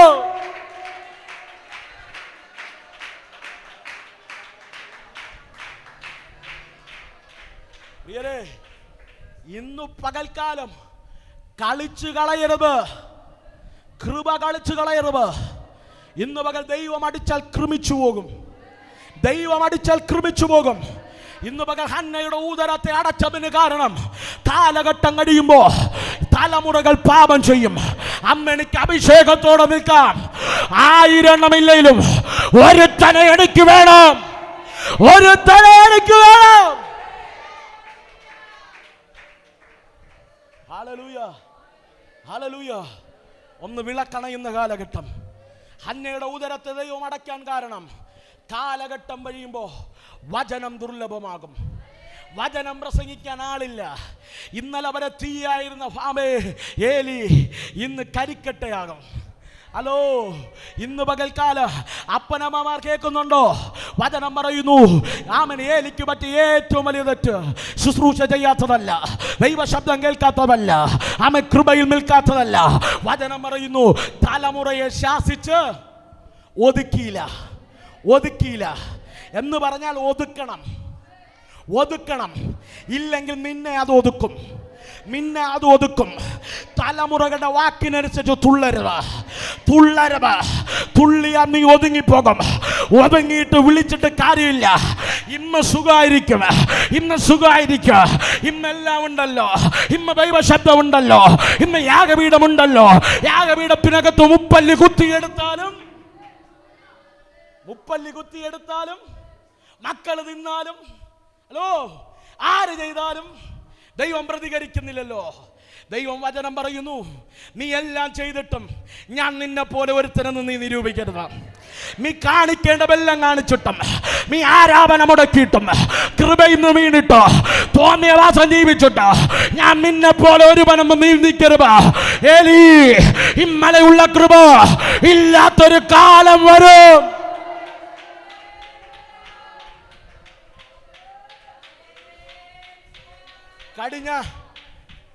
Speaker 2: ഇന്നു പകൽക്കാലം കളിച്ചു കളയരുത്, കൃപ കളിച്ചു കളയരുത്. ഇന്ന് പകൽ ദൈവം അടിച്ചാൽ കൃമിച്ചു പോകും, ദൈവം അടിച്ചാൽ കൃമിച്ചു പോകും. ഇന്ന് പകൽ ഹന്നയുടെ ഉദരത്തെ അടച്ചതിന് കാരണം കാലഘട്ടം കഴിയുമ്പോ തലമുറകൾ പാപം ചെയ്യും. അമ്മ എനിക്ക് അഭിഷേകത്തോടെ നിൽക്കാം. 1000 എണ്ണമില്ലെങ്കിലും ഒരുത്തനെ എനിക്ക് വേണം, ഒരുത്തനെ എനിക്ക് വേണം. Hallelujah, hallelujah. ഒന്ന് വിളക്കണയുന്ന കാലഘട്ടം. ഹന്നയുടെ ഉദരത്തെ ദൈവം അടയ്ക്കാൻ കാരണം കാലഘട്ടം കഴിയുമ്പോൾ വചനം ദുർലഭമാകും, വചനം പ്രസംഗിക്കാൻ ആളില്ല. ഇന്നലെ വരെ തീയായിരുന്ന ഏലി ഇന്ന് കരിക്കട്ടയാകും. ഹലോ, ഇന്ന് പകൽക്കാല അപ്പനമ്മമാർ കേൾക്കുന്നുണ്ടോ? വചനം പറയുന്നു, ആമൻ, ഏലിക്ക് പറ്റിയ ഏറ്റവും വലിയ തെറ്റ് ശുശ്രൂഷ ചെയ്യാത്തതല്ല, ദൈവശബ്ദം കേൾക്കാത്തതല്ല, ആമൻ, കൃപയിൽ നിൽക്കാത്തതല്ല. വചനം പറയുന്നു, തലമുറയെ ശാസിച്ച് ഒതുക്കിയില്ല എന്ന് പറഞ്ഞാൽ ഒതുക്കണം. ഇല്ലെങ്കിൽ നിന്നെ അത് ഒതുക്കും. തലമുറകളുടെ വാക്കിനനുസരിച്ച് തുള്ളിയാൽ നീ ഒതുങ്ങിപ്പോകും. ഒതുങ്ങിയിട്ട് വിളിച്ചിട്ട് കാര്യമില്ല. ഇന്ന് സുഖമായിരിക്കും, ഇന്നെല്ലാം ഉണ്ടല്ലോ, ഇന്ന് ദൈവശബ്ദം ഉണ്ടല്ലോ, ഇന്ന് യാഗപീഠമുണ്ടല്ലോ. യാഗപീഠത്തിനകത്ത് മുപ്പല്ലി കുത്തിയെടുത്താലും മക്കൾ തിന്നാലും, ഹലോ, ആര് ചെയ്താലും ദൈവം പ്രതികരിക്കുന്നില്ലല്ലോ. ദൈവം വചനം പറയുന്നു, നീ എല്ലാം ചെയ്തിട്ടും ഞാൻ നിന്നെ പോലെ ഒരുത്തനെന്ന് നീ നിരൂപിക്കരുത്. നീ കാണിക്കേണ്ടതെല്ലാം കാണിച്ചിട്ടും, നീ ആരാധന മുടക്കിയിട്ടും, കൃപയിൽ നിന്ന് വീണിട്ടോ, തോന്നിയവാസം ജീവിച്ചിട്ടോ, ഞാൻ നിന്നെ പോലെ ഒരുവനെന്ന് നീ നിൽക്കരുത്. ഏലി, ഇമ്മലയുള്ള കൃപ ഇല്ലാത്തൊരു കാലം വരും.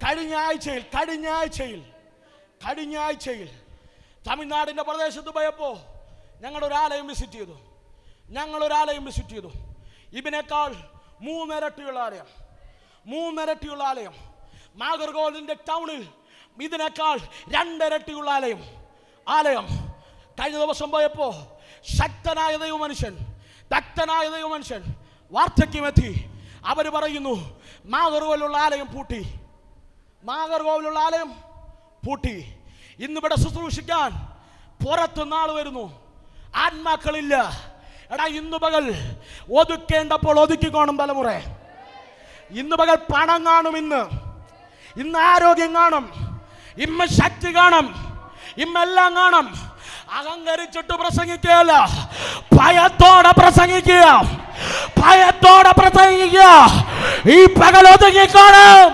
Speaker 2: കഴിഞ്ഞ ആഴ്ചയിൽ തമിഴ്നാടിൻ്റെ പ്രദേശത്ത് പോയപ്പോൾ ഞങ്ങളൊരാലയം വിസിറ്റ് ചെയ്തു. ഇതിനേക്കാൾ മൂന്നിരട്ടിയുള്ള ആലയം. നാഗർകോവിലിൻ്റെ ടൗണിൽ ഇതിനേക്കാൾ 2 ഇരട്ടിയുള്ള ആലയം. കഴിഞ്ഞ ദിവസം പോയപ്പോൾ ശക്തനായ ദൈവമനുഷ്യൻ വാർദ്ധക്യമെത്തി. അവർ പറയുന്നു, നാഗർകോവിലുള്ള ആലയം പൂട്ടി. ഇന്നിവിടെ ശുശ്രൂഷിക്കാൻ പുറത്തുനിന്ന് ആൾ വരുന്നു, ആത്മാക്കളില്ല. എടാ, ഇന്ന് പകൽ ഒതുക്കേണ്ടപ്പോൾ ഒതുക്കിക്കോണം തലമുറ. ഇന്ന് പകൽ പണം കാണും, ഇന്ന് ആരോഗ്യം കാണും, ഇന്ന് ശക്തി കാണും, ഇന്നെല്ലാം കാണും. അഹങ്കരിച്ചിട്ട് പ്രസംഗിക്കുകയല്ല, ഭയത്തോടെ പ്രസംഗിക്കുക. ഈ പകൽ ഒതുങ്ങിക്കോണം.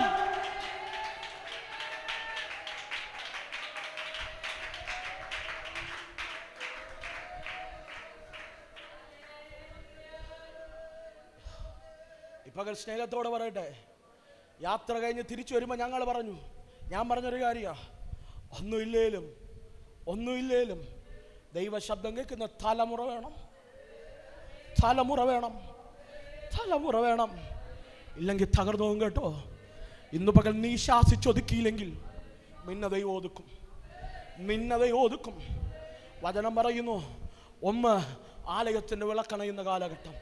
Speaker 2: പകൽ സ്നേഹത്തോടെ പറയട്ടെ, യാത്ര കഴിഞ്ഞ് തിരിച്ചു വരുമ്പോൾ ഞാൻ പറഞ്ഞൊരു കാര്യമാണ്, ഒന്നുമില്ലേലും ദൈവശബ്ദം കേൾക്കുന്ന തലമുറ വേണം. ഇല്ലെങ്കിൽ തകർന്നു പോകും കേട്ടോ. ഇന്ന് പകൽ നീ ശാസിച്ചൊതുക്കിയില്ലെങ്കിൽ നിന്നെ ദൈവം ഒതുക്കും. വചനം പറയുന്നു, ആലയത്തിൻ്റെ വിളക്കണയുന്ന കാലഘട്ടം,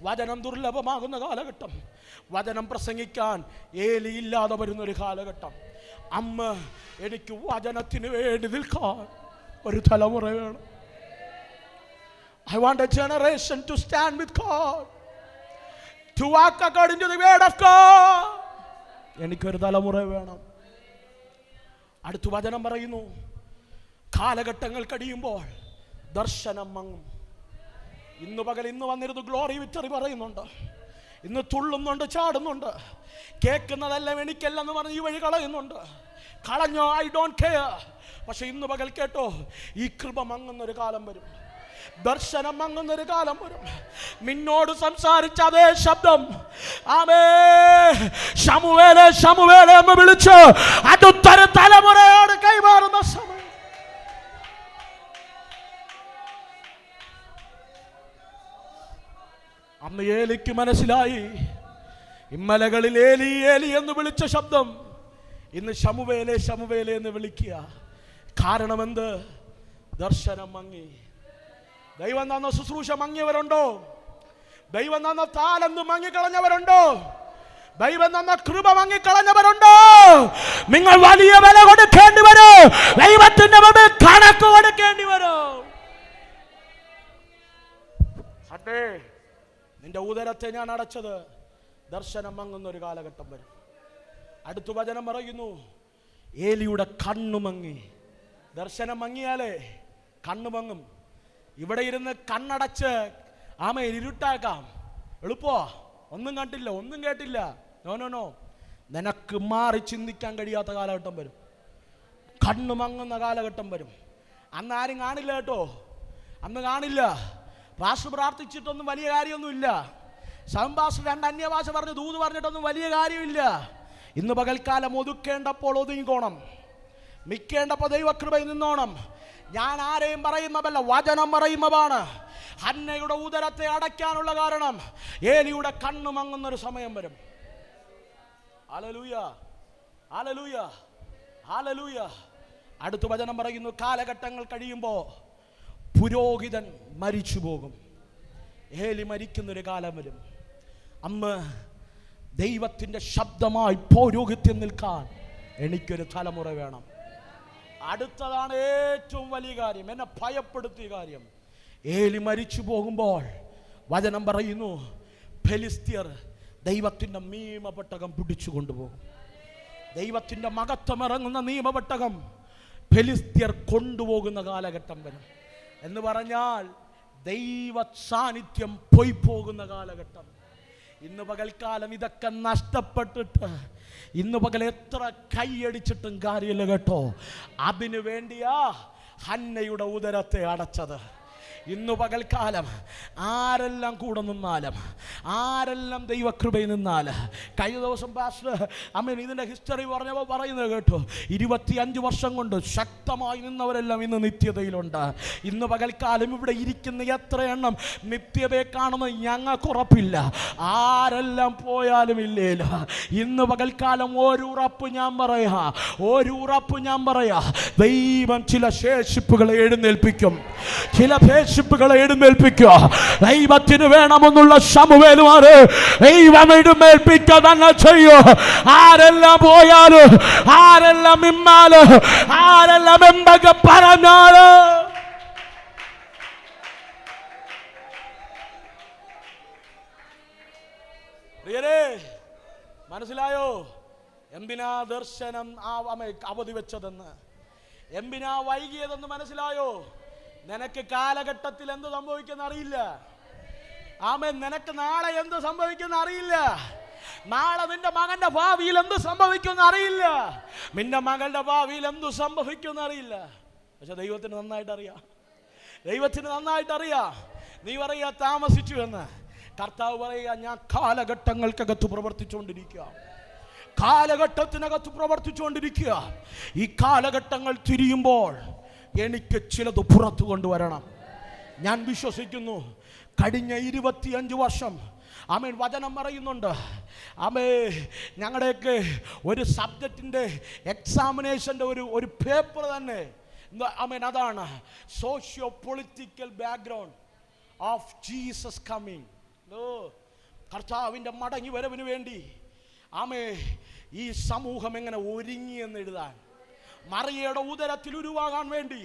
Speaker 2: വചനം ദുർലഭമാകുന്ന കാലഘട്ടം, വചനം പ്രസംഗിക്കാൻ ഏലിയില്ലാതെ വരുന്നൊരു കാലഘട്ടം. എനിക്ക് വചനത്തിന് വേണ്ടി നിൽക്കാൻ ഒരു തലമുറ വേണം. I want a generation to stand with God, to walk according to the word of God. എനിക്കൊരു തലമുറ വേണം. അടുത്ത വചനം പറയുന്നു, കാലഘട്ടങ്ങൾ കഴിയുമ്പോൾ ദർശനം മങ്ങും. ഇന്ന് വന്നിരുന്നു ഗ്ലോറി വിക്ടറി പറയുന്നുണ്ട്, ഇന്ന് തുള്ളുന്നുണ്ട്, ചാടുന്നുണ്ട്, കേൾക്കുന്നതെല്ലാം എനിക്കല്ലെന്ന് പറഞ്ഞ് ഈ വഴി കളയുന്നുണ്ട്. കളഞ്ഞോ, ഐ ഡോണ്ട് കെയർ. പക്ഷെ ഇന്ന് പകൽ കേട്ടോ, ഈ കൃപ മങ്ങുന്നൊരു കാലം വരും, ദർശനം മങ്ങുന്നൊരു കാലം വരും. നിന്നോട് സംസാരിച്ച അതേ ശബ്ദം, ശമൂവേലേ എന്ന് വിളിച്ച് അടുത്തൊരു തലമുറയോട് കൈമാറുന്ന സമയം. അന്ന് ഏലിക്ക് മനസ്സിലായി, ഇമ്മലകളിൽ ഏലി ഏലി എന്ന് വിളിച്ച ശബ്ദം ഇന്ന് ശമൂവേലേ എന്ന് വിളിക്കുക. കാരണമെന്ത്? ദർശനം മങ്ങി. ദൈവം തന്ന ശുശ്രൂഷ മങ്ങിയവരുണ്ടോ? ദൈവം തന്ന താലന്ത് മങ്ങിക്കളഞ്ഞവരുണ്ടോ? ദൈവം തന്ന കൃപ മങ്ങിക്കളഞ്ഞവരുണ്ടോ? നിങ്ങൾ വലിയ വില കൊടുക്കേണ്ടി വരും, ദൈവത്തിന്റെ മുമ്പിൽ കണക്ക് കൊടുക്കേണ്ടി വരും. അതെ, നിന്റെ ഉദരത്തെ ഞാൻ അടച്ചത് ദർശനം മങ്ങുന്ന ഒരു കാലഘട്ടം വരും. അടുത്ത വചനം പറയുന്നു, ഏലിയുടെ കണ്ണു മങ്ങി. ദർശനം മങ്ങിയാലേ കണ്ണു മങ്ങും. ഇവിടെ ഇരുന്ന് കണ്ണടച്ച് ഇരുട്ടാക്കാം, എളുപ്പോ? ഒന്നും കണ്ടില്ല, ഒന്നും കേട്ടില്ല. നോ, നിനക്ക് മാറി ചിന്തിക്കാൻ കഴിയാത്ത കാലഘട്ടം വരും, കണ്ണു മങ്ങുന്ന കാലഘട്ടം വരും. അന്ന് ആരും കാണില്ല കേട്ടോ, അന്ന് കാണില്ല. പാസ്റ്റർ പ്രാർത്ഥിച്ചിട്ടൊന്നും വലിയ കാര്യമൊന്നുമില്ല. പാസ്റ്റർ 2 അന്യഭാഷ പറഞ്ഞ് ദൂത് പറഞ്ഞിട്ടൊന്നും വലിയ കാര്യമില്ല. ഇന്ന് പകൽക്കാലം ഒതുക്കേണ്ടപ്പോൾ ഒതുങ്ങിക്കോണം, മിക്കേണ്ടപ്പോൾ ദൈവകൃപയിൽ നിന്നോണം. ഞാൻ ആരെയും പറയുന്നതല്ല, വചനം പറയുന്നതാണ്. ഹന്നയുടെ ഉദരത്തെ അടയ്ക്കാനുള്ള കാരണം ഏലിയുടെ കണ്ണ് മങ്ങുന്നൊരു സമയം വരും. Hallelujah, hallelujah, hallelujah. അടുത്ത വചനം പറയുന്നു, കാലഘട്ടങ്ങൾ കഴിയുമ്പോൾ പുരോഹിതൻ മരിച്ചു പോകും. ഏലി മരിക്കുന്നൊരു കാലം വരും. അന്ന് ദൈവത്തിൻ്റെ ശബ്ദമായി പൗരോഹിത്യം നിൽക്കാൻ എനിക്കൊരു തലമുറ വേണം. അടുത്തതാണ് ഏറ്റവും വലിയ കാര്യം, എന്നെ ഭയപ്പെടുത്തിയ കാര്യം. ഏലി മരിച്ചു പോകുമ്പോൾ വചനം പറയുന്നു, ഫെലിസ്ത്യർ ദൈവത്തിൻ്റെ നിയമപെട്ടകം പിടിച്ചു കൊണ്ടുപോകും. ദൈവത്തിൻ്റെ മഹത്വം ഇറങ്ങുന്ന നിയമപെട്ടകം ഫെലിസ്ത്യർ കൊണ്ടുപോകുന്ന കാലഘട്ടം വരും. എന്ന് പറഞ്ഞാൽ ദൈവ സാന്നിധ്യം പോയി പോകുന്ന കാലഘട്ടം. ഇന്ന് പകൽക്കാലം ഇതൊക്കെ നഷ്ടപ്പെട്ടിട്ട് ഇന്ന് പകൽ എത്ര കൈയടിച്ചിട്ടും കാര്യമില്ല കേട്ടോ. അതിനു വേണ്ടിയാ ഹന്നയുടെ ഉദരത്തെ അടച്ചത്. ഇന്ന് പകൽക്കാലം ആരെല്ലാം കൂടെ നിന്നാലും, ആരെല്ലാം ദൈവകൃപയിൽ നിന്നാൽ, കഴിഞ്ഞ ദിവസം പാസ്റ്റർ ഇതിൻ്റെ ഹിസ്റ്ററി പറഞ്ഞപ്പോൾ പറയുന്നത് കേട്ടു, 25 വർഷം കൊണ്ട് ശക്തമായി നിന്നവരെല്ലാം ഇന്ന് നിത്യതയിലുണ്ട്. ഇന്ന് പകൽക്കാലം ഇവിടെ ഇരിക്കുന്ന എത്ര എണ്ണം നിത്യതയെ കാണുന്നത് ഞങ്ങൾക്കുറപ്പില്ല. ആരെല്ലാം പോയാലും ഇല്ലേല. ഇന്ന് പകൽക്കാലം ഒരു ഉറപ്പ് ഞാൻ പറയാ, ദൈവം ചില ശേഷിപ്പുകളെ എഴുന്നേൽപ്പിക്കും, ചില ശേഷിപ്പുകളെ എഴുന്നേൽപ്പിക്കുക. ദൈവത്തിന് വേണമെന്നുള്ള ശമൂവേലുമാര് ദൈവം എഴുന്നേൽപ്പിക്കുക തന്നെ ചെയ്യൂ. ആരെല്ലാം പോയാലും, ആരെല്ലാം ഇമ്മാല്, ആരെല്ലാം എന്തൊക്കെ പറഞ്ഞാല്, മനസ്സിലായോ എന്തിനാ ദർശനം അവധി വെച്ചതെന്ന്, എന്തിനാ വൈകിയതെന്ന് മനസ്സിലായോ? നിനക്ക് കാലഘട്ടത്തിൽ എന്ത് സംഭവിക്കുന്ന അറിയില്ല. ആമേൻ. നിനക്ക് നാളെ എന്ത് സംഭവിക്കുന്ന അറിയില്ല. നാളെ നിന്റെ മകന്റെ ഭാവിയിൽ എന്ത് സംഭവിക്കുന്ന അറിയില്ല. നിന്റെ മകളുടെ ഭാവിയിൽ എന്ത് സംഭവിക്കുന്ന അറിയില്ല. പക്ഷെ ദൈവത്തിന് നന്നായിട്ട് അറിയാം, ദൈവത്തിന് നന്നായിട്ട് അറിയാം. നീ പറയാ താമസിച്ചു എന്ന്, കർത്താവ് പറയുക, ഞാൻ കാലഘട്ടങ്ങൾക്കകത്ത് പ്രവർത്തിച്ചുകൊണ്ടിരിക്കുക, കാലഘട്ടത്തിനകത്ത് പ്രവർത്തിച്ചുകൊണ്ടിരിക്കുക. ഈ കാലഘട്ടങ്ങൾ തിരിയുമ്പോൾ എനിക്ക് ചിലത് പുറത്തു കൊണ്ടുവരണം. ഞാൻ വിശ്വസിക്കുന്നു കഴിഞ്ഞ 25 വർഷം ആമേൻ വചനം പറയുന്നുണ്ട്. ഞങ്ങളുടെയൊക്കെ ഒരു സബ്ജക്റ്റിൻ്റെ എക്സാമിനേഷൻ്റെ ഒരു പേപ്പർ തന്നെ ആമേൻ അതാണ് socio political background of Jesus coming. കർത്താവിൻ്റെ മടങ്ങി വരവിന് വേണ്ടി ഈ സമൂഹം എങ്ങനെ ഒരുങ്ങിയെന്ന് എഴുതാൻ, മറിയയുടെ ഉദരത്തിൽ ഉരുവാകാൻ വേണ്ടി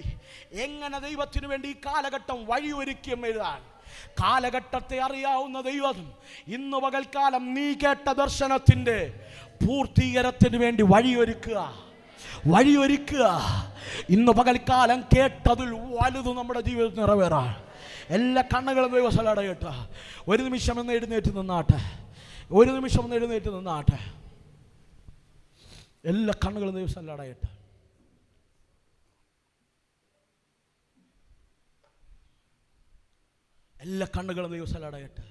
Speaker 2: എങ്ങനെ ദൈവത്തിന് വേണ്ടി ഈ കാലഘട്ടം വഴിയൊരുക്കിയെന്ന് എഴുതാൻ, കാലഘട്ടത്തെ അറിയാവുന്ന ദൈവം ഇന്ന് പകൽക്കാലം നീ കേട്ട ദർശനത്തിൻ്റെ പൂർത്തീകരണത്തിന് വേണ്ടി വഴിയൊരുക്കുക. ഇന്ന് പകൽക്കാലം കേട്ടതിൽ വലുത് നമ്മുടെ ജീവിതത്തിൽ നിറവേറാൻ എല്ലാ കണ്ണുകളും ദൈവസ്ഥലം അടയട്ടെ. ഒരു നിമിഷം ഒന്ന് എഴുന്നേറ്റ് നിന്നാട്ടെ. എല്ലാ കണ്ണുകളും ദൈവസ്ഥലം അടയട്ടെ. എല്ലാ കണ്ണുകളും ദൈവസ്ഥലം അടയട്ടെ.